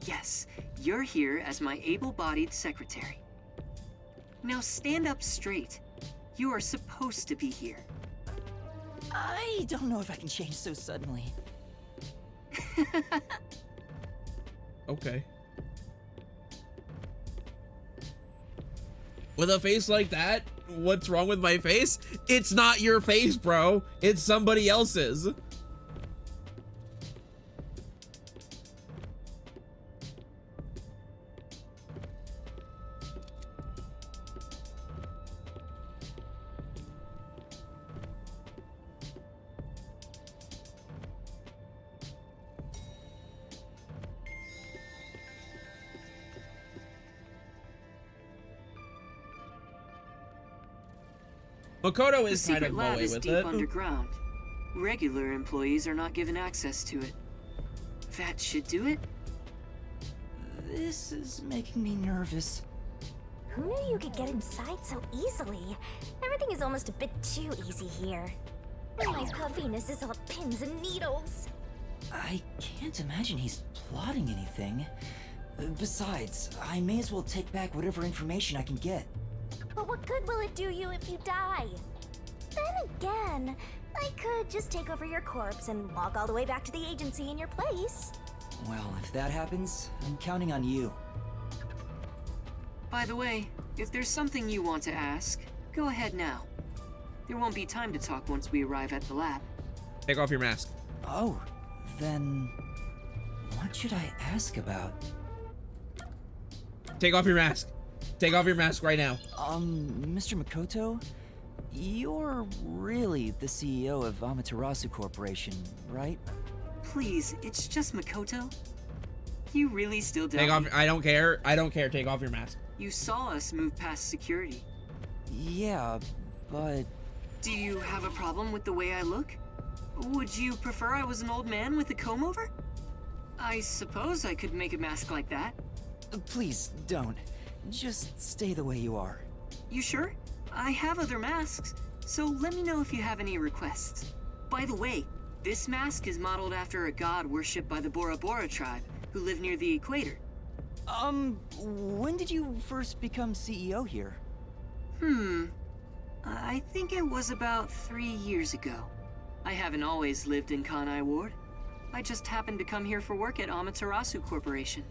Yes, you're here as my able-bodied secretary. Now stand up straight. You are supposed to be here. I don't know if I can change so suddenly. Okay. With a face like that, what's wrong with my face? It's not your face, bro. It's somebody else's. Makoto is The kind secret of lab moe is with deep it. underground. Regular employees are not given access to it. That should do it. This is making me nervous. Who knew you could get inside so easily? Everything is almost a bit too easy here. My puffiness is all pins and needles. I can't imagine he's plotting anything. Besides, I may as well take back whatever information I can get. But what good will it do you if you die? Then again, I could just take over your corpse and walk all the way back to the agency in your place. Well, if that happens, I'm counting on you. By the way, if there's something you want to ask, go ahead now. There won't be time to talk once we arrive at the lab. Take off your mask. Oh, then what should I ask about? Take off your mask. Take off your mask right now. Mr. Makoto? You're really the CEO of Amaterasu Corporation, right? Please, it's just Makoto. You really still doubt Take off. me? I don't care. I don't care. Take off your mask. You saw us move past security. Yeah, but... Do you have a problem with the way I look? Would you prefer I was an old man with a comb over? I suppose I could make a mask like that. Please, don't. Just stay the way you are. You sure? I have other masks, so let me know if you have any requests. By the way, this mask is modeled after a god worshipped by the Bora Bora tribe, who live near the equator. When did you first become CEO here? I think it was about 3 years ago. I haven't always lived in Kanai Ward. I just happened to come here for work at Amaterasu Corporation.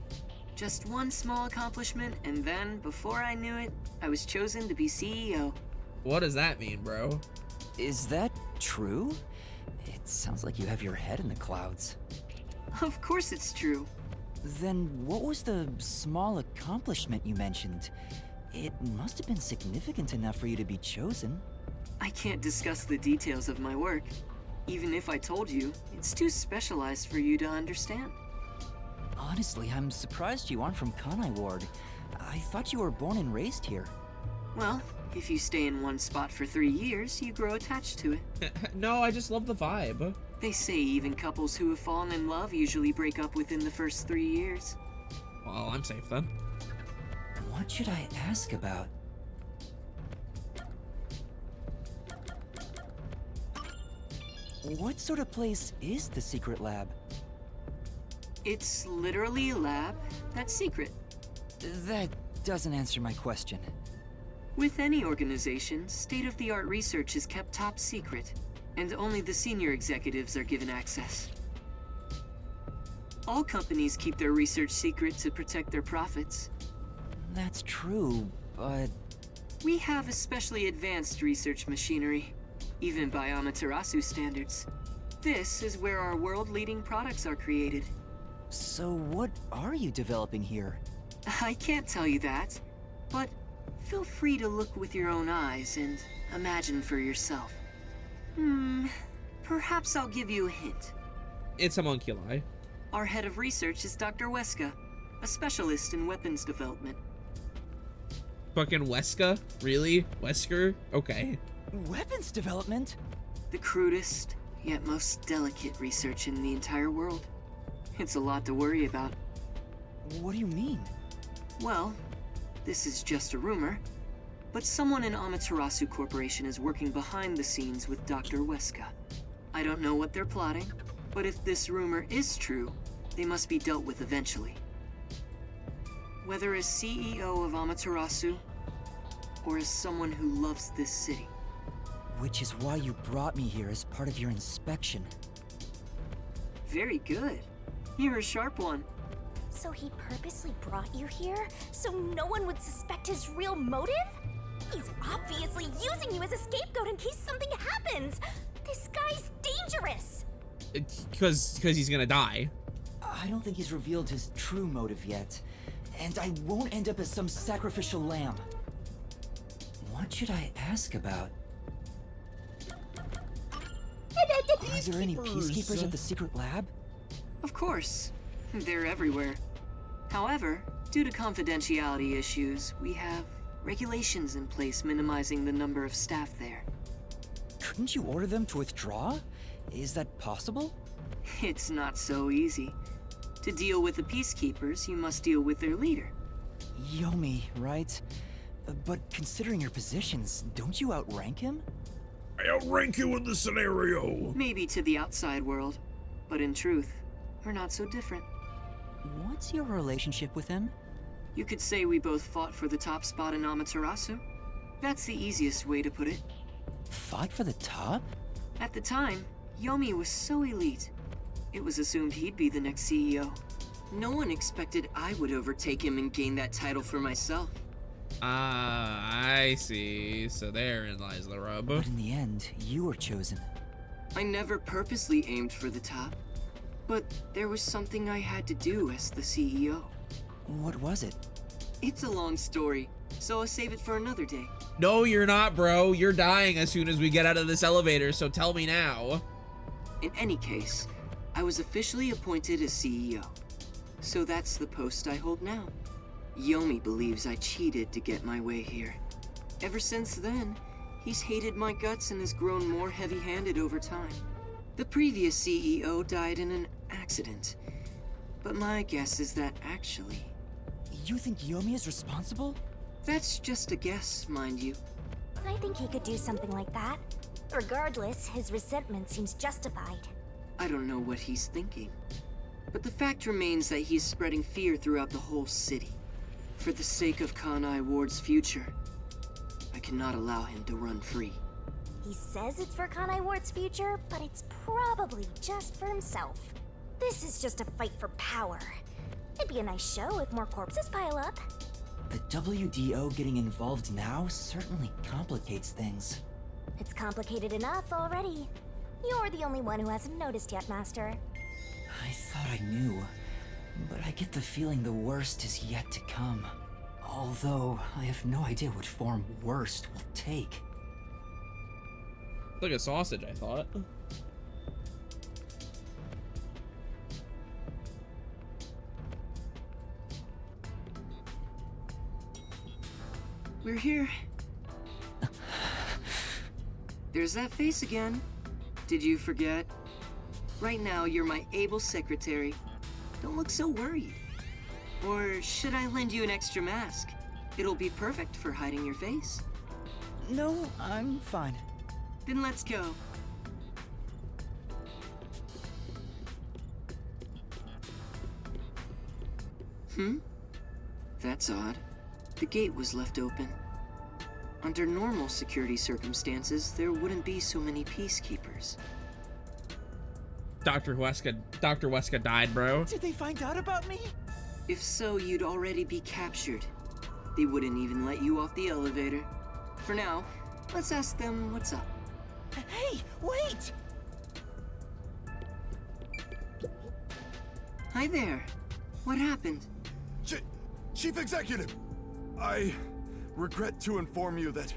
Just one small accomplishment, and then, before I knew it, I was chosen to be CEO. What does that mean, bro? Is that true? It sounds like you have your head in the clouds. Of course it's true. Then what was the small accomplishment you mentioned? It must have been significant enough for you to be chosen. I can't discuss the details of my work. Even if I told you, it's too specialized for you to understand. Honestly, I'm surprised you aren't from Kanai Ward. I thought you were born and raised here. Well, if you stay in one spot for 3 years, you grow attached to it. No, I just love the vibe. They say even couples who have fallen in love usually break up within the first 3 years. Well, I'm safe then. What should I ask about? What sort of place is the secret lab? It's literally a lab that's secret. That doesn't answer my question. With any organization, state-of-the-art research is kept top secret, and only the senior executives are given access. All companies keep their research secret to protect their profits. That's true, but... We have especially advanced research machinery, even by Amaterasu standards. This is where our world-leading products are created. So what are you developing here? I can't tell you that, but feel free to look with your own eyes and imagine for yourself. Perhaps I'll give you a hint. It's a homunculi. Our head of research is Dr. Weska, a specialist in weapons development. Fucking Weska? Really? Wesker? Okay. Weapons development? The crudest, yet most delicate research in the entire world. It's a lot to worry about. What do you mean? Well, this is just a rumor, but someone in Amaterasu Corporation is working behind the scenes with Dr. Weska. I don't know what they're plotting, but if this rumor is true, they must be dealt with eventually. Whether as CEO of Amaterasu, or as someone who loves this city. Which is why you brought me here as part of your inspection. Very good. You're a sharp one. So he purposely brought you here so no one would suspect his real motive? He's obviously using you as a scapegoat in case something happens. This guy's dangerous. Because he's gonna die. I don't think he's revealed his true motive yet. And I won't end up as some sacrificial lamb. What should I ask about? Are there any peacekeepers at the secret lab? Of course. They're everywhere. However, due to confidentiality issues, we have regulations in place minimizing the number of staff there. Couldn't you order them to withdraw? Is that possible? It's not so easy. To deal with the peacekeepers, you must deal with their leader. Yomi, right? But considering your positions, don't you outrank him? I outrank you in this scenario. Maybe to the outside world, but in truth, we're not so different. What's your relationship with him? You could say we both fought for the top spot in Amaterasu. That's the easiest way to put it. Fought for the top? At the time, Yomi was so elite. It was assumed he'd be the next CEO. No one expected I would overtake him and gain that title for myself. Ah, I see. So therein lies the rub. But in the end, you were chosen. I never purposely aimed for the top, but there was something I had to do as the CEO. What was it? It's a long story, so I'll save it for another day. No, you're not, bro. You're dying as soon as we get out of this elevator, so tell me now. In any case, I was officially appointed as CEO. So that's the post I hold now. Yomi believes I cheated to get my way here. Ever since then, he's hated my guts and has grown more heavy-handed over time. The previous CEO died in an accident, but my guess is that actually... You think Yomi is responsible? That's just a guess, mind you. I think he could do something like that. Regardless, his resentment seems justified. I don't know what he's thinking, but the fact remains that he's spreading fear throughout the whole city. For the sake of Kanai Ward's future, I cannot allow him to run free. He says it's for Kanai Ward's future, but it's probably just for himself. This is just a fight for power. It'd be a nice show if more corpses pile up. The WDO getting involved now certainly complicates things. It's complicated enough already. You're the only one who hasn't noticed yet, Master. I thought I knew, but I get the feeling the worst is yet to come. Although, I have no idea what form worst will take. Like a sausage, I thought. We're here. There's that face again. Did you forget? Right now, you're my able secretary. Don't look so worried. Or should I lend you an extra mask? It'll be perfect for hiding your face. No, I'm fine. Then let's go. That's odd. The gate was left open. Under normal security circumstances, there wouldn't be so many peacekeepers. Dr. Weska died, bro. Did they find out about me? If so, you'd already be captured. They wouldn't even let you off the elevator. For now, let's ask them what's up. Hey, wait! Hi there. What happened? Chief Executive! I regret to inform you that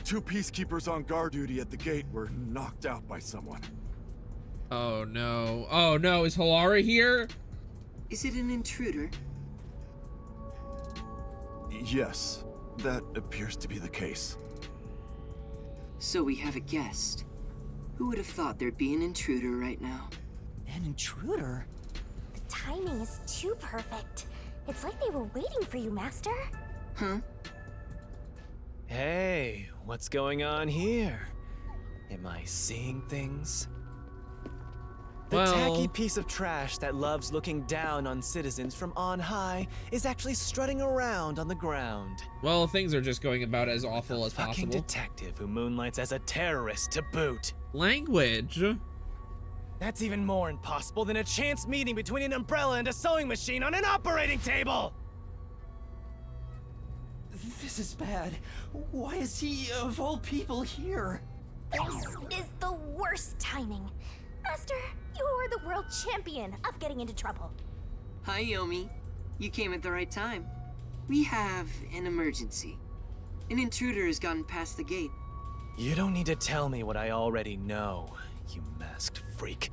2 peacekeepers on guard duty at the gate were knocked out by someone. Oh no. Oh no, is Hilara here? Is it an intruder? Yes, that appears to be the case. So we have a guest. Who would have thought there'd be an intruder right now? An intruder? The timing is too perfect. It's like they were waiting for you, Master. Huh? Hey, what's going on here? Am I seeing things? The tacky piece of trash that loves looking down on citizens from on high is actually strutting around on the ground. Well, things are just going about as awful as Fucking possible. detective who moonlights as a terrorist to boot. Language. That's even more impossible than a chance meeting between an umbrella and a sewing machine on an operating table! This is bad. Why is he, of all people, here? This is the worst timing. Master, you're the world champion of getting into trouble. Hi, Yomi. You came at the right time. We have an emergency. An intruder has gotten past the gate. You don't need to tell me what I already know, you masked freak.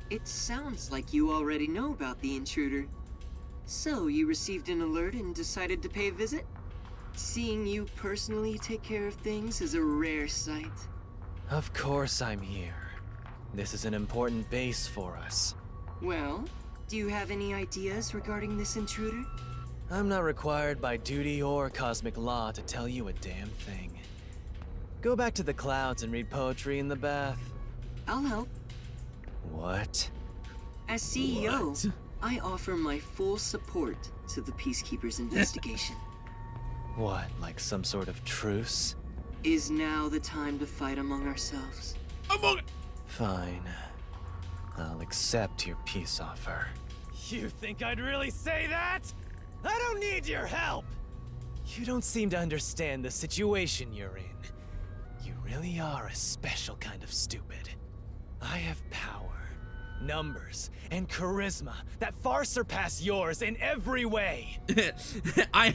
It sounds like you already know about the intruder. So, you received an alert and decided to pay a visit? Seeing you personally take care of things is a rare sight. Of course I'm here. This is an important base for us. Well, do you have any ideas regarding this intruder? I'm not required by duty or cosmic law to tell you a damn thing. Go back to the clouds and read poetry in the bath. I'll help. What? As CEO, I offer my full support to the Peacekeepers' investigation. What, like some sort of truce? Is now the time to fight among ourselves? Fine. I'll accept your peace offer. You think I'd really say that? I don't need your help! You don't seem to understand the situation you're in. You really are a special kind of stupid. I have power, numbers, and charisma that far surpass yours in every way. I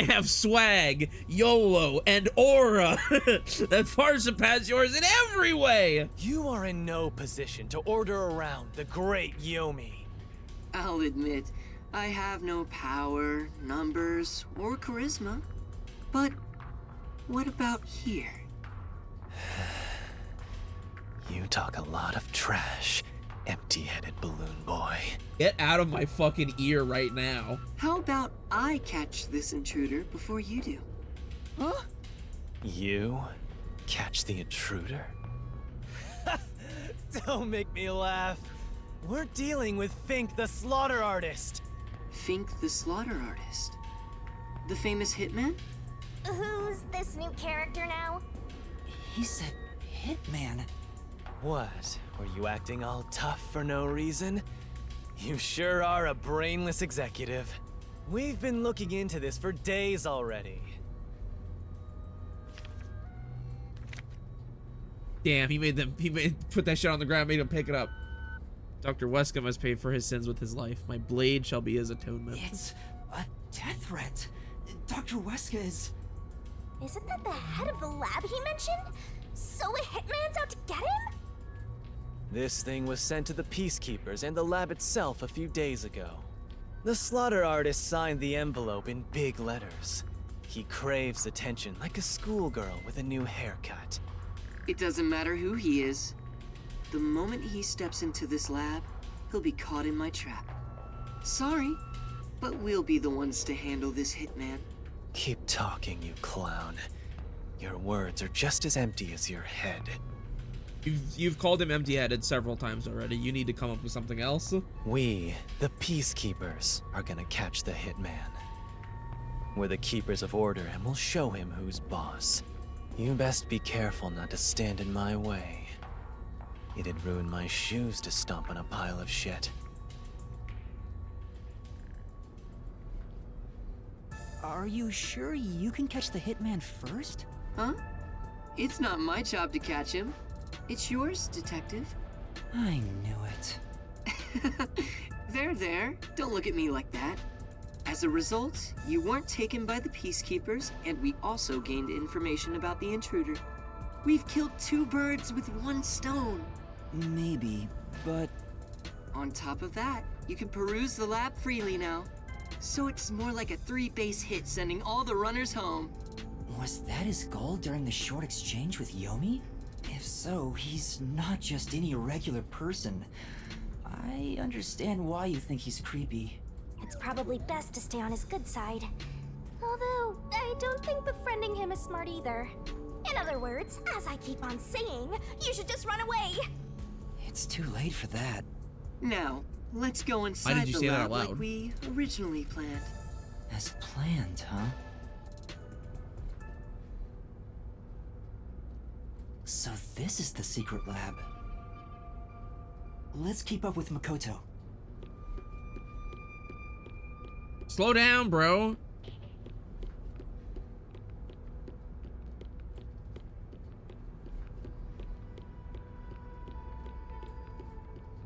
have swag, YOLO, and aura that far surpass yours in every way. You are in no position to order around the great Yomi. I'll admit, I have no power, numbers, or charisma. But what about here? You talk a lot of trash, empty-headed balloon boy. Get out of my fucking ear right now. How about I catch this intruder before you do? Huh? You catch the intruder? Don't make me laugh. We're dealing with Fink the Slaughter Artist. Fink the Slaughter Artist? The famous hitman? Who's this new character now? He said hitman. What? Were you acting all tough for no reason? You sure are a brainless executive. We've been looking into this for days already. Damn, he put that shit on the ground, made him pick it up. Dr. Weska must pay for his sins with his life. My blade shall be his atonement. It's a death threat. Dr. Weska is... Isn't that the head of the lab he mentioned? So a hitman's out to get him? This thing was sent to the Peacekeepers and the lab itself a few days ago. The slaughter artist signed the envelope in big letters. He craves attention like a schoolgirl with a new haircut. It doesn't matter who he is. The moment he steps into this lab, he'll be caught in my trap. Sorry, but we'll be the ones to handle this hitman. Keep talking, you clown. Your words are just as empty as your head. You've called him empty-headed several times already. You need to come up with something else. We, the Peacekeepers, are gonna catch the hitman. We're the keepers of order and we'll show him who's boss. You best be careful not to stand in my way. It'd ruin my shoes to stomp on a pile of shit. Are you sure you can catch the hitman first? Huh? It's not my job to catch him. It's yours, Detective. I knew it. There. Don't look at me like that. As a result, you weren't taken by the Peacekeepers, and we also gained information about the intruder. We've killed 2 birds with 1 stone. Maybe, but... On top of that, you can peruse the lab freely now. So it's more like a 3-base hit sending all the runners home. Was that his goal during the short exchange with Yomi? If so, he's not just any regular person. I understand why you think he's creepy. It's probably best to stay on his good side. Although, I don't think befriending him is smart either. In other words, as I keep on saying, you should just run away! It's too late for that. Now, let's go inside Why did you the say that lab out loud? like we originally planned. As planned, huh? So this is the secret lab. Let's keep up with Makoto. Slow down, bro.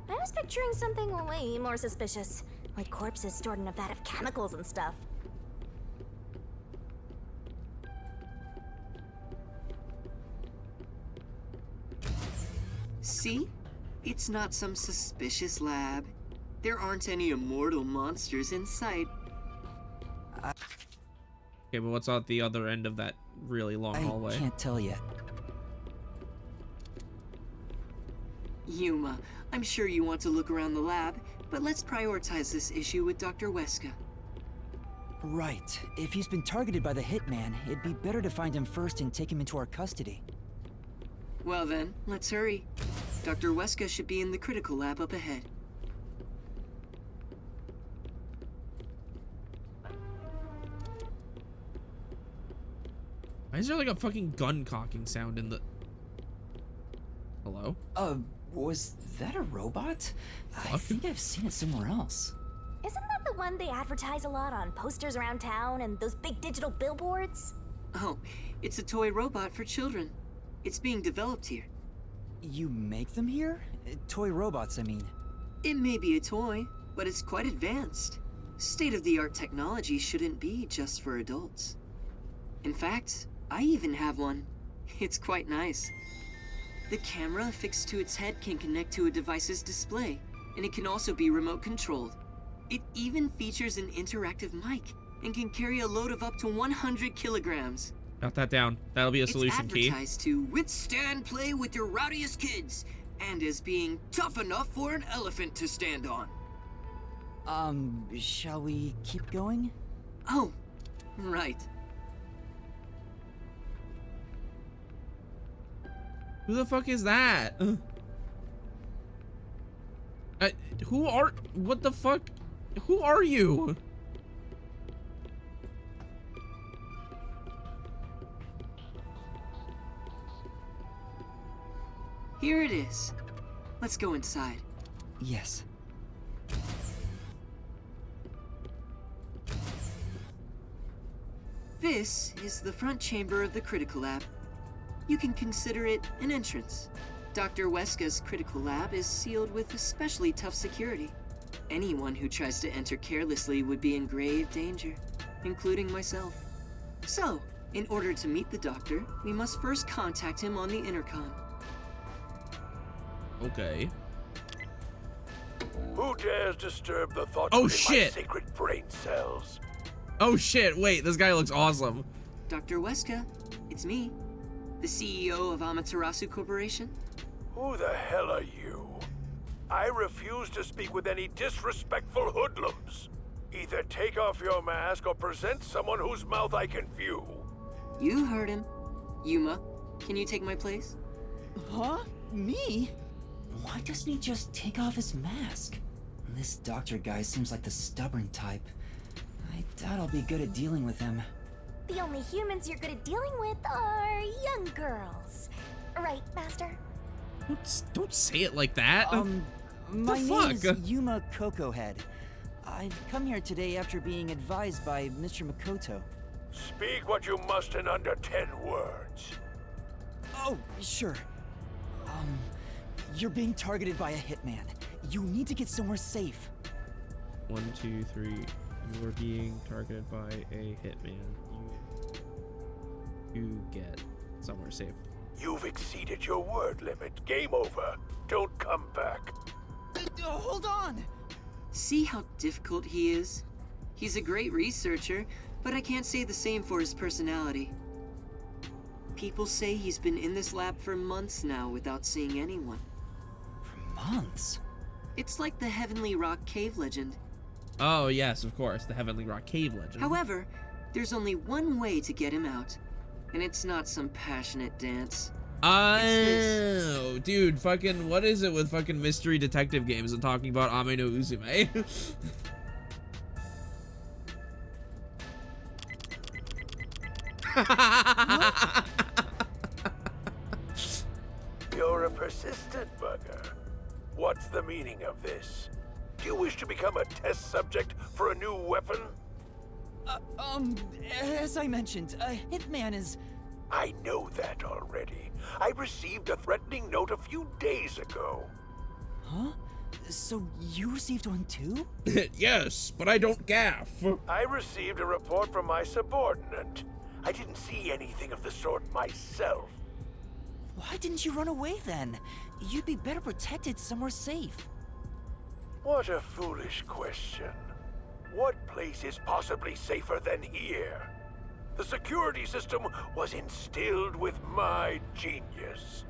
I was picturing something way more suspicious, like corpses stored in a vat of chemicals and stuff. See? It's not some suspicious lab. There aren't any immortal monsters in sight. Okay, but what's at the other end of that really long hallway? I can't tell yet. Yuma, I'm sure you want to look around the lab, but let's prioritize this issue with Dr. Weska. Right. If he's been targeted by the hitman, it'd be better to find him first and take him into our custody. Well then, let's hurry. Dr. Weska should be in the critical lab up ahead. Why is there like a fucking gun cocking sound in the... Hello? Was that a robot? I think I've seen it somewhere else. Isn't that the one they advertise a lot on posters around town and those big digital billboards? Oh, it's a toy robot for children. It's being developed here. You make them here? Toy robots, I mean. It may be a toy, but it's quite advanced. State-of-the-art technology shouldn't be just for adults. In fact, I even have one. It's quite nice. The camera affixed to its head can connect to a device's display, and it can also be remote controlled. It even features an interactive mic and can carry a load of up to 100 kilograms. Got that down. That'll be a solution key. It's advertised to withstand play with your rowdiest kids, and as being tough enough for an elephant to stand on. Shall we keep going? Oh, right. Who the fuck is that? What the fuck? Who are you? Here it is. Let's go inside. Yes. This is the front chamber of the critical lab. You can consider it an entrance. Dr. Weska's critical lab is sealed with especially tough security. Anyone who tries to enter carelessly would be in grave danger, including myself. So, in order to meet the doctor, we must first contact him on the intercom. Okay. Who dares disturb the thoughts Oh, within my shit. sacred brain cells? Oh shit, wait, this guy looks awesome. Dr. Weska, it's me, the CEO of Amaterasu Corporation. Who the hell are you? I refuse to speak with any disrespectful hoodlums. Either take off your mask or present someone whose mouth I can view. You heard him. Yuma, can you take my place? Huh? Me? Why doesn't he just take off his mask? This doctor guy seems like the stubborn type. I doubt I'll be good at dealing with him. The only humans you're good at dealing with are young girls. Right, Master? Don't say it like that. My the name is fuck? Yuma Cocohead. I've come here today after being advised by Mr. Makoto. Speak what you must in under 10 words. Oh, sure. You're being targeted by a hitman. You need to get somewhere safe. 1, 2, 3. You are being targeted by a hitman. You get somewhere safe. You've exceeded your word limit. Game over. Don't come back. Hold on! See how difficult he is? He's a great researcher, but I can't say the same for his personality. People say he's been in this lab for months now without seeing anyone. For months? It's like the Heavenly Rock Cave legend. Oh, yes, of course, the Heavenly Rock Cave legend. However, there's only one way to get him out, and it's not some passionate dance. Oh, dude, fucking, what is it with fucking mystery detective games and talking about Ame no Uzume? You're a persistent bugger. What's the meaning of this? Do you wish to become a test subject for a new weapon? As I mentioned, a hitman is... I know that already. I received a threatening note a few days ago. Huh? So you received one too? Yes, but I don't gaff. I received a report from my subordinate. I didn't see anything of the sort myself. Why didn't you run away then? You'd be better protected somewhere safe. What a foolish question. What place is possibly safer than here? The security system was instilled with my genius.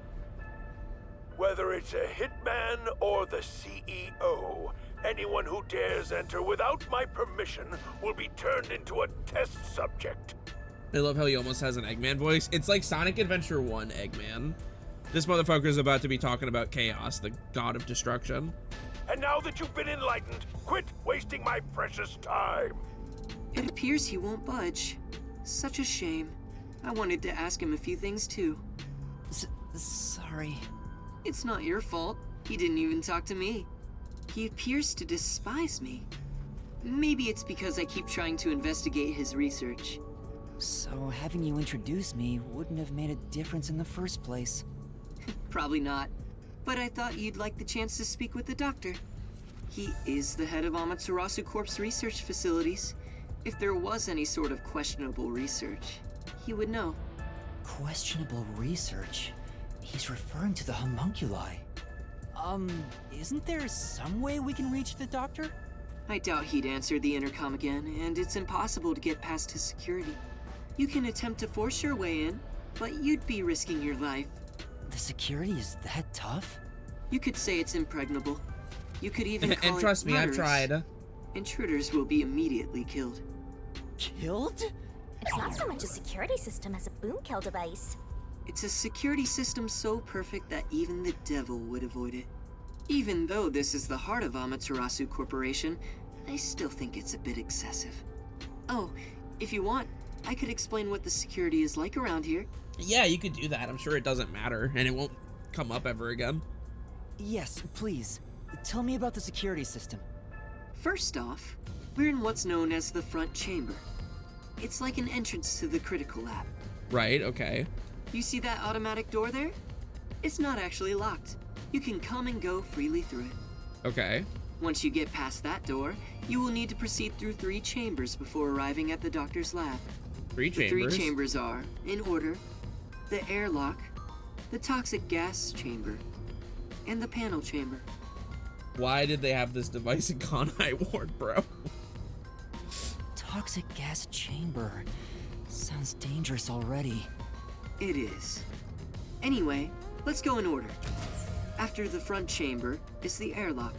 Whether it's a hitman or the CEO, anyone who dares enter without my permission will be turned into a test subject. I love how he almost has an Eggman voice. It's like Sonic Adventure 1 Eggman. This motherfucker is about to be talking about Chaos, the god of destruction. And now that you've been enlightened, quit wasting my precious time. It appears he won't budge. Such a shame. I wanted to ask him a few things too. Sorry. It's not your fault. He didn't even talk to me. He appears to despise me. Maybe it's because I keep trying to investigate his research. So having you introduce me wouldn't have made a difference in the first place. Probably not. But I thought you'd like the chance to speak with the doctor. He is the head of Amaterasu Corp's research facilities. If there was any sort of questionable research, he would know. Questionable research? He's referring to the homunculi. Isn't there some way we can reach the doctor? I doubt he'd answer the intercom again, and it's impossible to get past his security. You can attempt to force your way in, but you'd be risking your life. The security is that tough? You could say it's impregnable. You could even call and trust it me, I've murderous. tried. Intruders will be immediately killed. Killed? It's not so much a security system as a boom kill device. It's a security system so perfect that even the devil would avoid it. Even though this is the heart of Amaterasu Corporation, I still think it's a bit excessive. Oh, if you want, I could explain what the security is like around here. Yeah, you could do that. I'm sure it doesn't matter, and it won't come up ever again. Yes, please. Tell me about the security system. First off, we're in what's known as the front chamber. It's like an entrance to the critical lab. Right, okay. You see that automatic door there? It's not actually locked. You can come and go freely through it. Okay. Once you get past that door, you will need to proceed through 3 chambers before arriving at the doctor's lab. 3 chambers? The 3 chambers are, in order, the airlock, the toxic gas chamber, and the panel chamber. Why did they have this device in Conhai Ward, bro? Toxic gas chamber. Sounds dangerous already. It is. Anyway, let's go in order. After the front chamber is the airlock.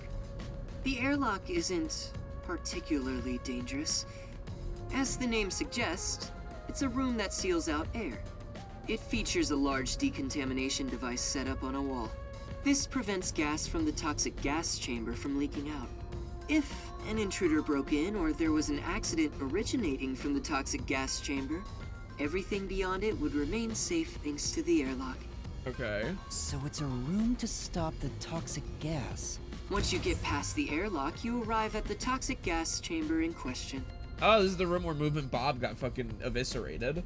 The airlock isn't particularly dangerous. As the name suggests, it's a room that seals out air. It features a large decontamination device set up on a wall. This prevents gas from the toxic gas chamber from leaking out. If an intruder broke in or there was an accident originating from the toxic gas chamber, everything beyond it would remain safe thanks to the airlock. Okay. So it's a room to stop the toxic gas. Once you get past the airlock, you arrive at the toxic gas chamber in question. Oh, this is the room where Movement Bob got fucking eviscerated.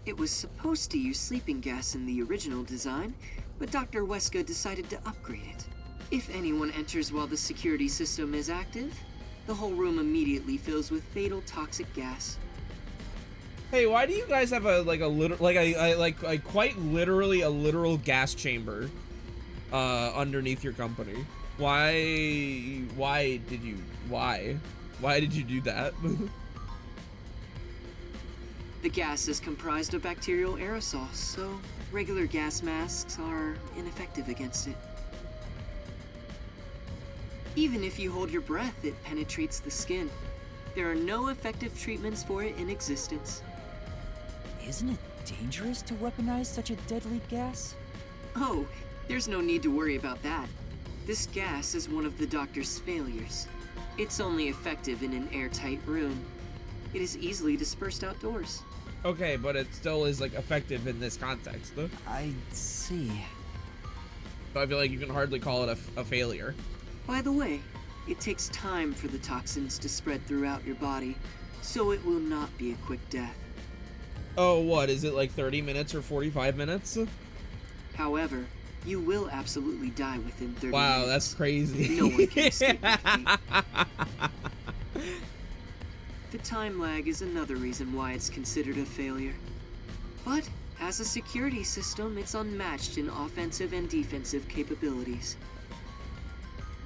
It was supposed to use sleeping gas in the original design, but Dr. Weska decided to upgrade it. If anyone enters while the security system is active, the whole room immediately fills with fatal toxic gas. Hey, why do you guys have a quite literally a literal gas chamber underneath your company? Why did you do that? The gas is comprised of bacterial aerosols, so regular gas masks are ineffective against it. Even if you hold your breath, it penetrates the skin. There are no effective treatments for it in existence. Isn't it dangerous to weaponize such a deadly gas? Oh, there's no need to worry about that. This gas is one of the doctor's failures. It's only effective in an airtight room. It is easily dispersed outdoors. Okay, but it still is, like, effective in this context. I see. So I feel like you can hardly call it a failure. By the way, it takes time for the toxins to spread throughout your body, so it will not be a quick death. Oh, what? Is it like 30 minutes or 45 minutes? However, you will absolutely die within 30 minutes. Wow, that's crazy. No one can escape that fate. The time lag is another reason why it's considered a failure. But, as a security system, it's unmatched in offensive and defensive capabilities.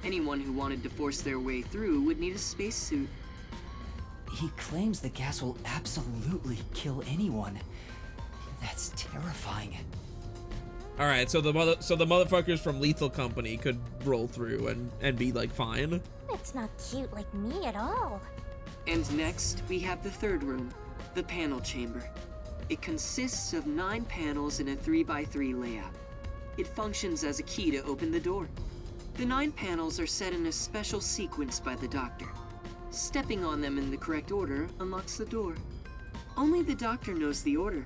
Anyone who wanted to force their way through would need a spacesuit. He claims the gas will absolutely kill anyone. That's terrifying. All right, so the motherfuckers from Lethal Company could roll through and be like fine. It's not cute like me at all. And next, we have the third room, the panel chamber. It consists of 9 panels in a 3x3 layout. It functions as a key to open the door. The 9 panels are set in a special sequence by the doctor. Stepping on them in the correct order unlocks the door. Only the doctor knows the order.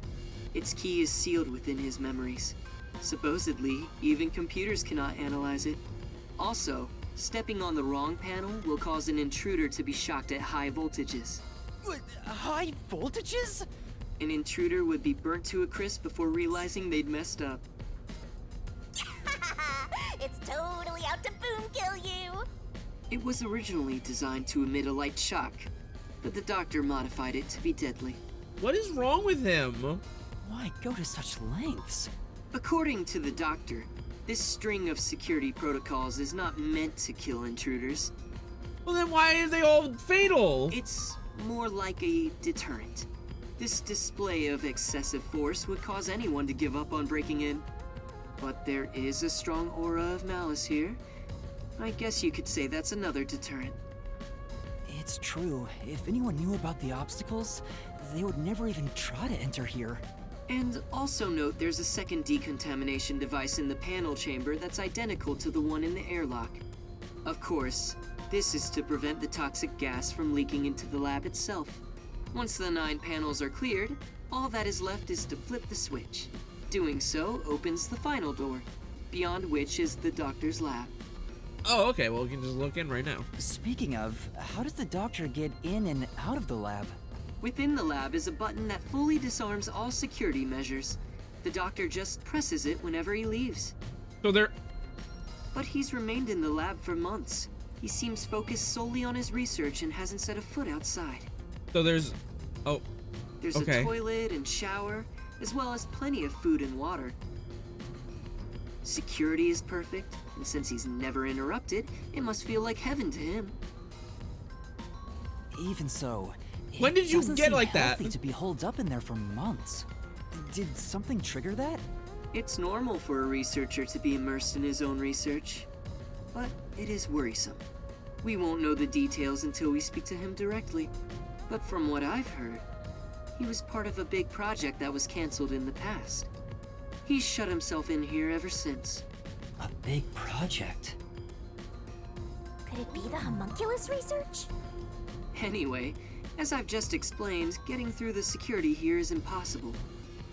Its key is sealed within his memories. Supposedly, even computers cannot analyze it. Also, stepping on the wrong panel will cause an intruder to be shocked at high voltages. High voltages? An intruder would be burnt to a crisp before realizing they'd messed up. It's totally out to boom kill you! It was originally designed to emit a light shock, but the doctor modified it to be deadly. What is wrong with him? Why go to such lengths? According to the doctor, this string of security protocols is not meant to kill intruders. Well, then why are they all fatal? It's more like a deterrent. This display of excessive force would cause anyone to give up on breaking in. But there is a strong aura of malice here. I guess you could say that's another deterrent. It's true. If anyone knew about the obstacles, they would never even try to enter here. And also note there's a second decontamination device in the panel chamber that's identical to the one in the airlock. Of course, this is to prevent the toxic gas from leaking into the lab itself. Once the 9 panels are cleared, all that is left is to flip the switch. Doing so opens the final door, beyond which is the doctor's lab. Oh, okay, well, we can just look in right now. Speaking of, how does the doctor get in and out of the lab? Within the lab is a button that fully disarms all security measures. The doctor just presses it whenever he leaves. So there. But he's remained in the lab for months. He seems focused solely on his research and hasn't set a foot outside. So there's. Oh. There's okay. a toilet and shower, as well as plenty of food and water. Security is perfect, and since he's never interrupted, it must feel like heaven to him. Even so, when did you doesn't get seem like that? healthy to be holed up in there for months. Did something trigger that? It's normal for a researcher to be immersed in his own research, but it is worrisome. We won't know the details until we speak to him directly, but from what I've heard, he was part of a big project that was canceled in the past. He's shut himself in here ever since. A big project? Could it be the homunculus research? Anyway, as I've just explained, getting through the security here is impossible.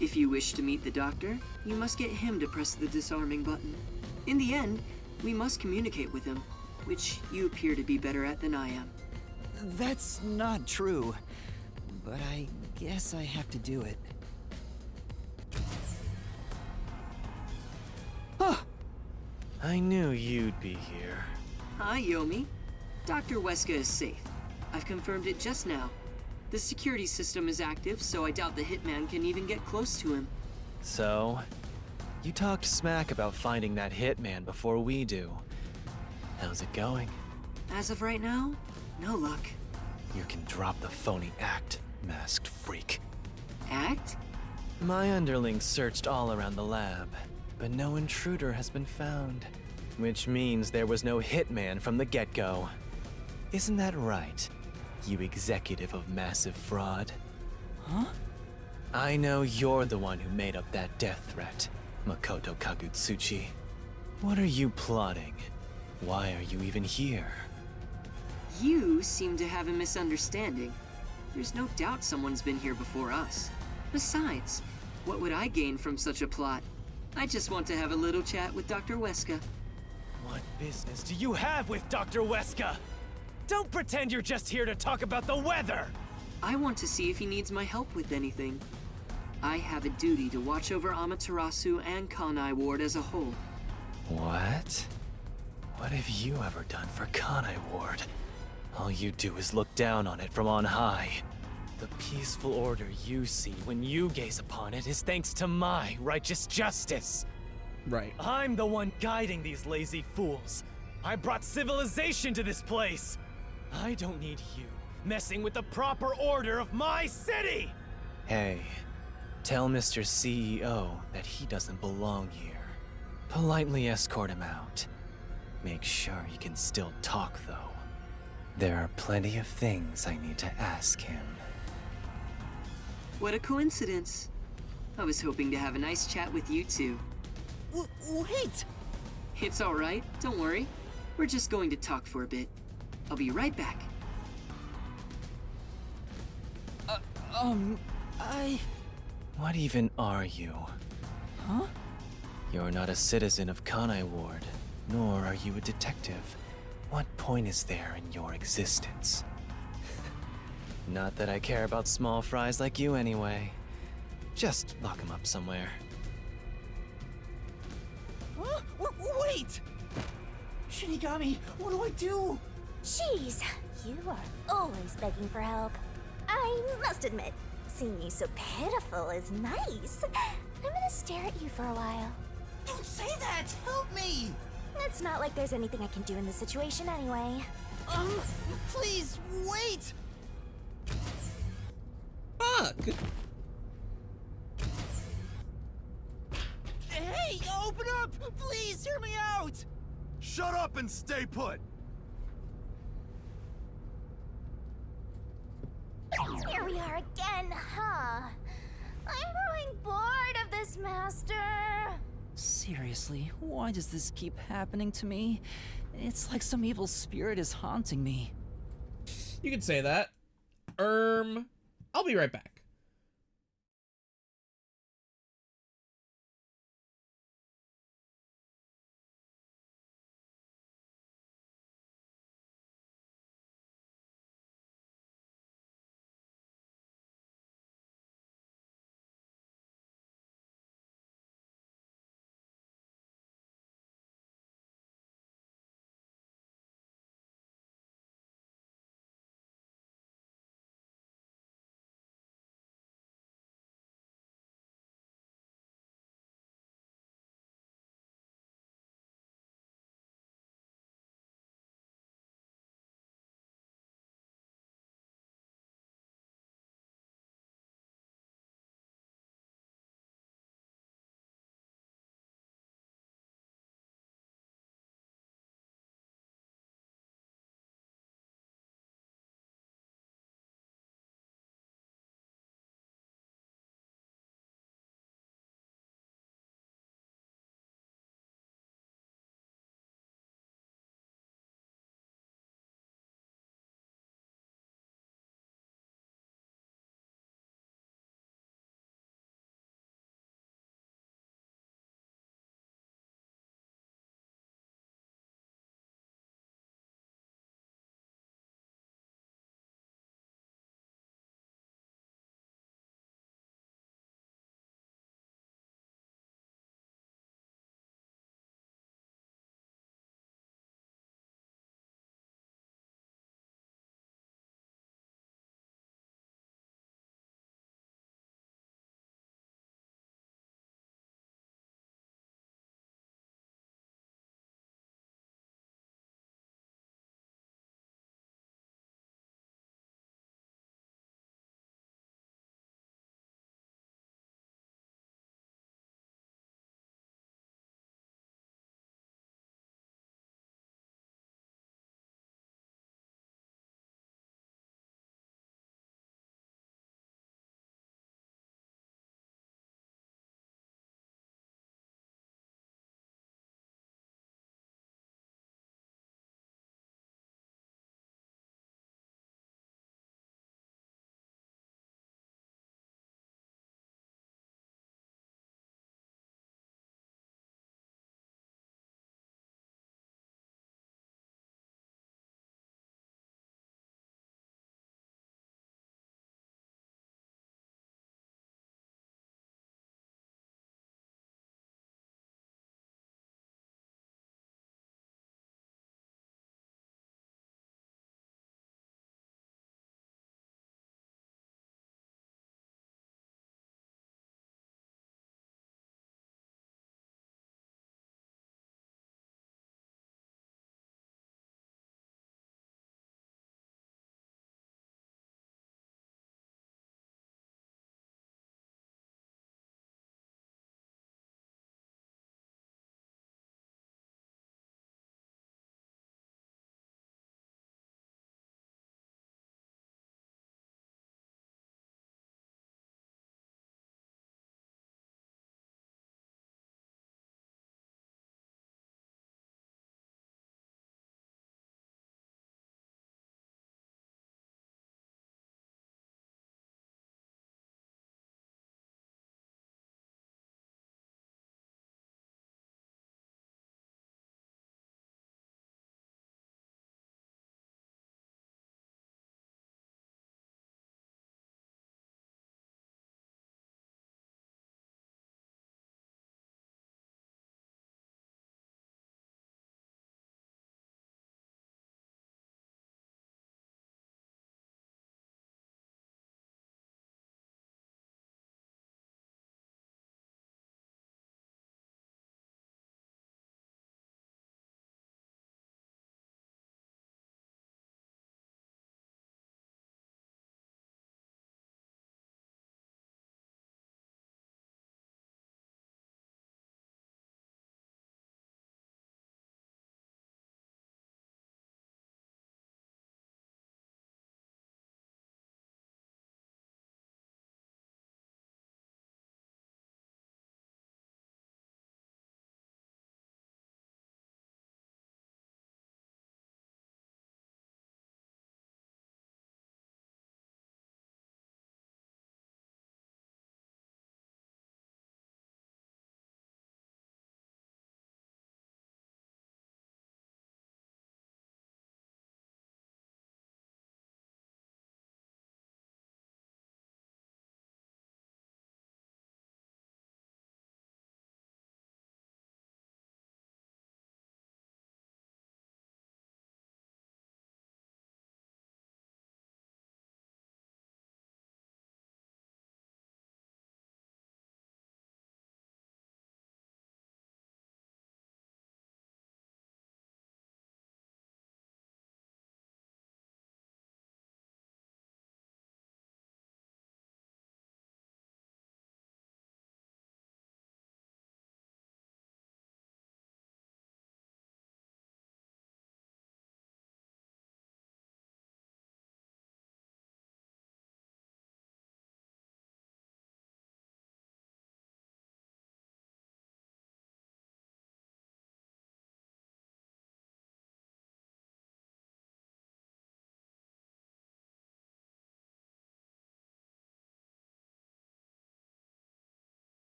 If you wish to meet the doctor, you must get him to press the disarming button. In the end, we must communicate with him, which you appear to be better at than I am. That's not true, but I guess I have to do it. I knew you'd be here. Hi, Yomi. Dr. Weska is safe. I've confirmed it just now. The security system is active, so I doubt the hitman can even get close to him. So, you talked smack about finding that hitman before we do. How's it going? As of right now, no luck. You can drop the phony act, masked freak. Act? My underlings searched all around the lab, but no intruder has been found. Which means there was no hitman from the get-go. Isn't that right, you executive of massive fraud? Huh? I know you're the one who made up that death threat, Makoto Kagutsuchi. What are you plotting? Why are you even here? You seem to have a misunderstanding. There's no doubt someone's been here before us. Besides, what would I gain from such a plot? I just want to have a little chat with Dr. Weska. What business do you have with Dr. Weska? Don't pretend you're just here to talk about the weather! I want to see if he needs my help with anything. I have a duty to watch over Amaterasu and Kanai Ward as a whole. What? What have you ever done for Kanai Ward? All you do is look down on it from on high. The peaceful order you see when you gaze upon it is thanks to my righteous justice. Right. I'm the one guiding these lazy fools. I brought civilization to this place. I don't need you messing with the proper order of my city! Hey, tell Mr. CEO that he doesn't belong here. Politely escort him out. Make sure he can still talk, though. There are plenty of things I need to ask him. What a coincidence. I was hoping to have a nice chat with you two. Wait! It's all right, don't worry. We're just going to talk for a bit. I'll be right back. What even are you? Huh? You're not a citizen of Kanai Ward, nor are you a detective. What point is there in your existence? Not that I care about small fries like you anyway. Just lock him up somewhere. Huh? Wait! Shinigami, what do I do? Jeez, you are always begging for help. I must admit, seeing you so pitiful is nice. I'm gonna stare at you for a while. Don't say that! Help me! It's not like there's anything I can do in this situation anyway. Please, wait! Fuck! Hey, open up! Please, hear me out! Shut up and stay put! Here we are again, huh? I'm growing bored of this, Master. Seriously, why does this keep happening to me? It's like some evil spirit is haunting me. You could say that. I'll be right back.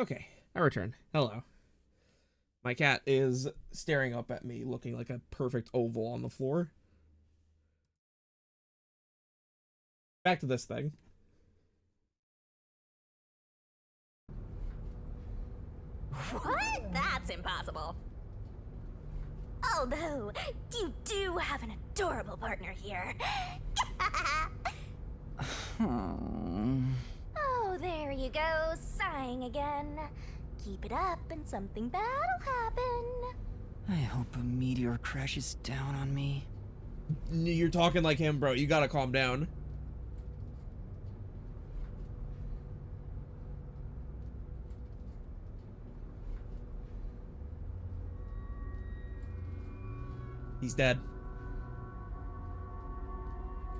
Okay, I return. Hello. My cat is staring up at me, looking like a perfect oval on the floor. Back to this thing. What? That's impossible. Although, you do have an adorable partner here. Oh, there you go, sighing again. Keep it up and something bad'll happen. I hope a meteor crashes down on me. You're talking like him, bro. You gotta calm down. He's dead.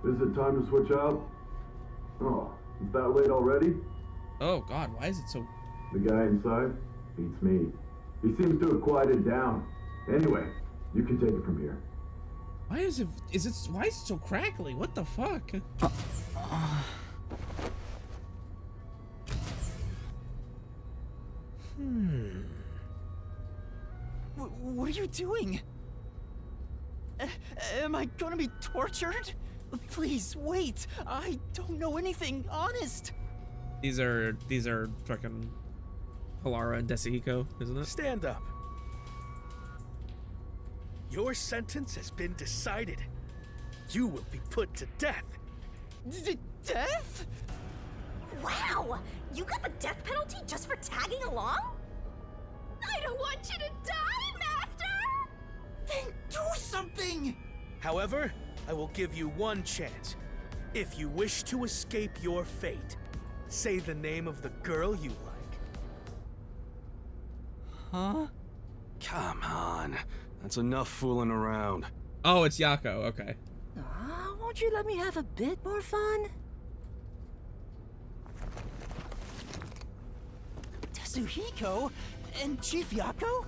Is it time to switch out? Oh, is that late already? Oh god, why is it so... The guy inside beats me. He seems to have quieted down. Anyway, you can take it from here. Why is it so crackly? What the fuck? What are you doing? Am I gonna be tortured? Please, wait. I don't know anything, honest. These are fucking Halara and Desihiko, isn't it? Stand up. Your sentence has been decided. You will be put to death. Death? Wow! You got the death penalty just for tagging along? I don't want you to die, Master! Then do something! However, I will give you one chance. If you wish to escape your fate, say the name of the girl you like. Huh? Come on. That's enough fooling around. Oh, it's Yako. Okay. Won't you let me have a bit more fun? Tetsuhiko? And Chief Yako?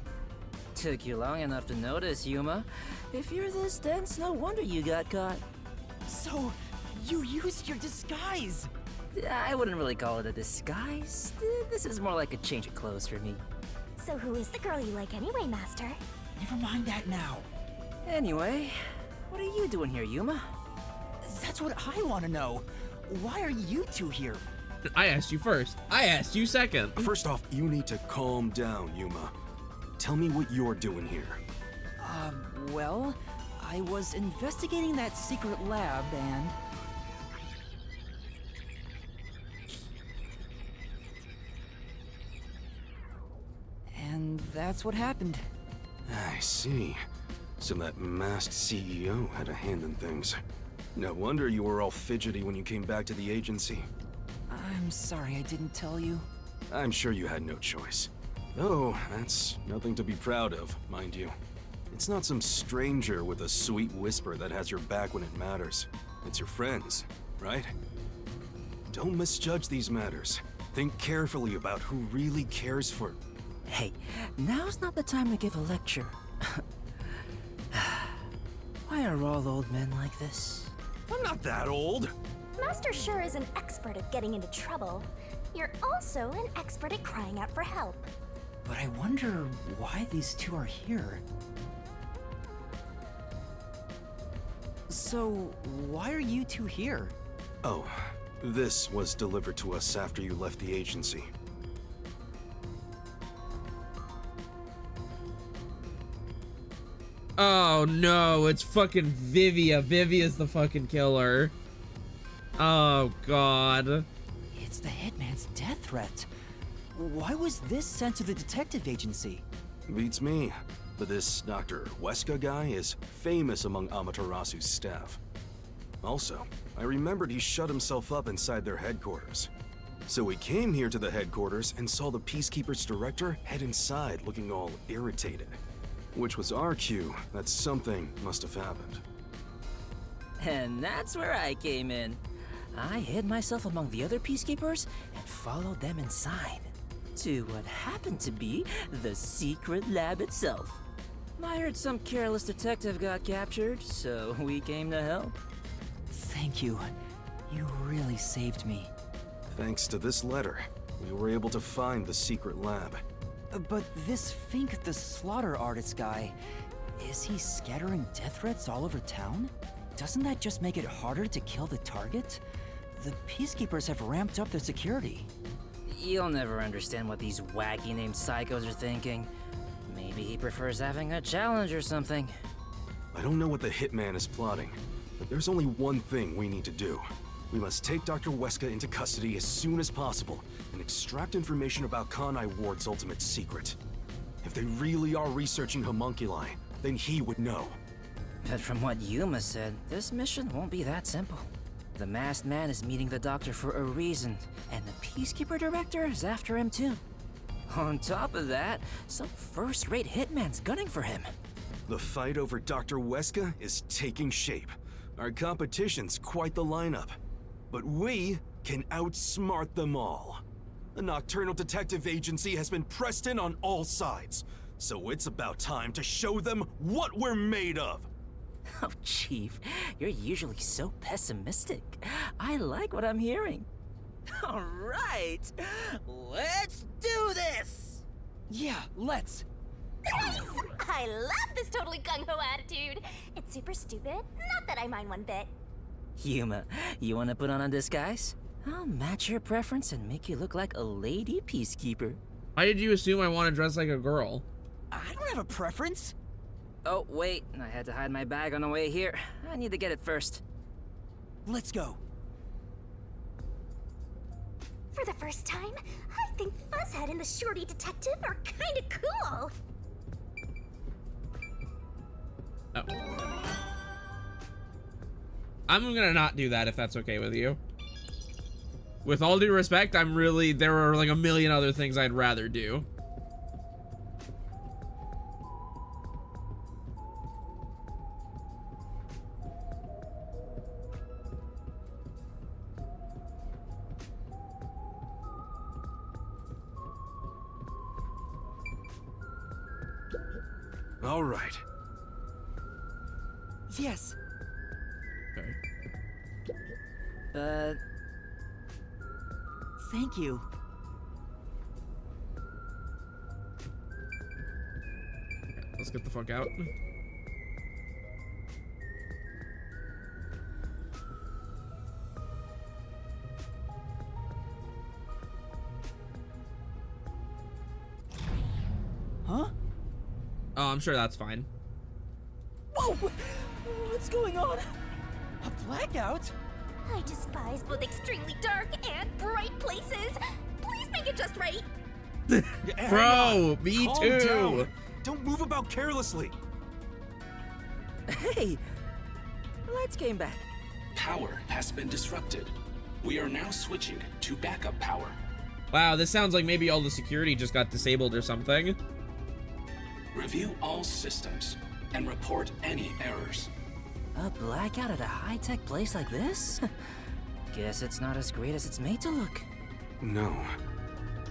Took you long enough to notice, Yuma. If you're this dense, no wonder you got caught. So, you used your disguise! I wouldn't really call it a disguise. This is more like a change of clothes for me. So who is the girl you like anyway, Master? Never mind that now. Anyway, what are you doing here, Yuma? That's what I want to know. Why are you two here? I asked you first. I asked you second. First off, you need to calm down, Yuma. Tell me what you're doing here. Well, I was investigating that secret lab and... And that's what happened. I see. So that masked CEO had a hand in things. No wonder you were all fidgety when you came back to the agency. I'm sorry I didn't tell you. I'm sure you had no choice. Oh, that's nothing to be proud of, mind you. It's not some stranger with a sweet whisper that has your back when it matters. It's your friends, right? Don't misjudge these matters. Think carefully about who really cares for... Hey, now's not the time to give a lecture. Why are all old men like this? I'm not that old. Master sure is an expert at getting into trouble. You're also an expert at crying out for help. But I wonder why these two are here. So, why are you two here? Oh, this was delivered to us after you left the agency. Oh no, it's fucking Vivia. Vivia's the fucking killer. Oh god. It's the hitman's death threat. Why was this sent to the detective agency? Beats me. But this Dr. Weska guy is famous among Amaterasu's staff. Also, I remembered he shut himself up inside their headquarters. So we came here to the headquarters and saw the Peacekeeper's director head inside looking all irritated. Which was our cue that something must have happened. And that's where I came in. I hid myself among the other Peacekeepers and followed them inside. To what happened to be the secret lab itself. I heard some careless detective got captured, so we came to help. Thank you. You really saved me. Thanks to this letter, we were able to find the secret lab. But this Fink the slaughter artist guy, is he scattering death threats all over town? Doesn't that just make it harder to kill the target? The Peacekeepers have ramped up their security. You'll never understand what these wacky-named psychos are thinking. Maybe he prefers having a challenge or something. I don't know what the hitman is plotting, but there's only one thing we need to do. We must take Dr. Weska into custody as soon as possible and extract information about Kanai Ward's ultimate secret. If they really are researching homunculi, then he would know. But from what Yuma said, this mission won't be that simple. The masked man is meeting the doctor for a reason, and the Peacekeeper director is after him too. On top of that, some first-rate hitman's gunning for him. The fight over Dr. Weska is taking shape. Our competition's quite the lineup. But we can outsmart them all. The Nocturnal Detective Agency has been pressed in on all sides, so it's about time to show them what we're made of. Oh, Chief, you're usually so pessimistic. I like what I'm hearing. All right, let's do this! Yeah, let's. Nice! I love this totally gung-ho attitude. It's super stupid, not that I mind one bit. Yuma, you wanna put on a disguise? I'll match your preference and make you look like a lady peacekeeper. Why did you assume I want to dress like a girl? I don't have a preference. Oh, wait, I had to hide my bag on the way here. I need to get it first. Let's go. For the first time, I think Fuzzhead and the Shorty Detective are kinda cool. Oh. I'm gonna not do that if that's okay with you. With all due respect, there are like a million other things I'd rather do. All right. Yes. Okay. Thank you. Let's get the fuck out. Huh? Oh, I'm sure that's fine. Whoa! What's going on? A blackout? I despise both extremely dark and bright places. Please make it just right. Bro, me Calm too. down. Don't move about carelessly. Hey, lights came back. Power has been disrupted. We are now switching to backup power. Wow, this sounds like maybe all the security just got disabled or something. Review all systems and report any errors. A blackout at a high-tech place like this? Guess it's not as great as it's made to look. No.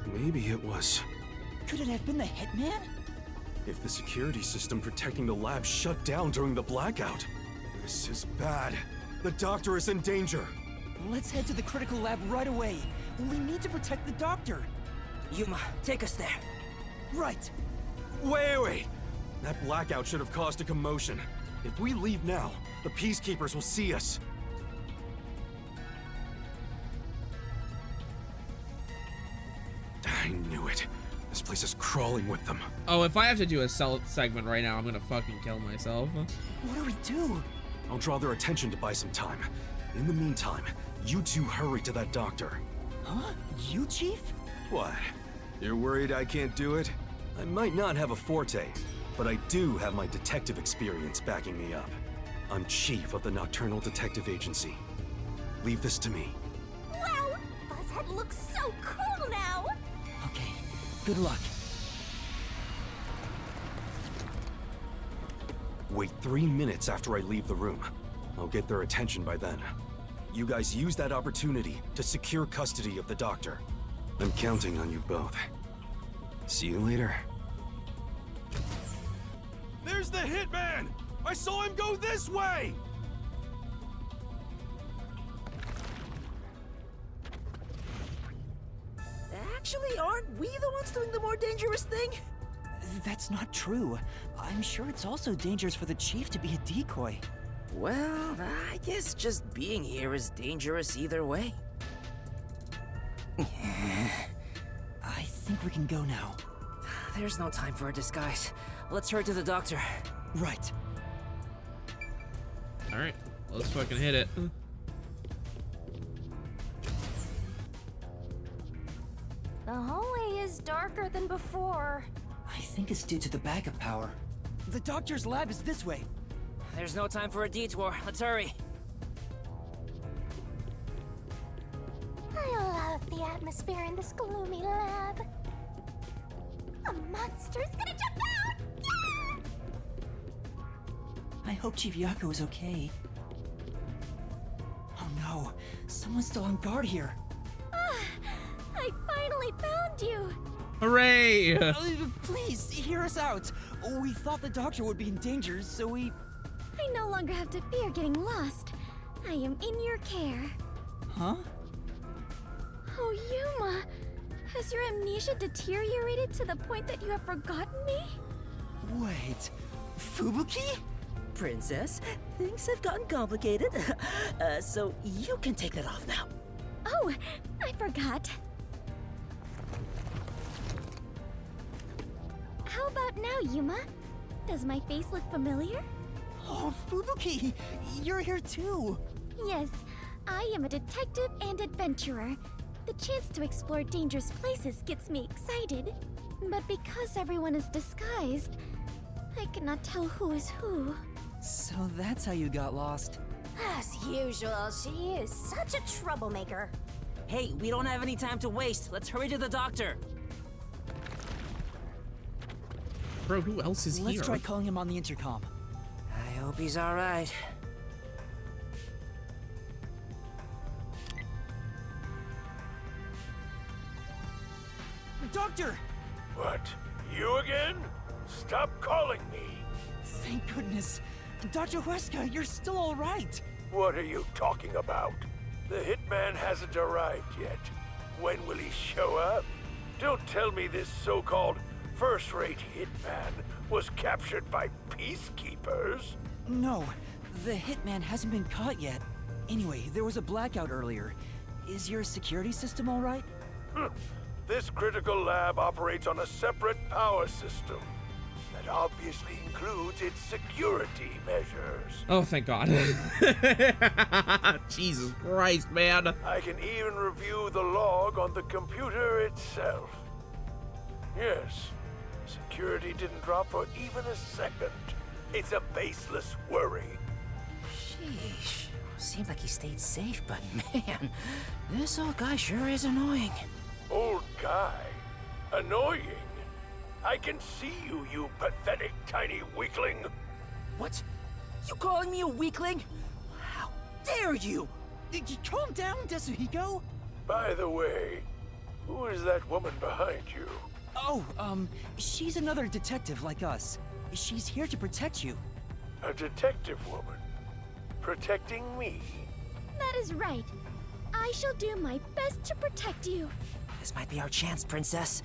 Maybe it was. Could it have been the hitman? If the security system protecting the lab shut down during the blackout. This is bad. The doctor is in danger. Let's head to the critical lab right away. We need to protect the doctor. Yuma, take us there. Right. Wait. That blackout should have caused a commotion. If we leave now, the Peacekeepers will see us. I knew it. This place is crawling with them. Oh, if I have to do a segment right now, I'm gonna fucking kill myself. What do we do? I'll draw their attention to buy some time. In the meantime, you two hurry to that doctor. Huh? You, Chief? What? You're worried I can't do it? I might not have a forte, but I do have my detective experience backing me up. I'm chief of the Nocturnal Detective Agency. Leave this to me. Wow, Fuzzhead looks so cool now. Okay, good luck. Wait 3 minutes after I leave the room. I'll get their attention by then. You guys use that opportunity to secure custody of the doctor. I'm counting on you both. See you later. There's the hitman! I saw him go this way! That Actually, aren't we the ones doing the more dangerous thing? That's not true. I'm sure it's also dangerous for the chief to be a decoy. Well, I guess just being here is dangerous either way. I think we can go now. There's no time for a disguise. Let's hurry to the doctor. Right. Alright, let's fucking hit it. The hallway is darker than before. I think it's due to the backup power. The doctor's lab is this way. There's no time for a detour. Let's hurry. I love the atmosphere in this gloomy lab. A monster's gonna jump out! Yeah! I hope Chief Yako is okay. Oh no, someone's still on guard here. I finally found you! Hooray! Please, hear us out. We thought the doctor would be in danger, so we... I no longer have to fear getting lost. I am in your care. Huh? Oh, Yuma! Has your amnesia deteriorated to the point that you have forgotten me? Wait, Fubuki? Princess, things have gotten complicated. So you can take that off now. Oh, I forgot. How about now, Yuma? Does my face look familiar? Oh, Fubuki! You're here too! Yes, I am a detective and adventurer. The chance to explore dangerous places gets me excited. But because everyone is disguised, I cannot tell who is who. So that's how you got lost. As usual, she is such a troublemaker. Hey, we don't have any time to waste. Let's hurry to the doctor. Bro, who else is here? Let's try calling him on the intercom. I hope he's alright. Doctor! What? You again? Stop calling me! Thank goodness. Dr. Huesca, you're still alright. What are you talking about? The hitman hasn't arrived yet. When will he show up? Don't tell me this so-called first-rate hitman was captured by peacekeepers. No, the hitman hasn't been caught yet. Anyway, there was a blackout earlier. Is your security system alright? This critical lab operates on a separate power system that obviously includes its security measures. Oh, thank God. Jesus Christ, man. I can even review the log on the computer itself. Yes, security didn't drop for even a second. It's a baseless worry. Sheesh. Seems like he stayed safe, but man, this old guy sure is annoying. Old guy? Annoying? I can see you, you pathetic tiny weakling. What? You calling me a weakling? How dare you? Calm down, Desuhiko. By the way, who is that woman behind you? Oh, she's another detective like us. She's here to protect you. A detective woman? Protecting me? That is right. I shall do my best to protect you. This might be our chance, Princess.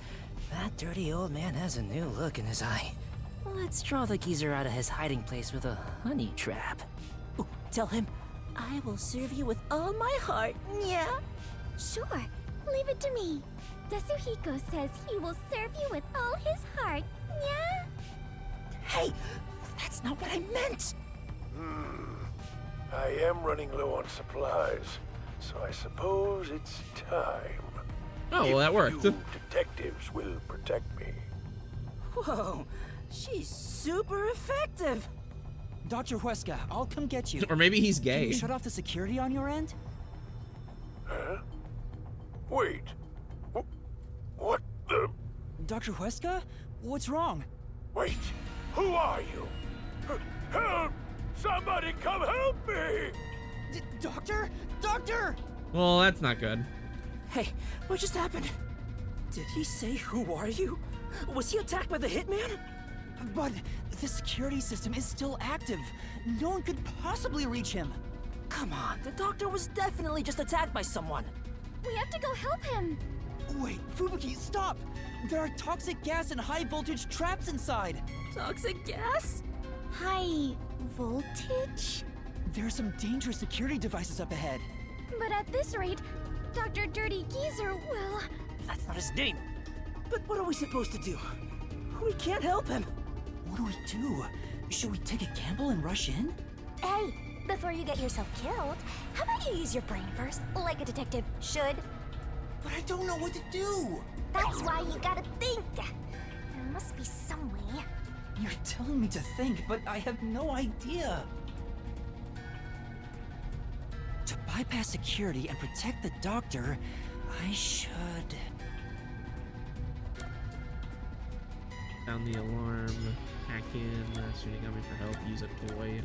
That dirty old man has a new look in his eye. Let's draw the geezer out of his hiding place with a honey trap. Ooh, tell him, I will serve you with all my heart, yeah? Sure, leave it to me. Desuhiko says he will serve you with all his heart, yeah? Hey, that's not what I meant! I am running low on supplies, so I suppose it's time. Oh, well, that worked. You detectives will protect me. Whoa, she's super effective. Dr. Huesca, I'll come get you. Or maybe he's Can gay. you shut off the security on your end? Huh? Wait. What the? Dr. Huesca? What's wrong? Wait. Who are you? Help! Somebody come help me! Doctor? Doctor! Well, that's not good. Hey, what just happened? Did he say who are you? Was he attacked by the hitman? But the security system is still active. No one could possibly reach him. Come on, the doctor was definitely just attacked by someone. We have to go help him. Wait, Fubuki, stop! There are toxic gas and high voltage traps inside! Toxic gas? High voltage? There are some dangerous security devices up ahead. But at this rate, Dr. Dirty Geezer will... That's not his name. But what are we supposed to do? We can't help him. What do we do? Should we take a gamble and rush in? Hey, before you get yourself killed, how about you use your brain first, like a detective should? But I don't know what to do! That's why you gotta think. There must be some way. You're telling me to think, but I have no idea. To bypass security and protect the doctor, I should... Found the alarm. Hack in. Shooting at me for help. Use a toy.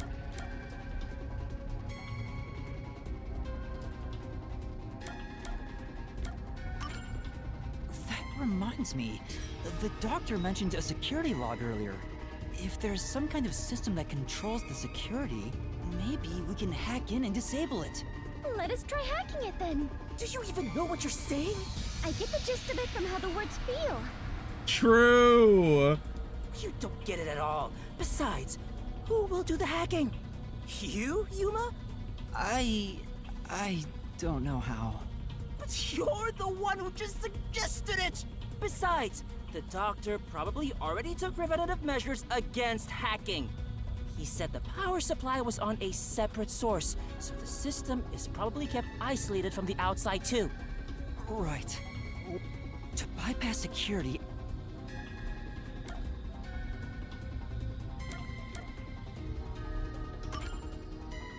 That reminds me. The doctor mentioned a security log earlier. If there's some kind of system that controls the security, maybe we can hack in and disable it. Let us try hacking it then. Do you even know what you're saying? I get the gist of it from how the words feel. True. You don't get it at all. Besides, who will do the hacking? You, Yuma? I don't know how. But you're the one who just suggested it! Besides, the doctor probably already took preventative measures against hacking. He said the power supply was on a separate source, so the system is probably kept isolated from the outside too. Right. To bypass security...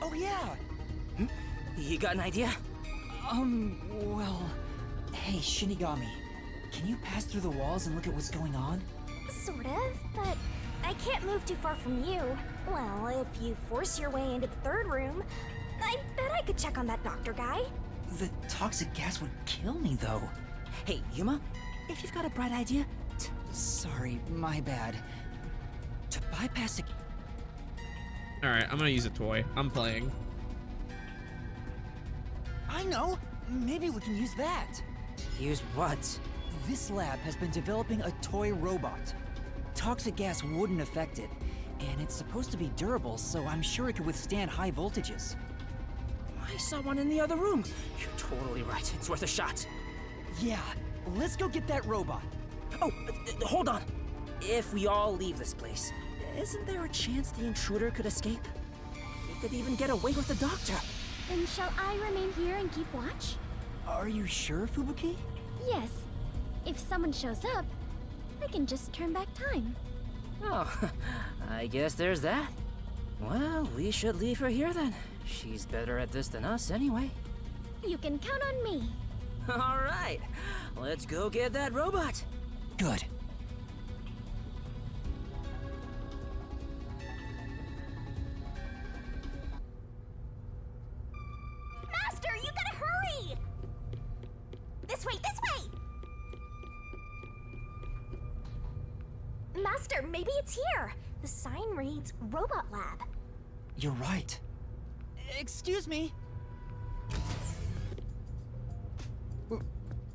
Oh yeah! You got an idea? Well... Hey, Shinigami. Can you pass through the walls and look at what's going on? Sort of, but I can't move too far from you. Well, if you force your way into the third room, I bet I could check on that doctor guy. The toxic gas would kill me, though. Hey, Yuma, if you've got a bright idea... Sorry, my bad. To bypass Alright, I'm gonna use a toy. I'm playing. I know! Maybe we can use that! Use what? This lab has been developing a toy robot. Toxic gas wouldn't affect it, and it's supposed to be durable, so I'm sure it could withstand high voltages. I saw one in the other room. You're totally right. It's worth a shot. Yeah, let's go get that robot. Oh, hold on. If we all leave this place, isn't there a chance the intruder could escape? He could even get away with the doctor. Then shall I remain here and keep watch? Are you sure, Fubuki? Yes. If someone shows up, I can just turn back time. Oh, I guess there's that. Well, we should leave her here then. She's better at this than us anyway. You can count on me. All right, let's go get that robot. Good. Master, you gotta hurry! This way, this way! Master, maybe it's here. The sign reads Robot Lab. You're right. Excuse me.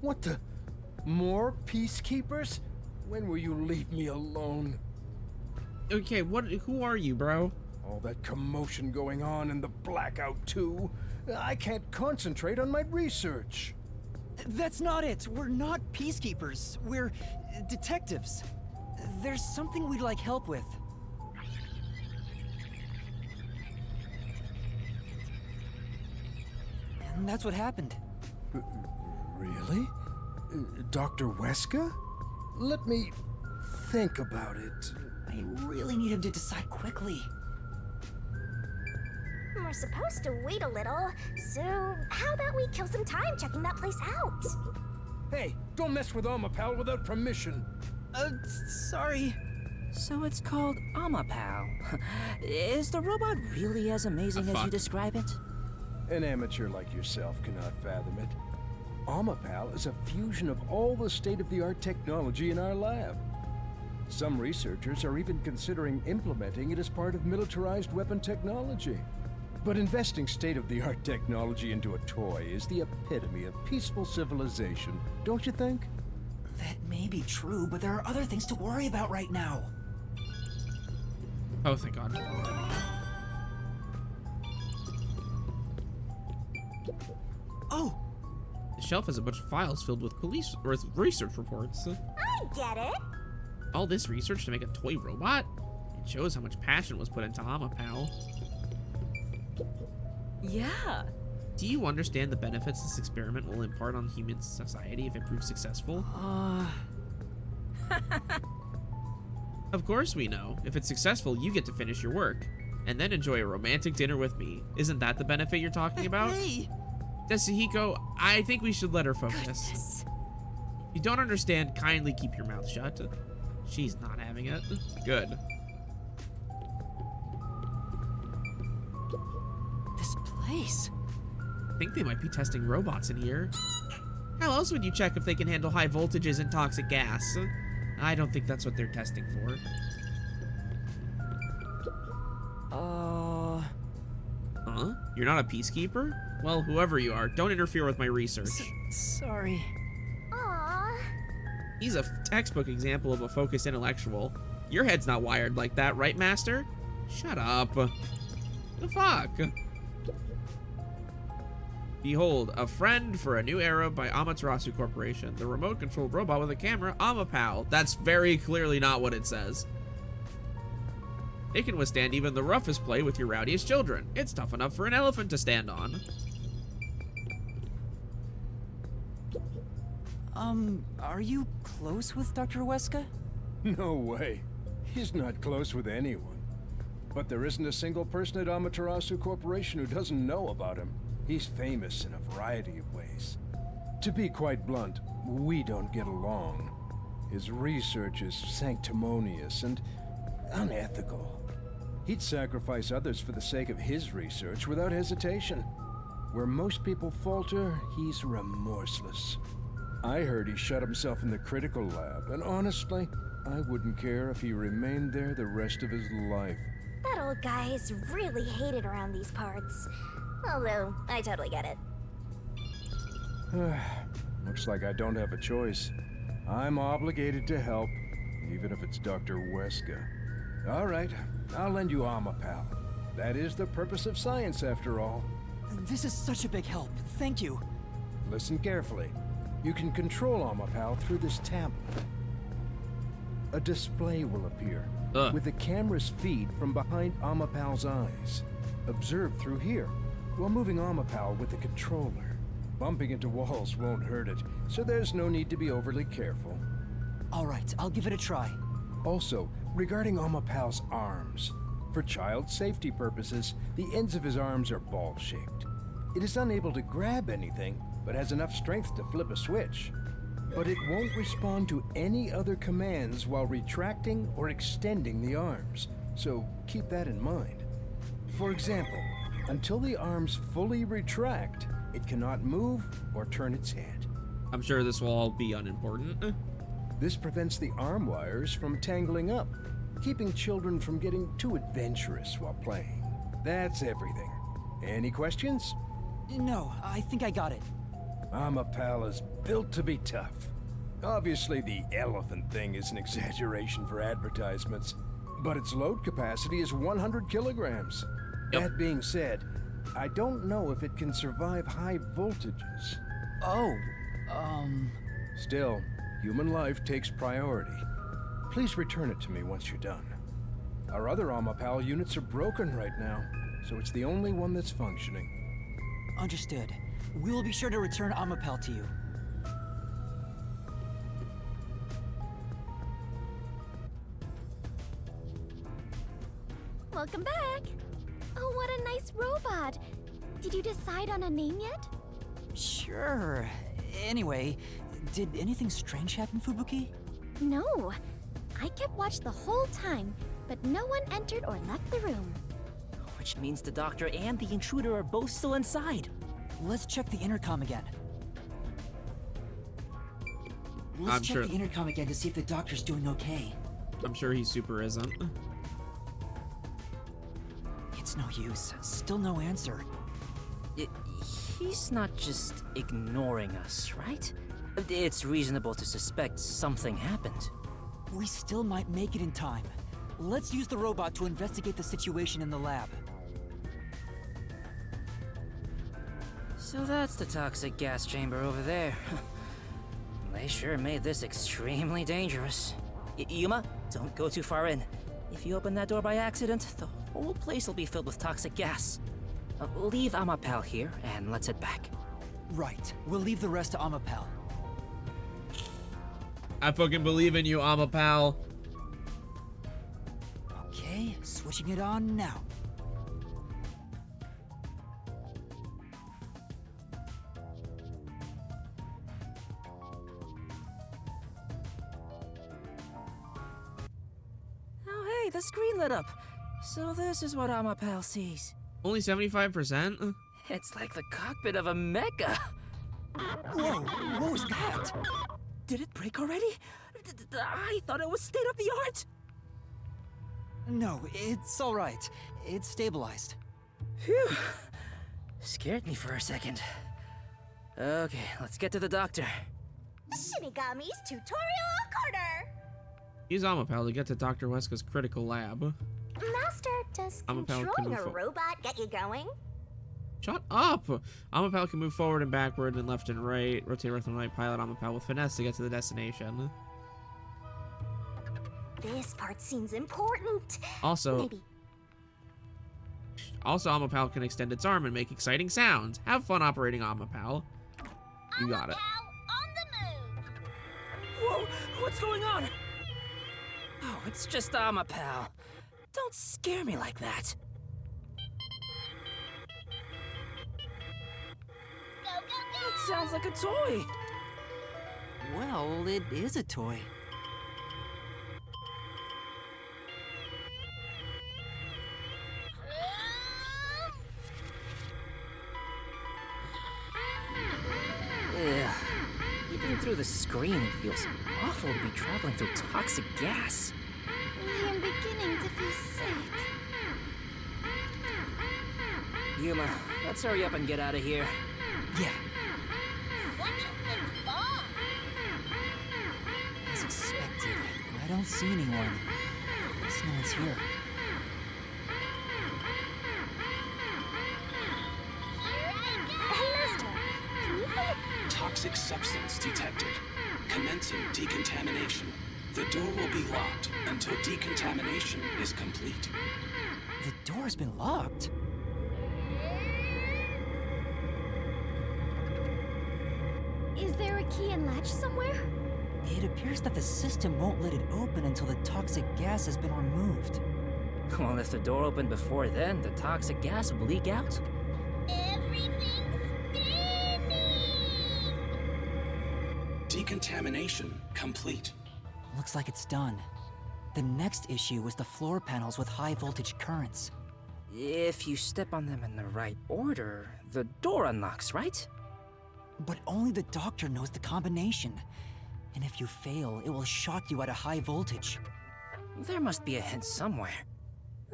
What the? More peacekeepers? When will you leave me alone? Okay, who are you, bro? All that commotion going on and the blackout too. I can't concentrate on my research. That's not it. We're not peacekeepers. We're detectives. There's something we'd like help with. And that's what happened. Really? Dr. Weska? Let me think about it. I really need him to decide quickly. We're supposed to wait a little, so how about we kill some time checking that place out? Hey, don't mess with Pal without permission. Sorry. So it's called Amapal. Is the robot really as amazing as you describe it? An amateur like yourself cannot fathom it. Amapal is a fusion of all the state-of-the-art technology in our lab. Some researchers are even considering implementing it as part of militarized weapon technology. But investing state-of-the-art technology into a toy is the epitome of peaceful civilization, don't you think? That may be true, but there are other things to worry about right now. Oh, thank God. Oh! The shelf has a bunch of files filled with police or with research reports. I get it. All this research to make a toy robot? It shows how much passion was put into Amapal. Yeah. Do you understand the benefits this experiment will impart on human society if it proves successful? Of course we know. If it's successful, you get to finish your work. And then enjoy a romantic dinner with me. Isn't that the benefit you're talking about? Hey! Desahiko, I think we should let her focus. Goodness. If you don't understand, kindly keep your mouth shut. She's not having it. Good. This place. I think they might be testing robots in here. How else would you check if they can handle high voltages and toxic gas? I don't think that's what they're testing for. Huh? You're not a peacekeeper? Well, whoever you are, don't interfere with my research. Sorry. Aww. He's a textbook example of a focused intellectual. Your head's not wired like that, right, Master? Shut up. The fuck? Behold, a friend for a new era by Amaterasu Corporation. The remote-controlled robot with a camera, Amapal. That's very clearly not what it says. It can withstand even the roughest play with your rowdiest children. It's tough enough for an elephant to stand on. Are you close with Dr. Weska? No way. He's not close with anyone. But there isn't a single person at Amaterasu Corporation who doesn't know about him. He's famous in a variety of ways. To be quite blunt, we don't get along. His research is sanctimonious and unethical. He'd sacrifice others for the sake of his research without hesitation. Where most people falter, he's remorseless. I heard he shut himself in the critical lab, and honestly, I wouldn't care if he remained there the rest of his life. That old guy is really hated around these parts. Although, I totally get it. Looks like I don't have a choice. I'm obligated to help, even if it's Dr. Weska. All right, I'll lend you Amapal. That is the purpose of science, after all. This is such a big help. Thank you. Listen carefully. You can control Amapal through this tablet. A display will appear with the camera's feed from behind Amapal's eyes. Observe through here while moving Amapal with the controller. Bumping into walls won't hurt it, so there's no need to be overly careful. All right, I'll give it a try. Also, regarding Amapal's arms, for child safety purposes, the ends of his arms are ball-shaped. It is unable to grab anything, but has enough strength to flip a switch. But it won't respond to any other commands while retracting or extending the arms, so keep that in mind. For example, until the arms fully retract, it cannot move or turn its head. I'm sure this will all be unimportant. This prevents the arm wires from tangling up, keeping children from getting too adventurous while playing. That's everything. Any questions? No, I think I got it. Amapal is built to be tough. Obviously, the elephant thing is an exaggeration for advertisements, but its load capacity is 100 kilograms. Yep. That being said, I don't know if it can survive high voltages. Oh, Still, human life takes priority. Please return it to me once you're done. Our other Amapal units are broken right now, so it's the only one that's functioning. Understood. We will be sure to return Amapal to you. Welcome back. Oh, what a nice robot. Did you decide on a name yet? Sure. Anyway, did anything strange happen, Fubuki? No. I kept watch the whole time, but no one entered or left the room. Which means the doctor and the intruder are both still inside. Let's check the intercom again. I'm sure the intercom again to see if the doctor's doing okay. I'm sure he super isn't. It's It's no use. Still no answer. He's not just ignoring us, right? It's reasonable to suspect something happened. We still might make it in time. Let's use the robot to investigate the situation in the lab. So that's the toxic gas chamber over there. They sure made this extremely dangerous. Yuma, don't go too far in. If you open that door by accident, the whole place will be filled with toxic gas. Leave Amapal here, and let's head back. Right. We'll leave the rest to Amapal. I fucking believe in you, Amapal. Okay, switching it on now. Oh, hey, the screen lit up. So this is what Amapal sees. Only 75%? It's like the cockpit of a mecha. Whoa, what was that? Did it break already? I thought it was state of the art. No, it's all right. It's stabilized. Phew. Scared me for a second. Okay, let's get to the doctor. Shinigami's tutorial corner! Use Amapal to get to Dr. Weska's critical lab. Master, does Amapal can controlling move a robot get you going? Shut up! Amapal can move forward and backward and left and right. Rotate left and right, pilot Amapal with finesse to get to the destination. This part seems important. Also, Maybe. Amapal can extend its arm and make exciting sounds. Have fun operating Amapal. You got it. Whoa, what's going on? Oh, it's just Amapal. Don't scare me like that. It sounds like a toy. Well, it is a toy. Ugh. Even through the screen, it feels awful to be traveling through toxic gas. I am beginning to feel sick. Yuma, let's hurry up and get out of here. Yeah. As expected, I don't see anyone. Guess no one's here. Hey, Master, can you play Toxic substance detected. Commencing decontamination. The door will be locked until decontamination is complete. The door's been locked. Is there a key and latch somewhere? It appears that the system won't let it open until the toxic gas has been removed. Well, if the door opened before then, the toxic gas will leak out. Decontamination complete. Looks like it's done. The next issue was the floor panels with high voltage currents. If you step on them in the right order, the door unlocks, right? But only the doctor knows the combination. And if you fail, it will shock you at a high voltage. There must be a hint somewhere.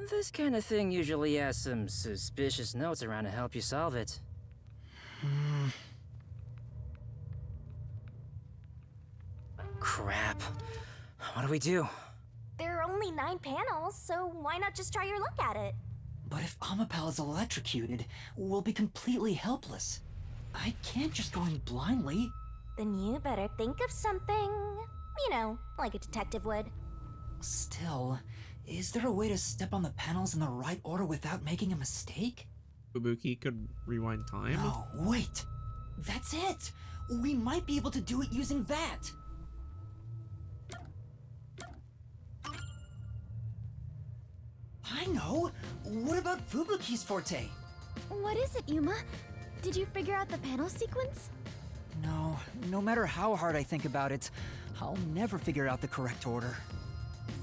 This kind of thing usually has some suspicious notes around to help you solve it. Crap. What do we do? There are only 9 panels, so why not just try your luck at it? But if Amapal is electrocuted, we'll be completely helpless. I can't just go in blindly. Then you better think of something, you know, like a detective would. Still, is there a way to step on the panels in the right order without making a mistake? Fubuki could rewind time. No, wait! That's it! We might be able to do it using that! I know! What about Fubuki's forte? What is it, Yuma? Did you figure out the panel sequence? No, no matter how hard I think about it, I'll never figure out the correct order.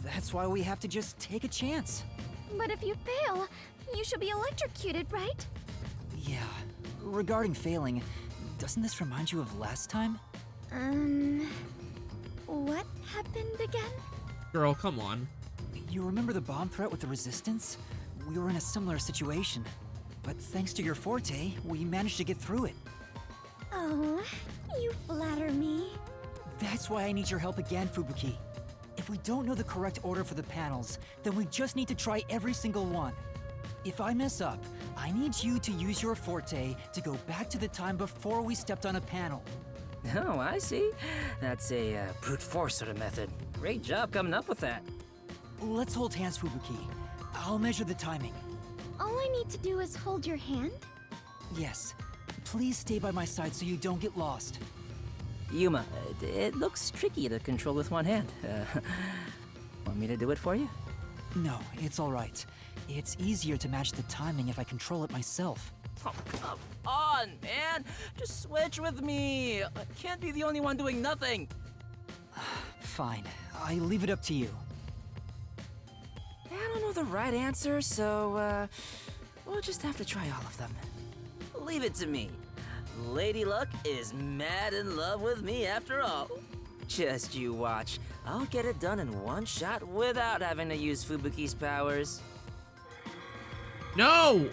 That's why we have to just take a chance. But if you fail, you should be electrocuted, right? Yeah. Regarding failing, doesn't this remind you of last time? What happened again? Girl, come on. You remember the bomb threat with the Resistance? we were in a similar situation. But thanks to your forte, we managed to get through it. Oh, you flatter me. That's why I need your help again, Fubuki. If we don't know the correct order for the panels, then we just need to try every single one. If I mess up, I need you to use your forte to go back to the time before we stepped on a panel. Oh, I see. That's a brute force sort of method. Great job coming up with that. Let's hold hands, Fubuki. I'll measure the timing. All I need to do is hold your hand? Yes. Please stay by my side so you don't get lost. Yuma, it looks tricky to control with one hand. Want me to do it for you? No, it's all right. It's easier to match the timing if I control it myself. Oh, come on, man! Just switch with me! I can't be the only one doing nothing! Fine. I leave it up to you. I don't know the right answer, so, we'll just have to try all of them. Leave it to me. Lady Luck is mad in love with me after all. Just you watch. I'll get it done in one shot without having to use Fubuki's powers. No!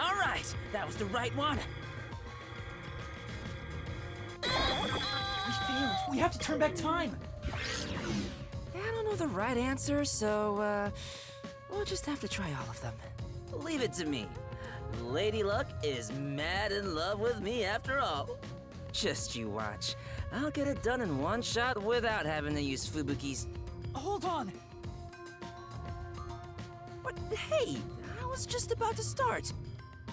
All right, that was the right one. We failed. We have to turn back time. I don't know the right answer, so, we'll just have to try all of them. Leave it to me. Lady Luck is mad in love with me after all. Just you watch. I'll get it done in one shot without having to use Fubuki's. Hold on! But hey, I was just about to start.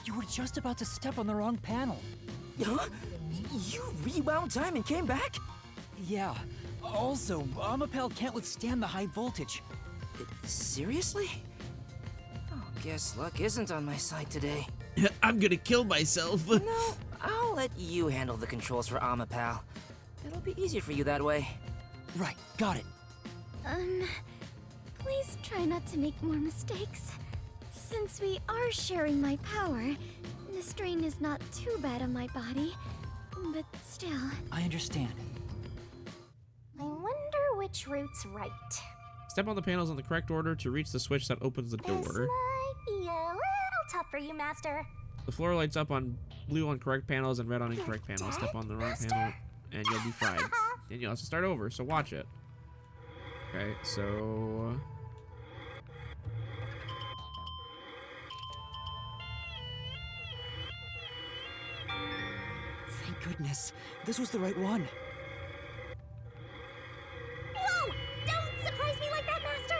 You were just about to step on the wrong panel. Huh? You rewound time and came back? Yeah. Also, Amapel can't withstand the high voltage. Seriously? Oh, guess luck isn't on my side today. I'm gonna kill myself. No, I'll let you handle the controls for Amapal. It'll be easier for you that way. Right, got it. Please try not to make more mistakes. Since we are sharing my power, the strain is not too bad on my body. But still... I understand. I wonder which route's right. Step on the panels in the correct order to reach the switch that opens the door. This might be a little tough for you, Master. The floor lights up on blue on correct panels and red on incorrect panels. Step on the wrong panel and you'll be fried. Then you'll have to start over, so watch it. Okay, so... Thank goodness. This was the right one. Whoa! Don't surprise me like that, Master!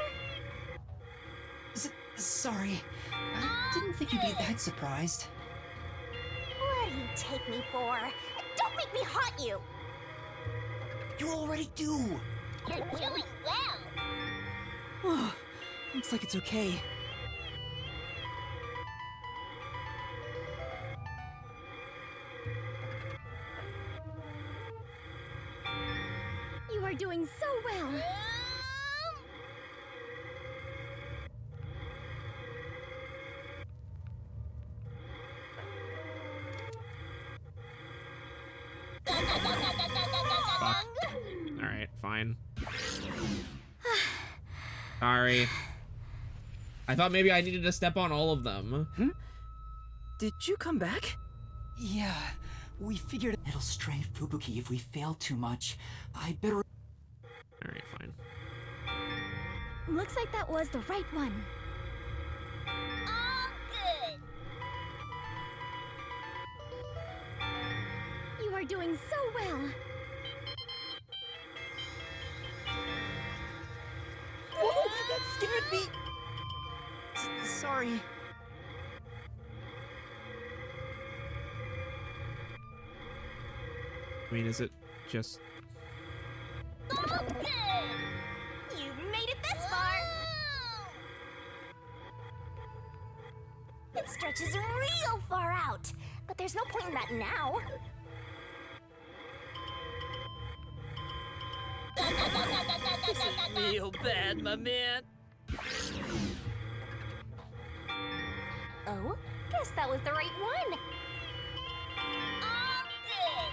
Sorry. I didn't think you'd be that surprised. What do you take me for? Don't make me haunt you! You already do! You're doing well! Looks like it's okay. You are doing so well! Alright, fine. Sorry. I thought maybe I needed to step on all of them. Did you come back? Yeah, we figured it'll strain Fubuki if we fail too much. I better... Alright, fine. Looks like that was the right one. All good! You are doing so well! Whoa, that scared me! Sorry. I mean, is it just... All good! You've made it this far! It stretches real far out, but there's no point in that now. This is real bad, my man. Oh, guess that was the right one. All good.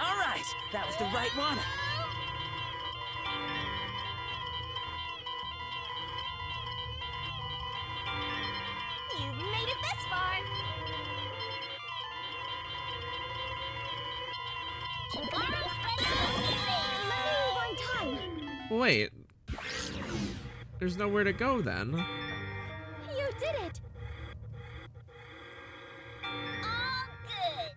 All right, Right, that was the right one. You've made it this far. On time. Wait. There's nowhere to go then. You did it. All good.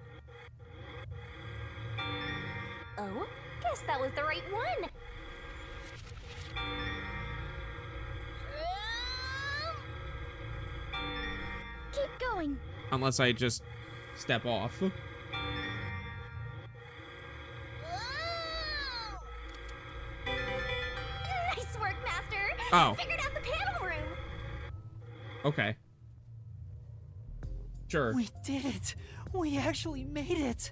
Oh, guess that was the right one. Keep going. Unless I just step off. Nice work, Master. Oh. Figured out the panel room. Okay. Sure. We did it! We actually made it!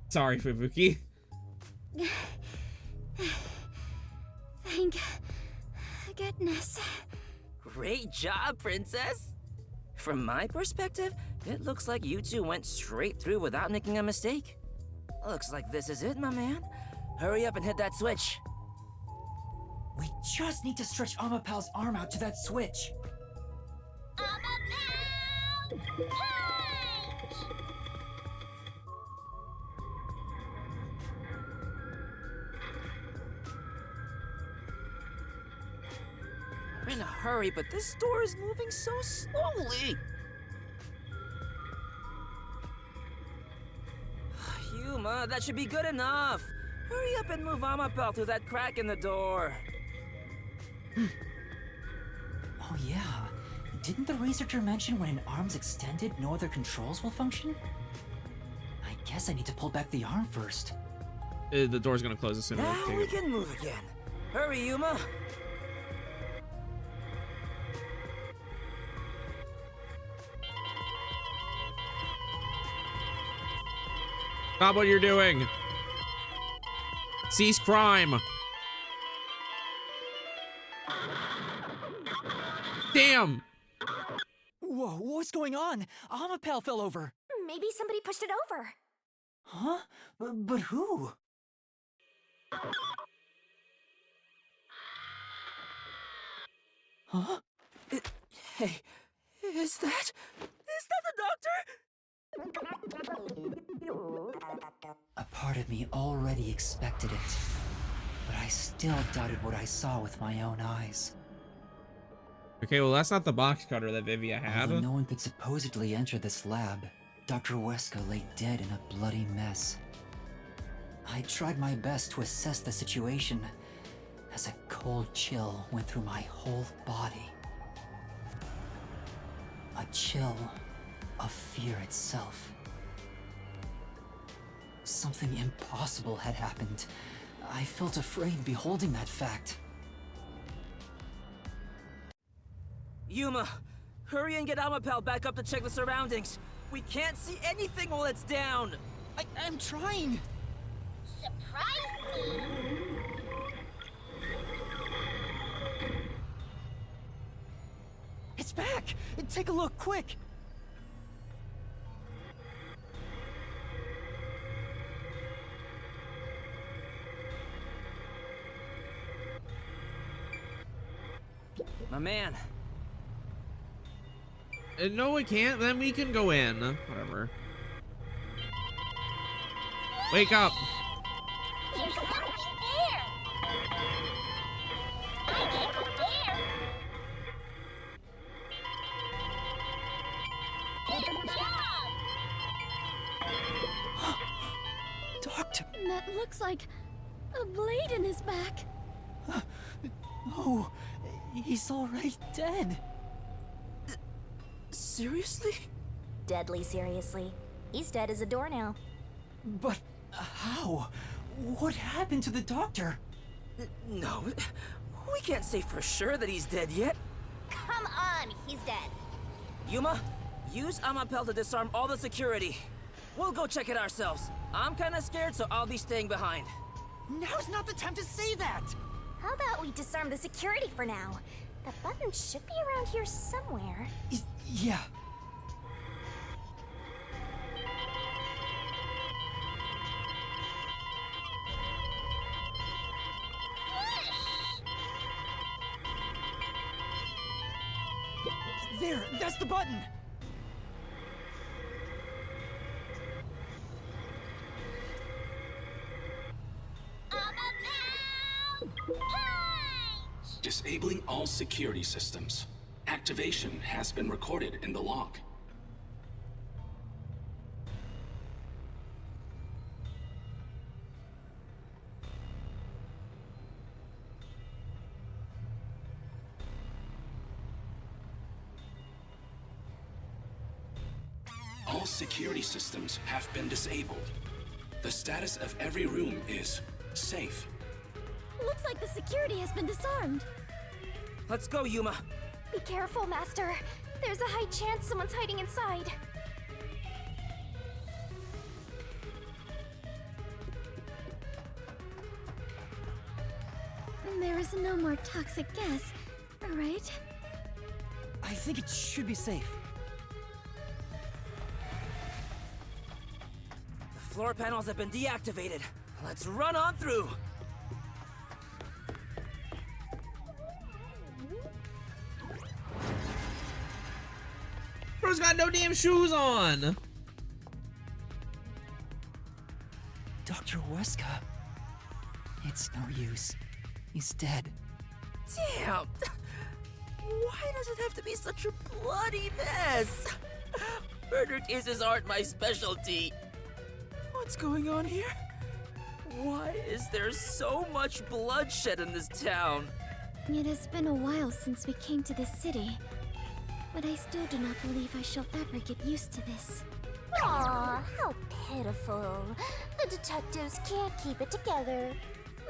Sorry, Fubuki. Thank goodness. Great job, Princess. From my perspective, it looks like you two went straight through without making a mistake. Looks like this is it, my man. Hurry up and hit that switch. We just need to stretch Amapal's arm out to that switch. We're in a hurry, but this door is moving so slowly. Yuma, that should be good enough. Hurry up and move Amapel through that crack in the door. Oh yeah. Didn't the researcher mention when an arm's extended, no other controls will function? I guess I need to pull back the arm first. The door's gonna close as soon as Now we can move again. Hurry, Yuma. Stop what you're doing. Cease crime. Damn. Whoa, what's going on? Amapel fell over. Maybe somebody pushed it over. Huh? But who? Huh? Hey, is that the doctor? A part of me already expected it, but I still doubted what I saw with my own eyes. Okay, well that's not the box cutter that Vivia had. Although no one could supposedly enter this lab, Dr. Weska lay dead in a bloody mess. I tried my best to assess the situation as a cold chill went through my whole body. A chill of fear itself. Something impossible had happened. I felt afraid beholding that fact. Yuma, hurry and get Amapel back up to check the surroundings. We can't see anything while it's down. I'm trying. Surprise me. It's back! Take a look, quick! My man. No, it can't. Then we can go in. Whatever. Wake up. There's something there. I can't go there. Good job. Doctor! That looks like a blade in his back. No, he's already dead. Seriously? Deadly seriously. He's dead as a door now. But how? What happened to the doctor? No, we can't say for sure that he's dead yet. Come on, he's dead. Yuma, use Amapel to disarm all the security. We'll go check it ourselves. I'm kinda scared, so I'll be staying behind. Now's not the time to say that! How about we disarm the security for now? The button should be around here somewhere. Yeah. There, that's the button! Disabling all security systems. Activation has been recorded in the log. All security systems have been disabled. The status of every room is safe. Looks like the security has been disarmed. Let's go, Yuma. Be careful, Master. There's a high chance someone's hiding inside. There is no more toxic gas, right? I think it should be safe. The floor panels have been deactivated. Let's run on through. Bro's got no damn shoes on. Dr. Weska. It's no use. He's dead. Damn! Why does it have to be such a bloody mess? Murder cases aren't my specialty. What's going on here? Why is there so much bloodshed in this town? It has been a while since we came to this city, but I still do not believe I shall ever get used to this. Aw, how pitiful. The detectives can't keep it together.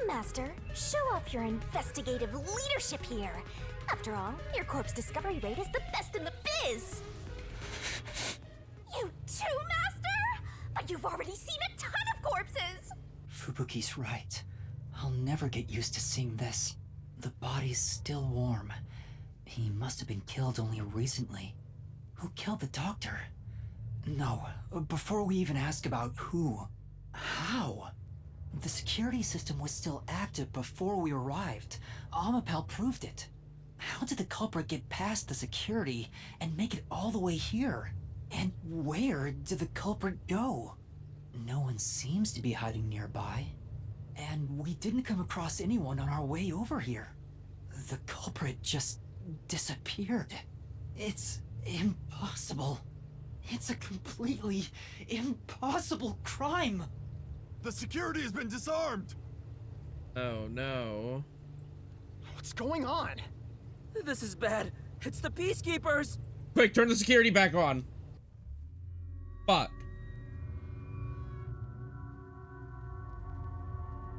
Master, show off your investigative leadership here. After all, your corpse discovery rate is the best in the biz. You too, Master? But you've already seen a ton of corpses! Fubuki's right. I'll never get used to seeing this. The body's still warm. He must have been killed only recently. Who killed the doctor? No, before we even ask about who, how? The security system was still active before we arrived. Amapel proved it. How did the culprit get past the security and make it all the way here? And where did the culprit go? No one seems to be hiding nearby. And we didn't come across anyone on our way over here. The culprit just disappeared. It's impossible. It's a completely impossible crime. The security has been disarmed! Oh no. What's going on? This is bad. It's the Peacekeepers! Quick, turn the security back on. Fuck.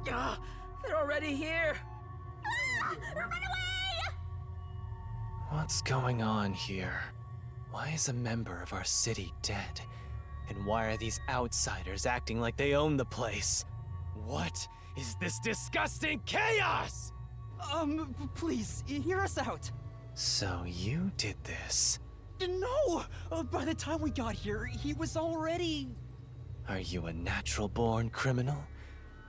They're already here! Run away! What's going on here? Why is a member of our city dead? And why are these outsiders acting like they own the place? What is this disgusting chaos? Please, hear us out. So you did this. No! By the time we got here, he was already... Are you a natural-born criminal?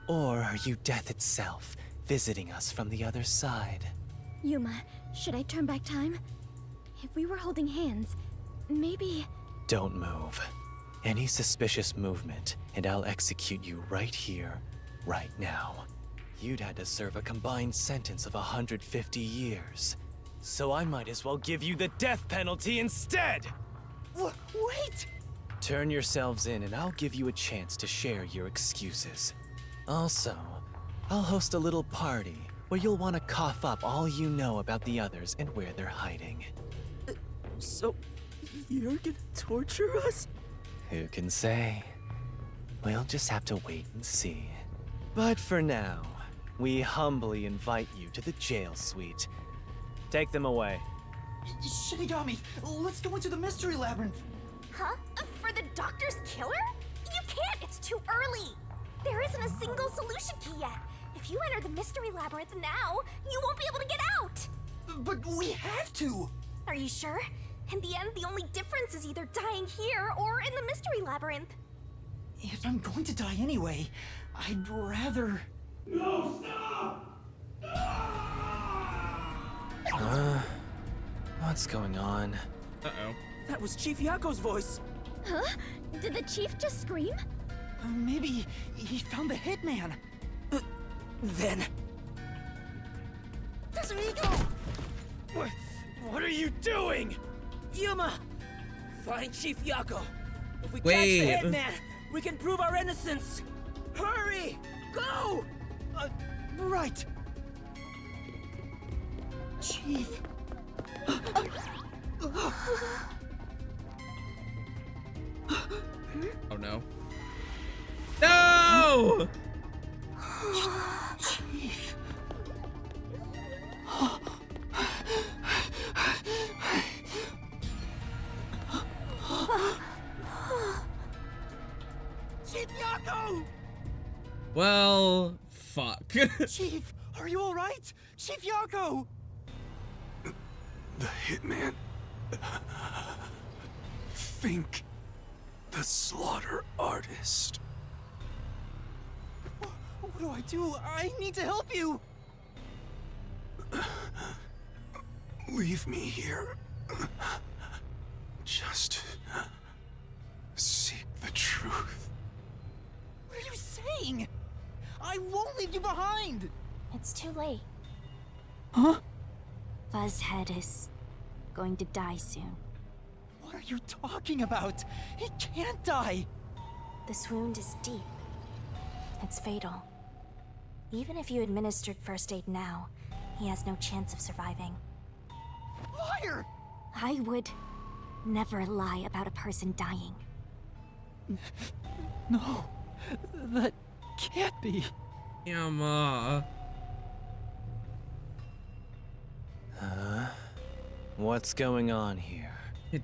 Or are you death itself, visiting us from the other side? Yuma, should I turn back time? If we were holding hands, maybe... Don't move. Any suspicious movement, and I'll execute you right here, right now. You'd had to serve a combined sentence of 150 years. So I might as well give you the death penalty instead! Wait! Turn yourselves in and I'll give you a chance to share your excuses. Also, I'll host a little party where you'll want to cough up all you know about the others and where they're hiding. So, you're gonna torture us? Who can say? We'll just have to wait and see. But for now, we humbly invite you to the jail suite. Take them away. Shinigami, let's go into the mystery labyrinth. Huh? For the doctor's killer? You can't! It's too early! There isn't a single solution key yet. If you enter the mystery labyrinth now, you won't be able to get out! But we have to! Are you sure? In the end, the only difference is either dying here or in the mystery labyrinth. If I'm going to die anyway, I'd rather... No, stop! What's going on? Uh-oh. That was Chief Yako's voice. Huh? Did the chief just scream? Maybe he found the hitman. Then... There he go! What are you doing? Yuma! Find Chief Yako. If we Wait. catch the hitman, we can prove our innocence. Hurry! Go! Right. Chief. Oh no. No! Chief. Chief Yako! Well, fuck. Chief, are you all right? Chief Yako! The hitman. Fink. The slaughter artist. What do I do? I need to help you! Leave me here. Just seek the truth. What are you saying? I won't leave you behind! It's too late. Huh? Fuzzhead is going to die soon. What are you talking about? He can't die! This wound is deep. It's fatal. Even if you administered first aid now, he has no chance of surviving. Liar! I would never lie about a person dying. No, that can't be. Yama. What's going on here?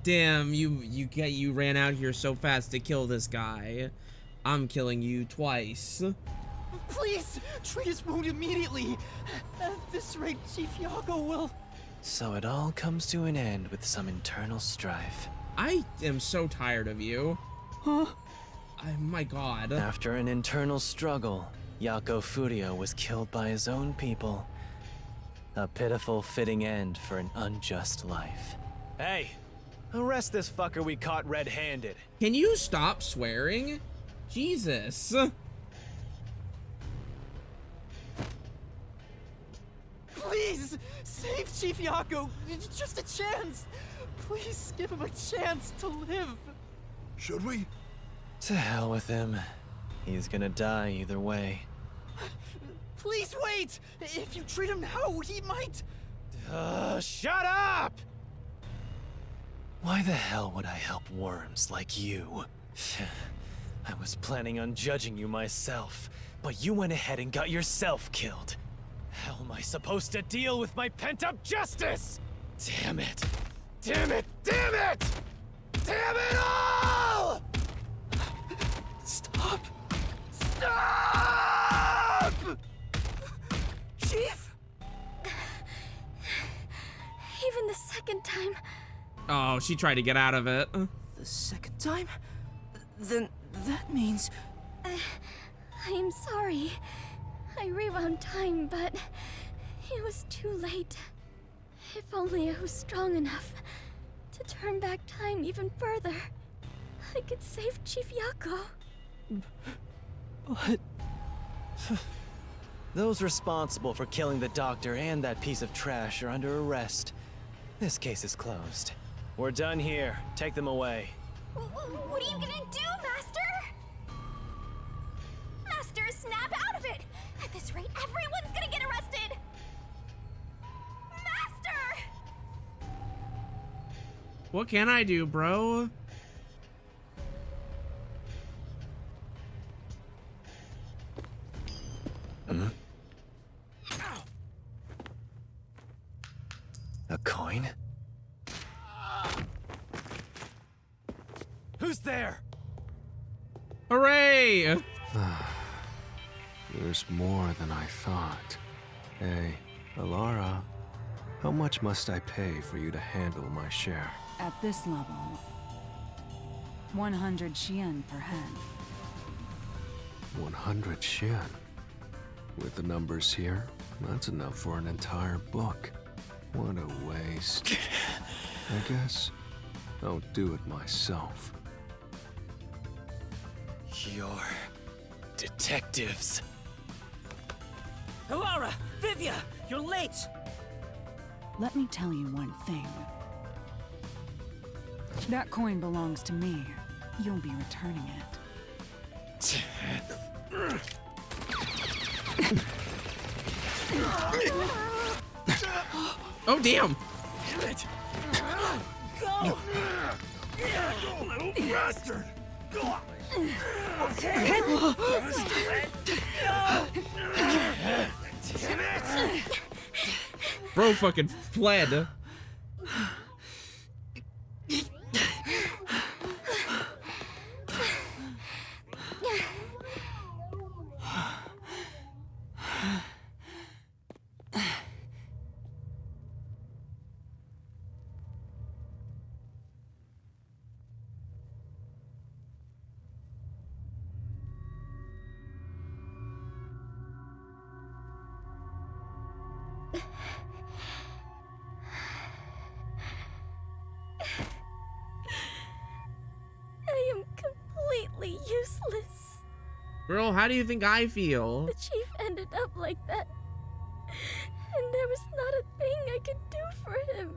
Damn, you ran out here so fast to kill this guy. I'm killing you twice. Please, treat his wound immediately. At this rate, Chief Yako will... So it all comes to an end with some internal strife. I am so tired of you. Huh? My god. After an internal struggle, Yako Furio was killed by his own people. A pitiful, fitting end for an unjust life. Hey, arrest this fucker we caught red-handed. Can you stop swearing? Jesus. Please, save Chief Yako. Just a chance. Please give him a chance to live. Should we? To hell with him. He's gonna die either way. Please wait! If you treat him now, he might... Shut up! Why the hell would I help worms like you? I was planning on judging you myself, but you went ahead and got yourself killed. How am I supposed to deal with my pent-up justice? Damn it! Damn it! Damn it! Damn it all! Stop! Stop! Chief! Even the second time. Oh, she tried to get out of it. The second time? Then that means... I am sorry. I rewound time, but it was too late. If only I was strong enough to turn back time even further, I could save Chief Yako. But... Those responsible for killing the doctor and that piece of trash are under arrest. This case is closed. We're done here. Take them away. What are you gonna do, Master? Master, snap out of it! At this rate, everyone's gonna get arrested! Master! What can I do, bro? Hmm? A coin? Who's there? Hooray! There's more than I thought. Hey, Alara, how much must I pay for you to handle my share? At this level, 100 Xian per head. 100 Xian. With the numbers here, that's enough for an entire book. What a waste. I guess I'll do it myself. You're detectives. Alara! Vivia! You're late! Let me tell you one thing. That coin belongs to me. You'll be returning it. Oh, damn! Damn it! Go! Little bastard! Bro fucking fled. I am completely useless. Girl, how do you think I feel? The chief ended up like that. And there was not a thing I could do for him.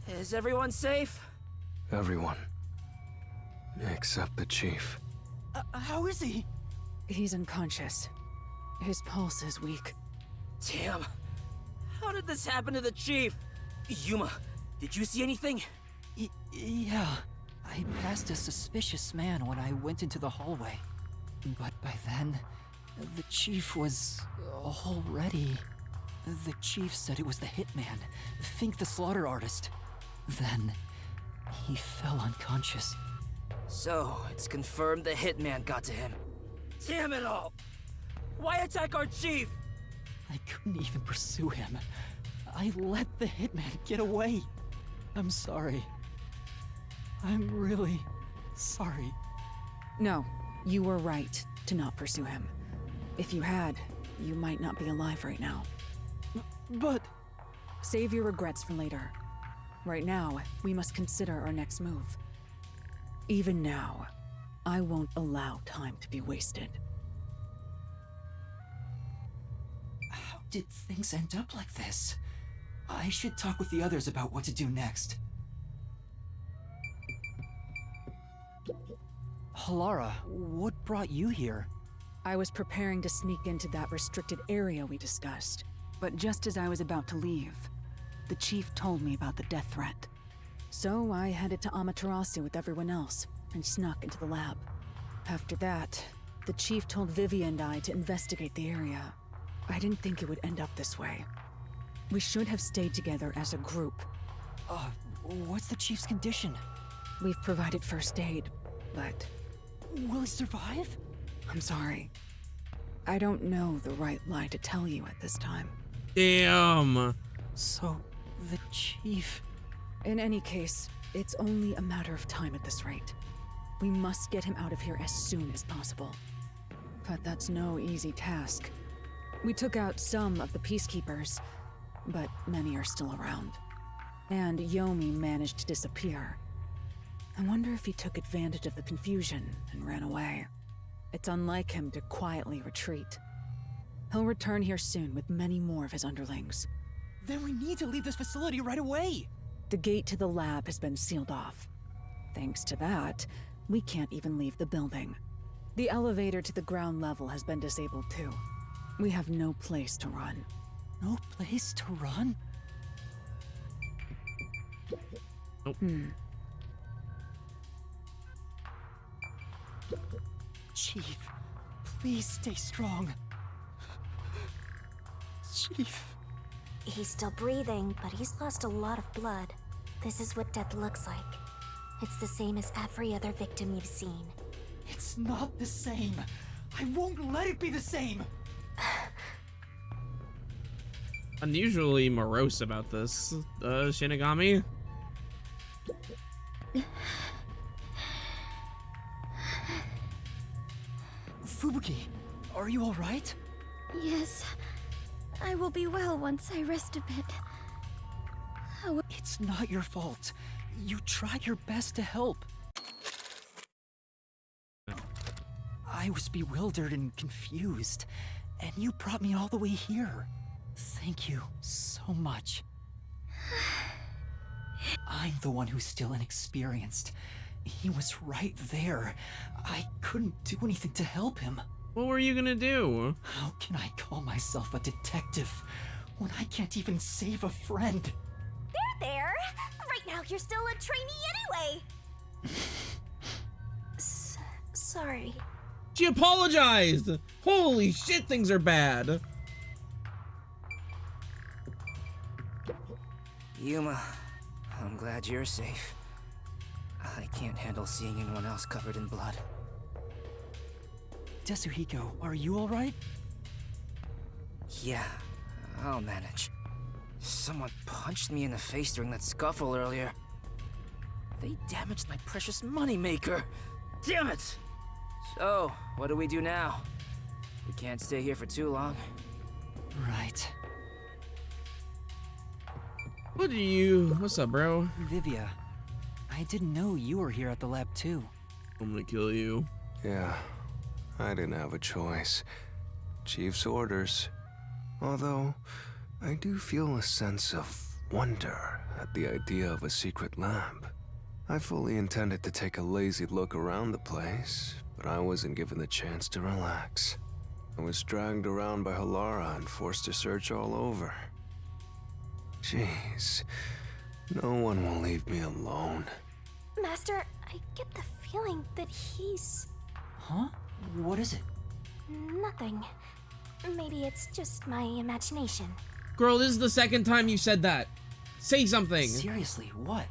Is everyone safe? Everyone. Except the chief. How is he? He's unconscious. His pulse is weak. Damn. How did this happen to the chief? Yuma, did you see anything? Yeah. I passed a suspicious man when I went into the hallway. But by then, the chief was already... The chief said it was the hitman, Fink the slaughter artist. Then, he fell unconscious. So, it's confirmed the hitman got to him. Damn it all! Why attack our chief? I couldn't even pursue him. I let the hitman get away. I'm sorry. I'm really sorry. No, you were right to not pursue him. If you had, you might not be alive right now. But... Save your regrets for later. Right now, we must consider our next move. Even now, I won't allow time to be wasted. How did things end up like this? I should talk with the others about what to do next. Halara, what brought you here? I was preparing to sneak into that restricted area we discussed, but just as I was about to leave, the chief told me about the death threat. So I headed to Amaterasu with everyone else and snuck into the lab. After that, the chief told Vivia and I to investigate the area. I didn't think it would end up this way. We should have stayed together as a group. What's the chief's condition? We've provided first aid, but... Will he survive? I'm sorry. I don't know the right lie to tell you at this time. Damn. So, the chief... In any case, it's only a matter of time at this rate. We must get him out of here as soon as possible. But that's no easy task. We took out some of the peacekeepers, but many are still around. And Yomi managed to disappear. I wonder if he took advantage of the confusion and ran away. It's unlike him to quietly retreat. He'll return here soon with many more of his underlings. Then we need to leave this facility right away! The gate to the lab has been sealed off. Thanks to that, we can't even leave the building. The elevator to the ground level has been disabled too. We have no place to run. No place to run? Nope. Chief, please stay strong. Chief. He's still breathing, but he's lost a lot of blood. This is what death looks like. It's the same as every other victim you've seen. It's not the same. I won't let it be the same. Unusually morose about this, Shinigami. Fubuki, are you alright? Yes, I will be well once I rest a bit. It's not your fault. You tried your best to help. I was bewildered and confused, and you brought me all the way here. Thank you so much. I'm the one who's still inexperienced. He was right there. I couldn't do anything to help him. What were you gonna do? How can I call myself a detective when I can't even save a friend? There! Right now you're still a trainee anyway! Sorry. She apologized! Holy shit, things are bad! Yuma, I'm glad you're safe. I can't handle seeing anyone else covered in blood. Tetsuhiko, are you alright? Yeah, I'll manage. Someone punched me in the face during that scuffle earlier. They damaged my precious moneymaker. Damn it! So, what do we do now? We can't stay here for too long. Right. What's up, bro? Vivia, I didn't know you were here at the lab too. I'm gonna kill you. Yeah, I didn't have a choice. Chief's orders. Although, I do feel a sense of wonder at the idea of a secret lab. I fully intended to take a lazy look around the place, but I wasn't given the chance to relax. I was dragged around by Halara and forced to search all over. Jeez, no one will leave me alone. Master, I get the feeling that he's... Huh? What is it? Nothing. Maybe it's just my imagination. Girl, this is the second time you said that. Say something. Seriously, what?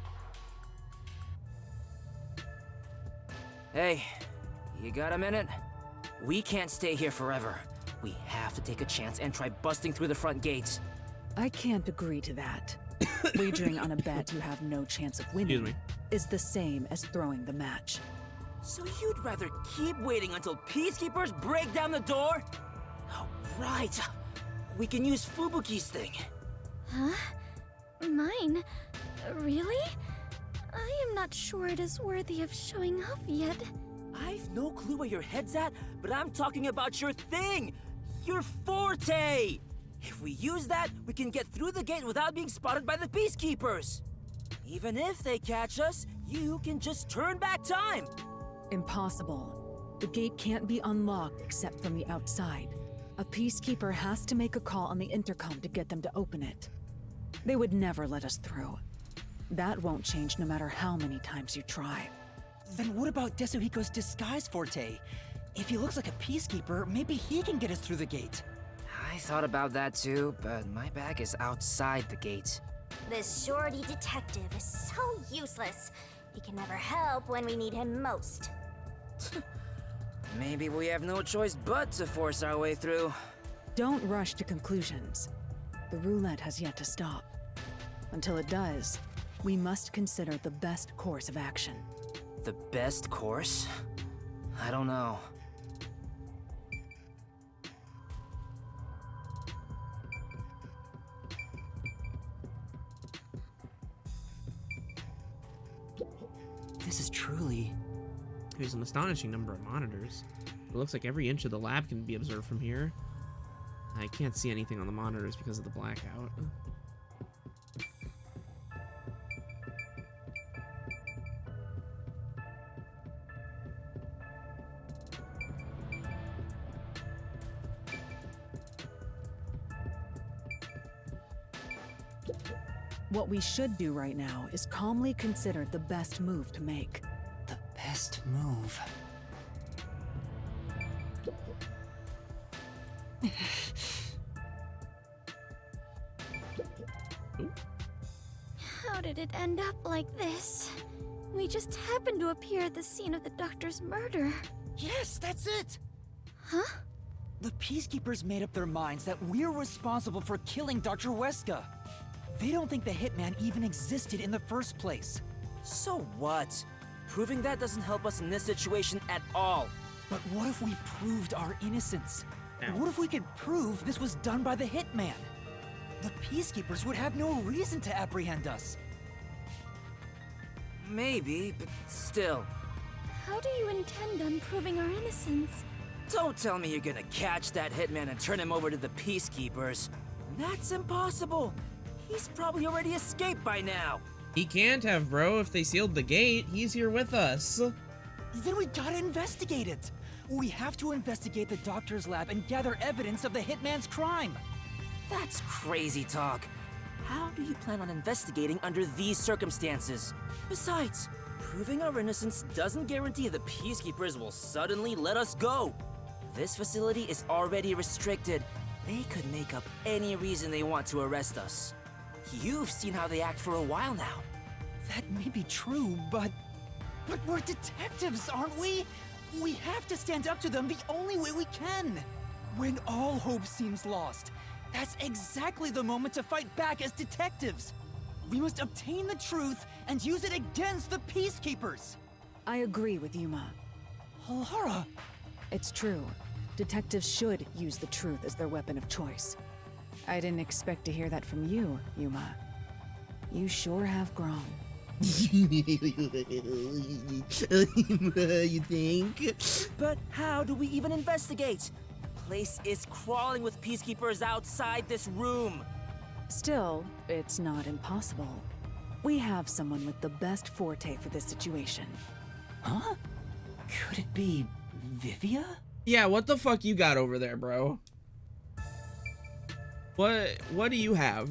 Hey, you got a minute? We can't stay here forever. We have to take a chance and try busting through the front gates. I can't agree to that. Wagering on a bet you have no chance of winning is the same as throwing the match. So you'd rather keep waiting until peacekeepers break down the door? Oh, right. We can use Fubuki's thing. Huh? Mine? Really? I am not sure it is worthy of showing off yet. I've no clue where your head's at, but I'm talking about your thing! Your forte! If we use that, we can get through the gate without being spotted by the peacekeepers. Even if they catch us, you can just turn back time. Impossible. The gate can't be unlocked except from the outside. A peacekeeper has to make a call on the intercom to get them to open it. They would never let us through. That won't change no matter how many times you try. Then what about Tetsuhiko's disguise forte? If he looks like a peacekeeper, maybe he can get us through the gate. I thought about that too, but my bag is outside the gate. This shorty detective is so useless. He can never help when we need him most. Maybe we have no choice but to force our way through. Don't rush to conclusions. The roulette has yet to stop. Until it does, we must consider the best course of action. The best course? I don't know. This is truly... There's an astonishing number of monitors. It looks like every inch of the lab can be observed from here. I can't see anything on the monitors because of the blackout. What we should do right now is calmly consider the best move to make. The best move... How did it end up like this? We just happened to appear at the scene of the doctor's murder. Yes, that's it! Huh? The peacekeepers made up their minds that we're responsible for killing Dr. Weska. They don't think the hitman even existed in the first place. So what? Proving that doesn't help us in this situation at all. But what if we proved our innocence? Ow. What if we could prove this was done by the hitman? The Peacekeepers would have no reason to apprehend us. Maybe, but still. How do you intend on proving our innocence? Don't tell me you're gonna catch that hitman and turn him over to the Peacekeepers. That's impossible. He's probably already escaped by now. He can't have, bro. If they sealed the gate, he's here with us. Then we gotta investigate it. We have to investigate the doctor's lab and gather evidence of the hitman's crime. That's crazy talk. How do you plan on investigating under these circumstances? Besides, proving our innocence doesn't guarantee the Peacekeepers will suddenly let us go. This facility is already restricted. They could make up any reason they want to arrest us. You've seen how they act for a while now. That may be true, but we're detectives, aren't we? We have to stand up to them the only way we can. When all hope seems lost, that's exactly the moment to fight back as detectives. We must obtain the truth and use it against the Peacekeepers. I agree with Yuma. Lara! It's true. Detectives should use the truth as their weapon of choice. I didn't expect to hear that from you, Yuma. You sure have grown. You think? But how do we even investigate? The place is crawling with Peacekeepers outside this room. Still, it's not impossible. We have someone with the best forte for this situation. Huh? Could it be Vivia? Yeah, what the fuck you got over there, bro? What do you have?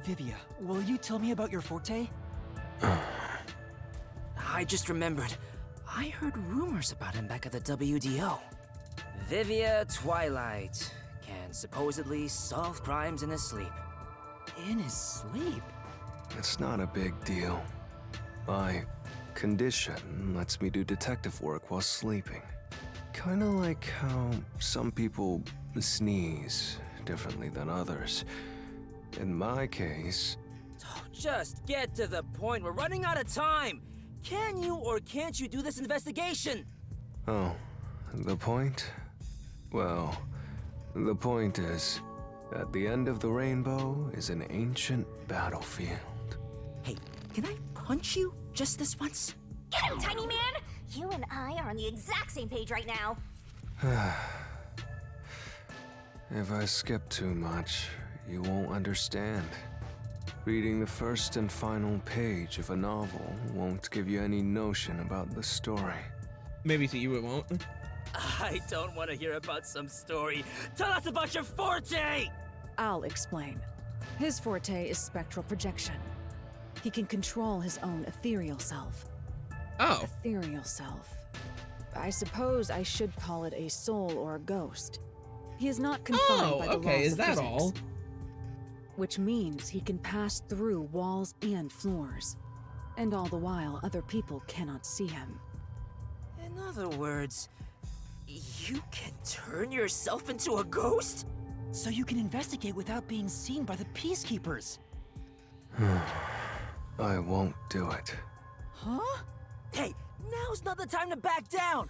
Vivia, will you tell me about your forte? I just remembered. I heard rumors about him back at the WDO. Vivia Twilight can supposedly solve crimes in his sleep. In his sleep? It's not a big deal. My condition lets me do detective work while sleeping. Kinda like how some people sneeze differently than others. In my case... Just get to the point. We're running out of time. Can you or can't you do this investigation? Oh, the point? Well, the point is, at the end of the rainbow is an ancient battlefield. Hey, can I punch you just this once? Get him, tiny man! You and I are on the exact same page right now. If I skip too much, you won't understand. Reading the first and final page of a novel won't give you any notion about the story. Maybe to you it won't. I don't want to hear about some story. Tell us about your forte! I'll explain. His forte is spectral projection. He can control his own ethereal self. Oh. Ethereal self. I suppose I should call it a soul or a ghost. He is not confined by the laws is of that physics, all? which means he can pass through walls and floors. And all the while, other people cannot see him. In other words, you can turn yourself into a ghost? So you can investigate without being seen by the Peacekeepers. I won't do it. Huh? Hey, now's not the time to back down!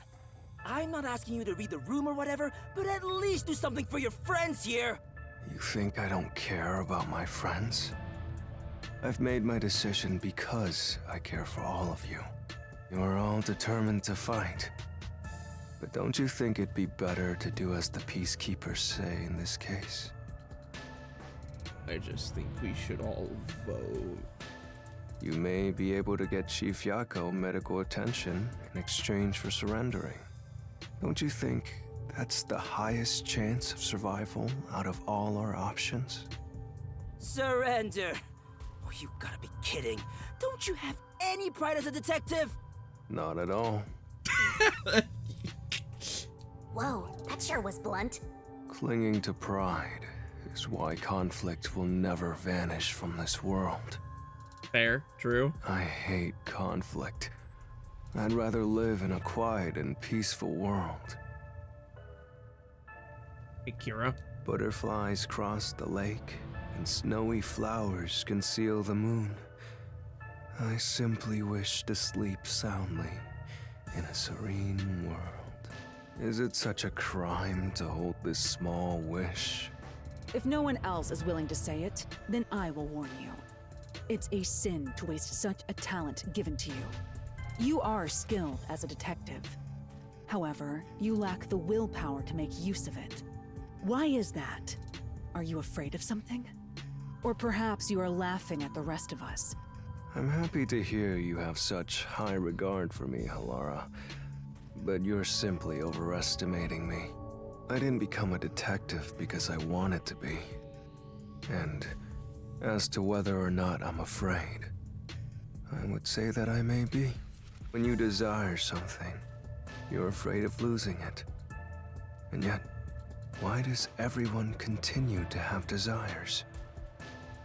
I'm not asking you to read the room or whatever, but at least do something for your friends here! You think I don't care about my friends? I've made my decision because I care for all of you. You're all determined to fight. But don't you think it'd be better to do as the Peacekeepers say in this case? I just think we should all vote. You may be able to get Chief Yako medical attention in exchange for surrendering. Don't you think that's the highest chance of survival out of all our options? Surrender? Oh, you gotta be kidding. Don't you have any pride as a detective? Not at all. Whoa, that sure was blunt. Clinging to pride is why conflict will never vanish from this world. Fair, true. I hate conflict. I'd rather live in a quiet and peaceful world. Hey, Kira. Butterflies cross the lake, and snowy flowers conceal the moon. I simply wish to sleep soundly in a serene world. Is it such a crime to hold this small wish? If no one else is willing to say it, then I will warn you. It's a sin to waste such a talent given to you. You are skilled as a detective. However, you lack the willpower to make use of it. Why is that? Are you afraid of something? Or perhaps you are laughing at the rest of us. I'm happy to hear you have such high regard for me, Halara. But you're simply overestimating me. I didn't become a detective because I wanted to be. And as to whether or not I'm afraid, I would say that I may be. When you desire something, you're afraid of losing it. And yet, why does everyone continue to have desires?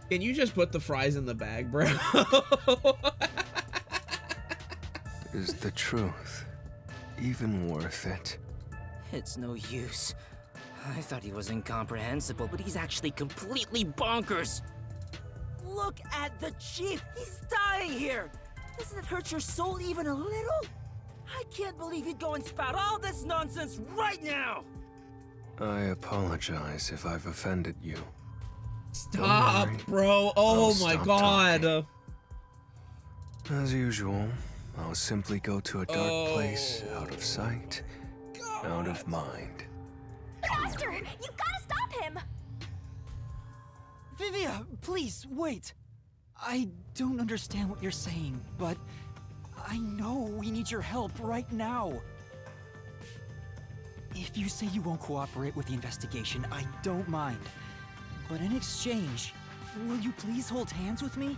Can you just put the fries in the bag, bro? Is the truth even worth it? It's no use. I thought he was incomprehensible, but he's actually completely bonkers. Look at the chief! He's dying here! Doesn't it hurt your soul even a little? I can't believe you'd go and spout all this nonsense right now! I apologize if I've offended you. Stop, worry. bro. Oh I'll my stop god. talking. As usual, I'll simply go to a dark place, out of sight, out of mind. Faster! You gotta stop him! Vivia, please, wait. I don't understand what you're saying, but I know we need your help right now. If you say you won't cooperate with the investigation, I don't mind. But in exchange, will you please hold hands with me?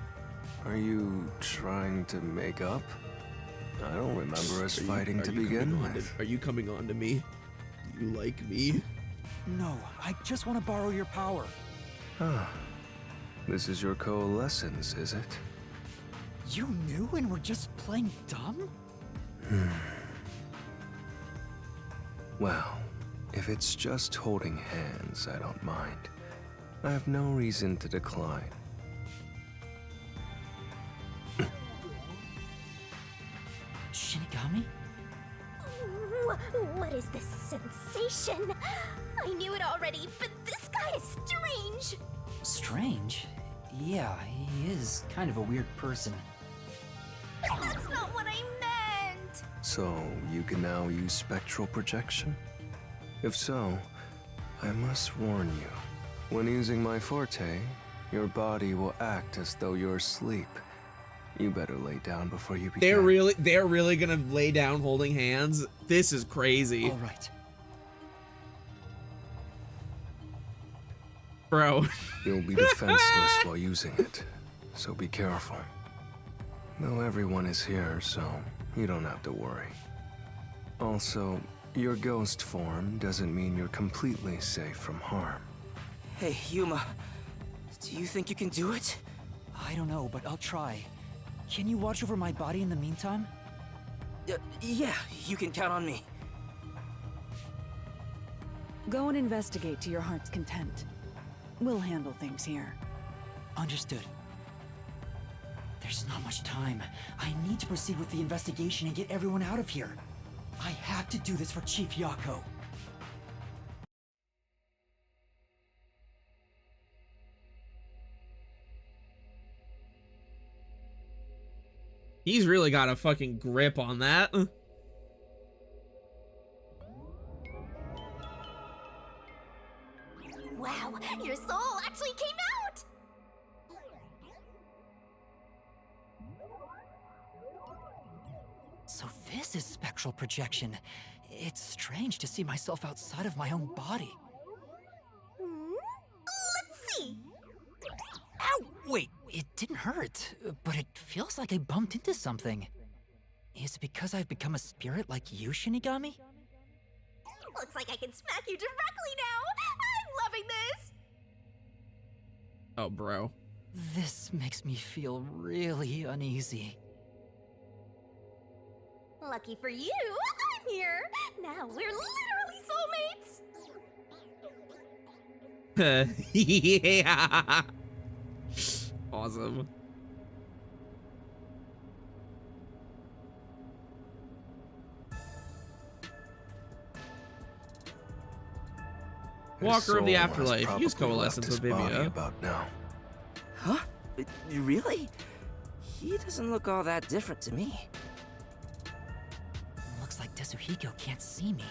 Are you trying to make up? I don't remember us fighting to begin with. Are you coming on to me? Do you like me? No, I just want to borrow your power. Ah, this is your coalescence, is it? You knew and were just playing dumb? Well, if it's just holding hands, I don't mind. I have no reason to decline. Shinigami? What is this sensation? I knew it already, but this guy is strange. Strange? Yeah, he is kind of a weird person. That's not what I meant. So, you can now use spectral projection? If so, I must warn you. When using my forte, your body will act as though you're asleep. You better lay down before you begin. They're really gonna lay down holding hands? This is crazy. All right. Bro. You'll be defenseless while using it, so be careful. Though everyone is here, so you don't have to worry. Also, your ghost form doesn't mean you're completely safe from harm. Hey, Yuma. Do you think you can do it? I don't know, but I'll try. Can you watch over my body in the meantime? Yeah, you can count on me. Go and investigate to your heart's content. We'll handle things here. Understood. There's not much time. I need to proceed with the investigation and get everyone out of here. I have to do this for Chief Yako. He's really got a fucking grip on that. Wow, your soul actually came out! So this is spectral projection. It's strange to see myself outside of my own body. Let's see. Ow! Wait, it didn't hurt, but it feels like I bumped into something. Is it because I've become a spirit like you, Shinigami? Looks like I can smack you directly now. I'm loving this. Oh, bro. This makes me feel really uneasy. Lucky for you, I'm here. Now we're literally soulmates. Yeah. Awesome. Walker of the soul has Afterlife. probably Use coalescence left with his body Vivia. about now. Huh? Really? He doesn't look all that different to me. Looks like Tetsuhiko can't see me.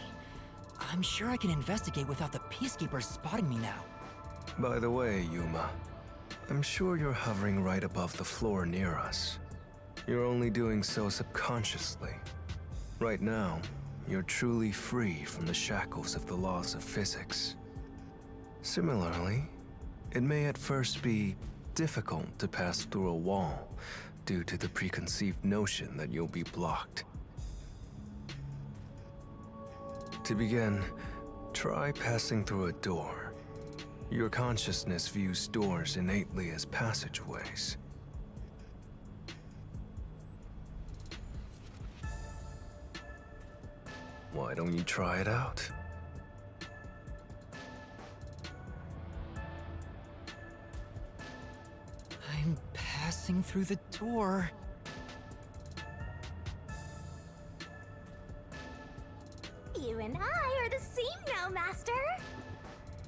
I'm sure I can investigate without the Peacekeepers spotting me now. By the way, Yuma, I'm sure you're hovering right above the floor near us. You're only doing so subconsciously. Right now, you're truly free from the shackles of the laws of physics. Similarly, it may at first be difficult to pass through a wall due to the preconceived notion that you'll be blocked. To begin, try passing through a door. Your consciousness views doors innately as passageways. Why don't you try it out? I'm passing through the door. You and I are the same now, Master.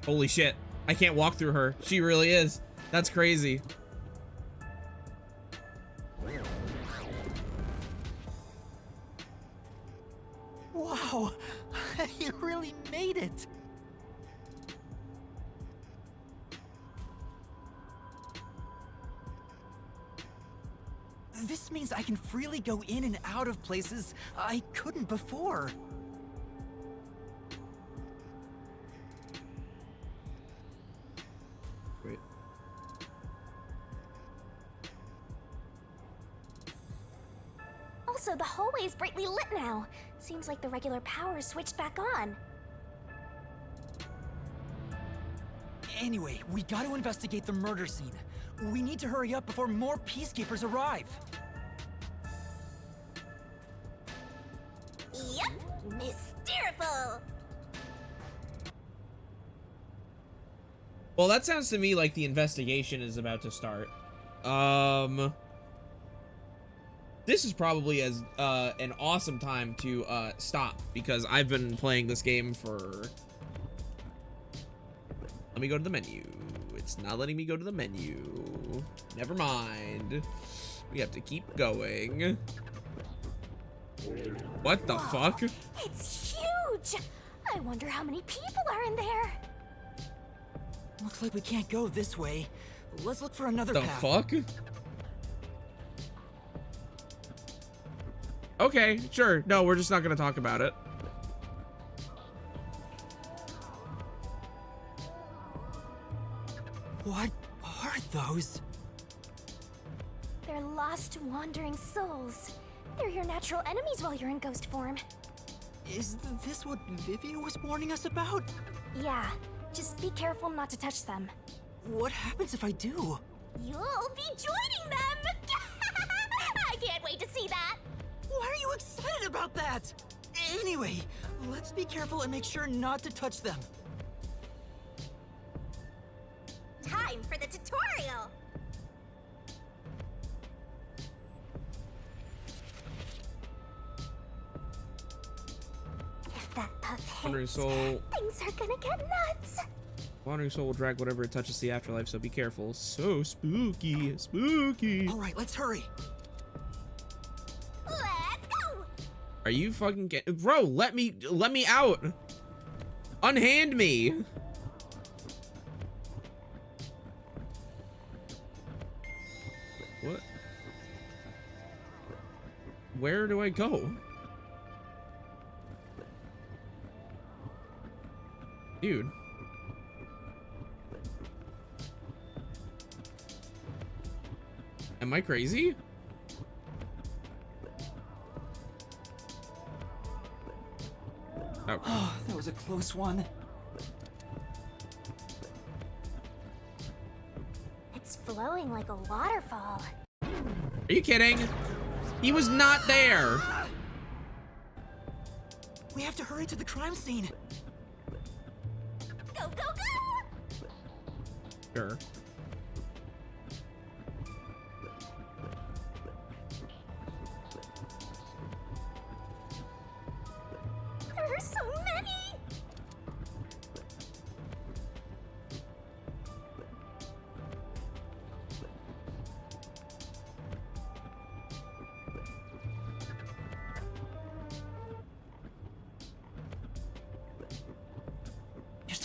Holy shit. I can't walk through her. She really is. That's crazy. Wow, you really made it. This means I can freely go in and out of places I couldn't before. Wait. Also, the hallway is brightly lit now. Seems like the regular power is switched back on. Anyway, we gotta investigate the murder scene. We need to hurry up before more Peacekeepers arrive. Yep, mysteriful. Well, that sounds to me like the investigation is about to start. This is probably as an awesome time to stop, because I've been playing this game for... Let me go to the menu. It's not letting me go to the menu. Never mind. We have to keep going. What the fuck? It's huge. I wonder how many people are in there. Looks like we can't go this way. Let's look for another The path. fuck? Okay, sure. No, we're just not gonna talk about it. What are those? They're lost, wandering souls. They're your natural enemies while you're in ghost form. Is this what Vivia was warning us about? Yeah, just be careful not to touch them. What happens if I do? You'll be joining them! I can't wait to see that! Why are you excited about that? Anyway, let's be careful and make sure not to touch them. Time for the tutorial! If that puff Wandering hits, soul. things are gonna get nuts! Wandering soul will drag whatever it touches the afterlife, so be careful. So spooky, spooky. All right, let's hurry. Let's go! Are you fucking bro? Let me out. Unhand me. What? Where do I go? Dude. Am I crazy? Oh, that was a close one. It's flowing like a waterfall. Are you kidding? He was not there. We have to hurry to the crime scene. Go, go, go! Sure. There are so many!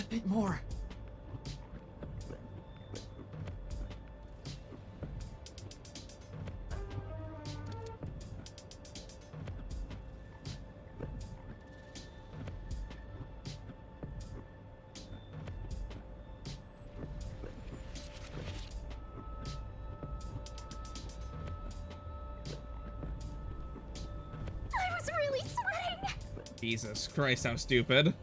a bit more. I was really sweating. Jesus Christ, how stupid.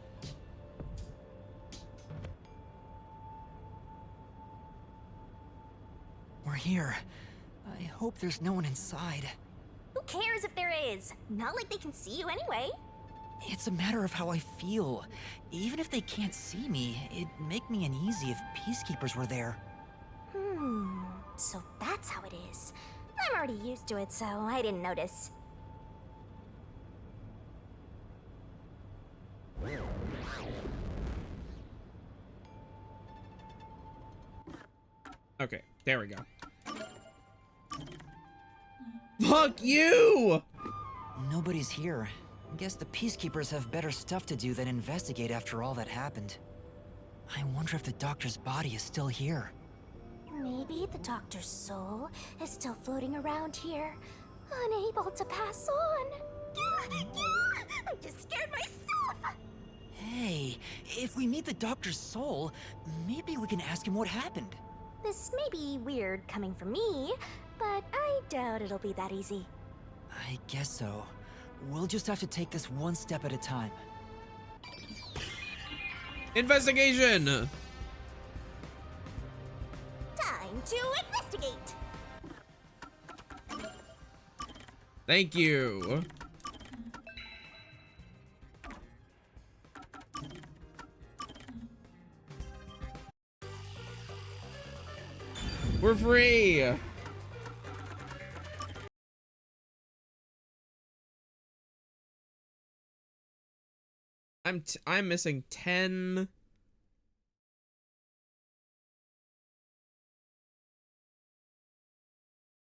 We're here. I hope there's no one inside. Who cares if there is? Not like they can see you anyway. It's a matter of how I feel. Even if they can't see me, it'd make me uneasy if peacekeepers were there. So that's how it is. I'm already used to it, so I didn't notice. Okay, there we go. Fuck you! Nobody's here. Guess the peacekeepers have better stuff to do than investigate after all that happened. I wonder if the doctor's body is still here. Maybe the doctor's soul is still floating around here, unable to pass on. I'm just scared myself. Hey, if we meet the doctor's soul, maybe we can ask him what happened. This may be weird coming from me, but I doubt it'll be that easy. I guess so. We'll just have to take this one step at a time. Investigation! Time to investigate. Thank you. We're free! I'm missing 10.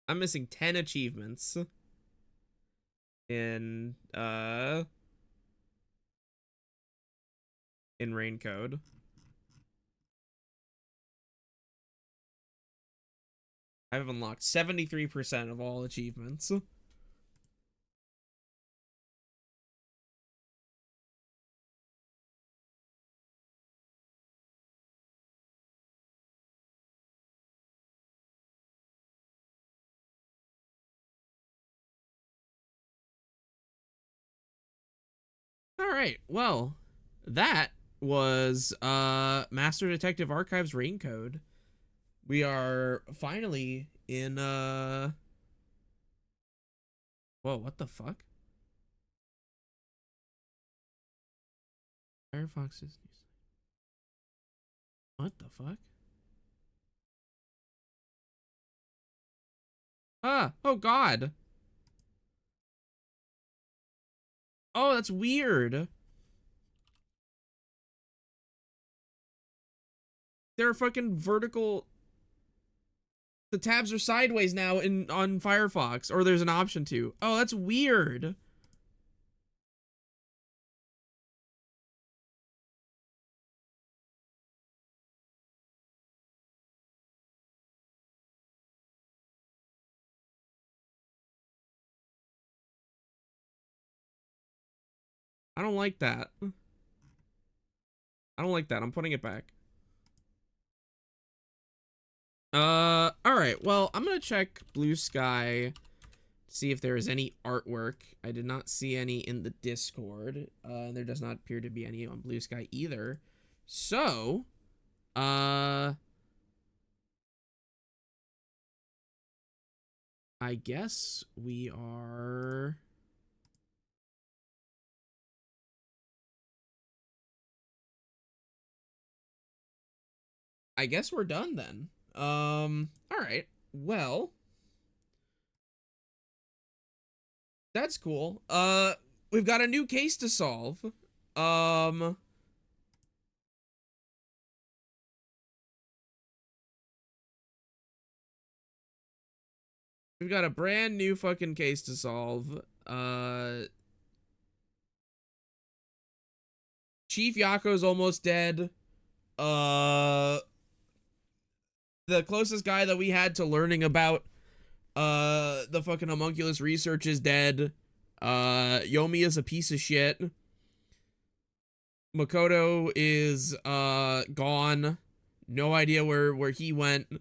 I'm missing 10 achievements in rain code. I've unlocked 73% of all achievements. All right, well, that was Master Detective Archives Rain Code. We are finally in whoa, what the fuck? Firefox's what the fuck? Ah, oh god. Oh, that's weird. They're fucking vertical. The tabs are sideways now on Firefox, or there's an option to. Oh, that's weird. I don't like that. I don't like that. I'm putting it back. All right. Well, I'm gonna check Blue Sky, see if there is any artwork. I did not see any in the Discord. There does not appear to be any on Blue Sky either. So, I guess we are. I guess we're done then. All right. Well, that's cool. We've got a new case to solve. We've got a brand new fucking case to solve. Chief Yako's almost dead. the closest guy that we had to learning about the fucking homunculus research is dead. Yomi is a piece of shit. Makoto is gone. No idea where he went.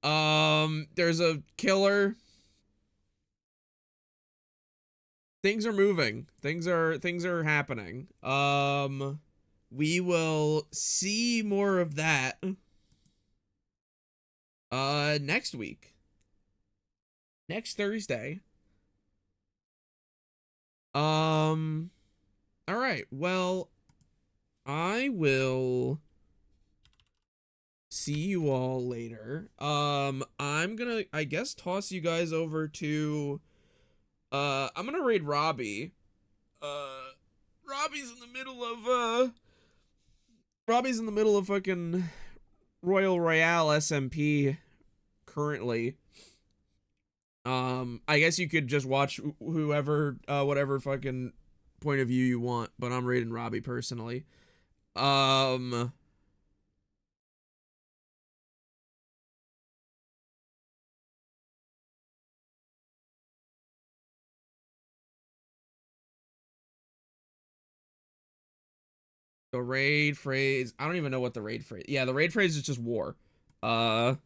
There's a killer. Things are moving. Things are happening. We will see more of that next week. Next Thursday. All right. Well, I will see you all later. I'm gonna, I guess, toss you guys over to I'm gonna raid Robbie. Robbie's in the middle of fucking Royal Royale SMP currently. I guess you could just watch whoever, whatever fucking point of view you want, but I'm raiding Robbie personally. The raid phrase, I don't even know what the raid phrase, yeah, the raid phrase is just war. The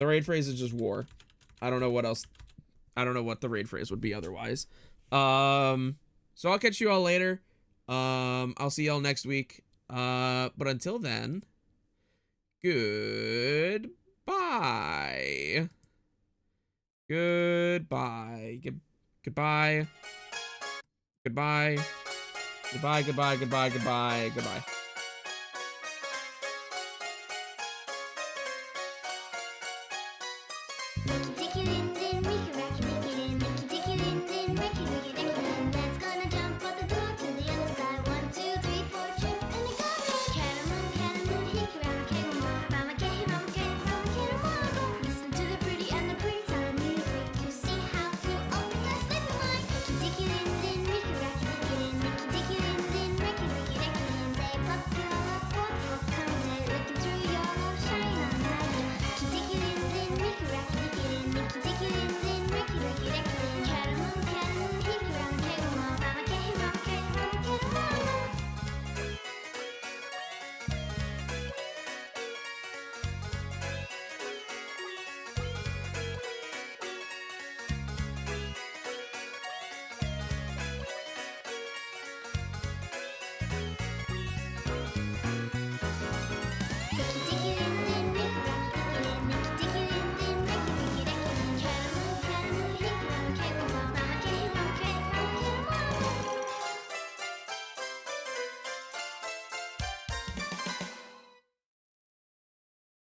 raid phrase is just war. I don't know what else, I don't know what the raid phrase would be otherwise. So I'll catch you all later. I'll see y'all next week. But until then, goodbye. Goodbye. Goodbye. Goodbye. Goodbye, goodbye, goodbye, goodbye, goodbye. Digging in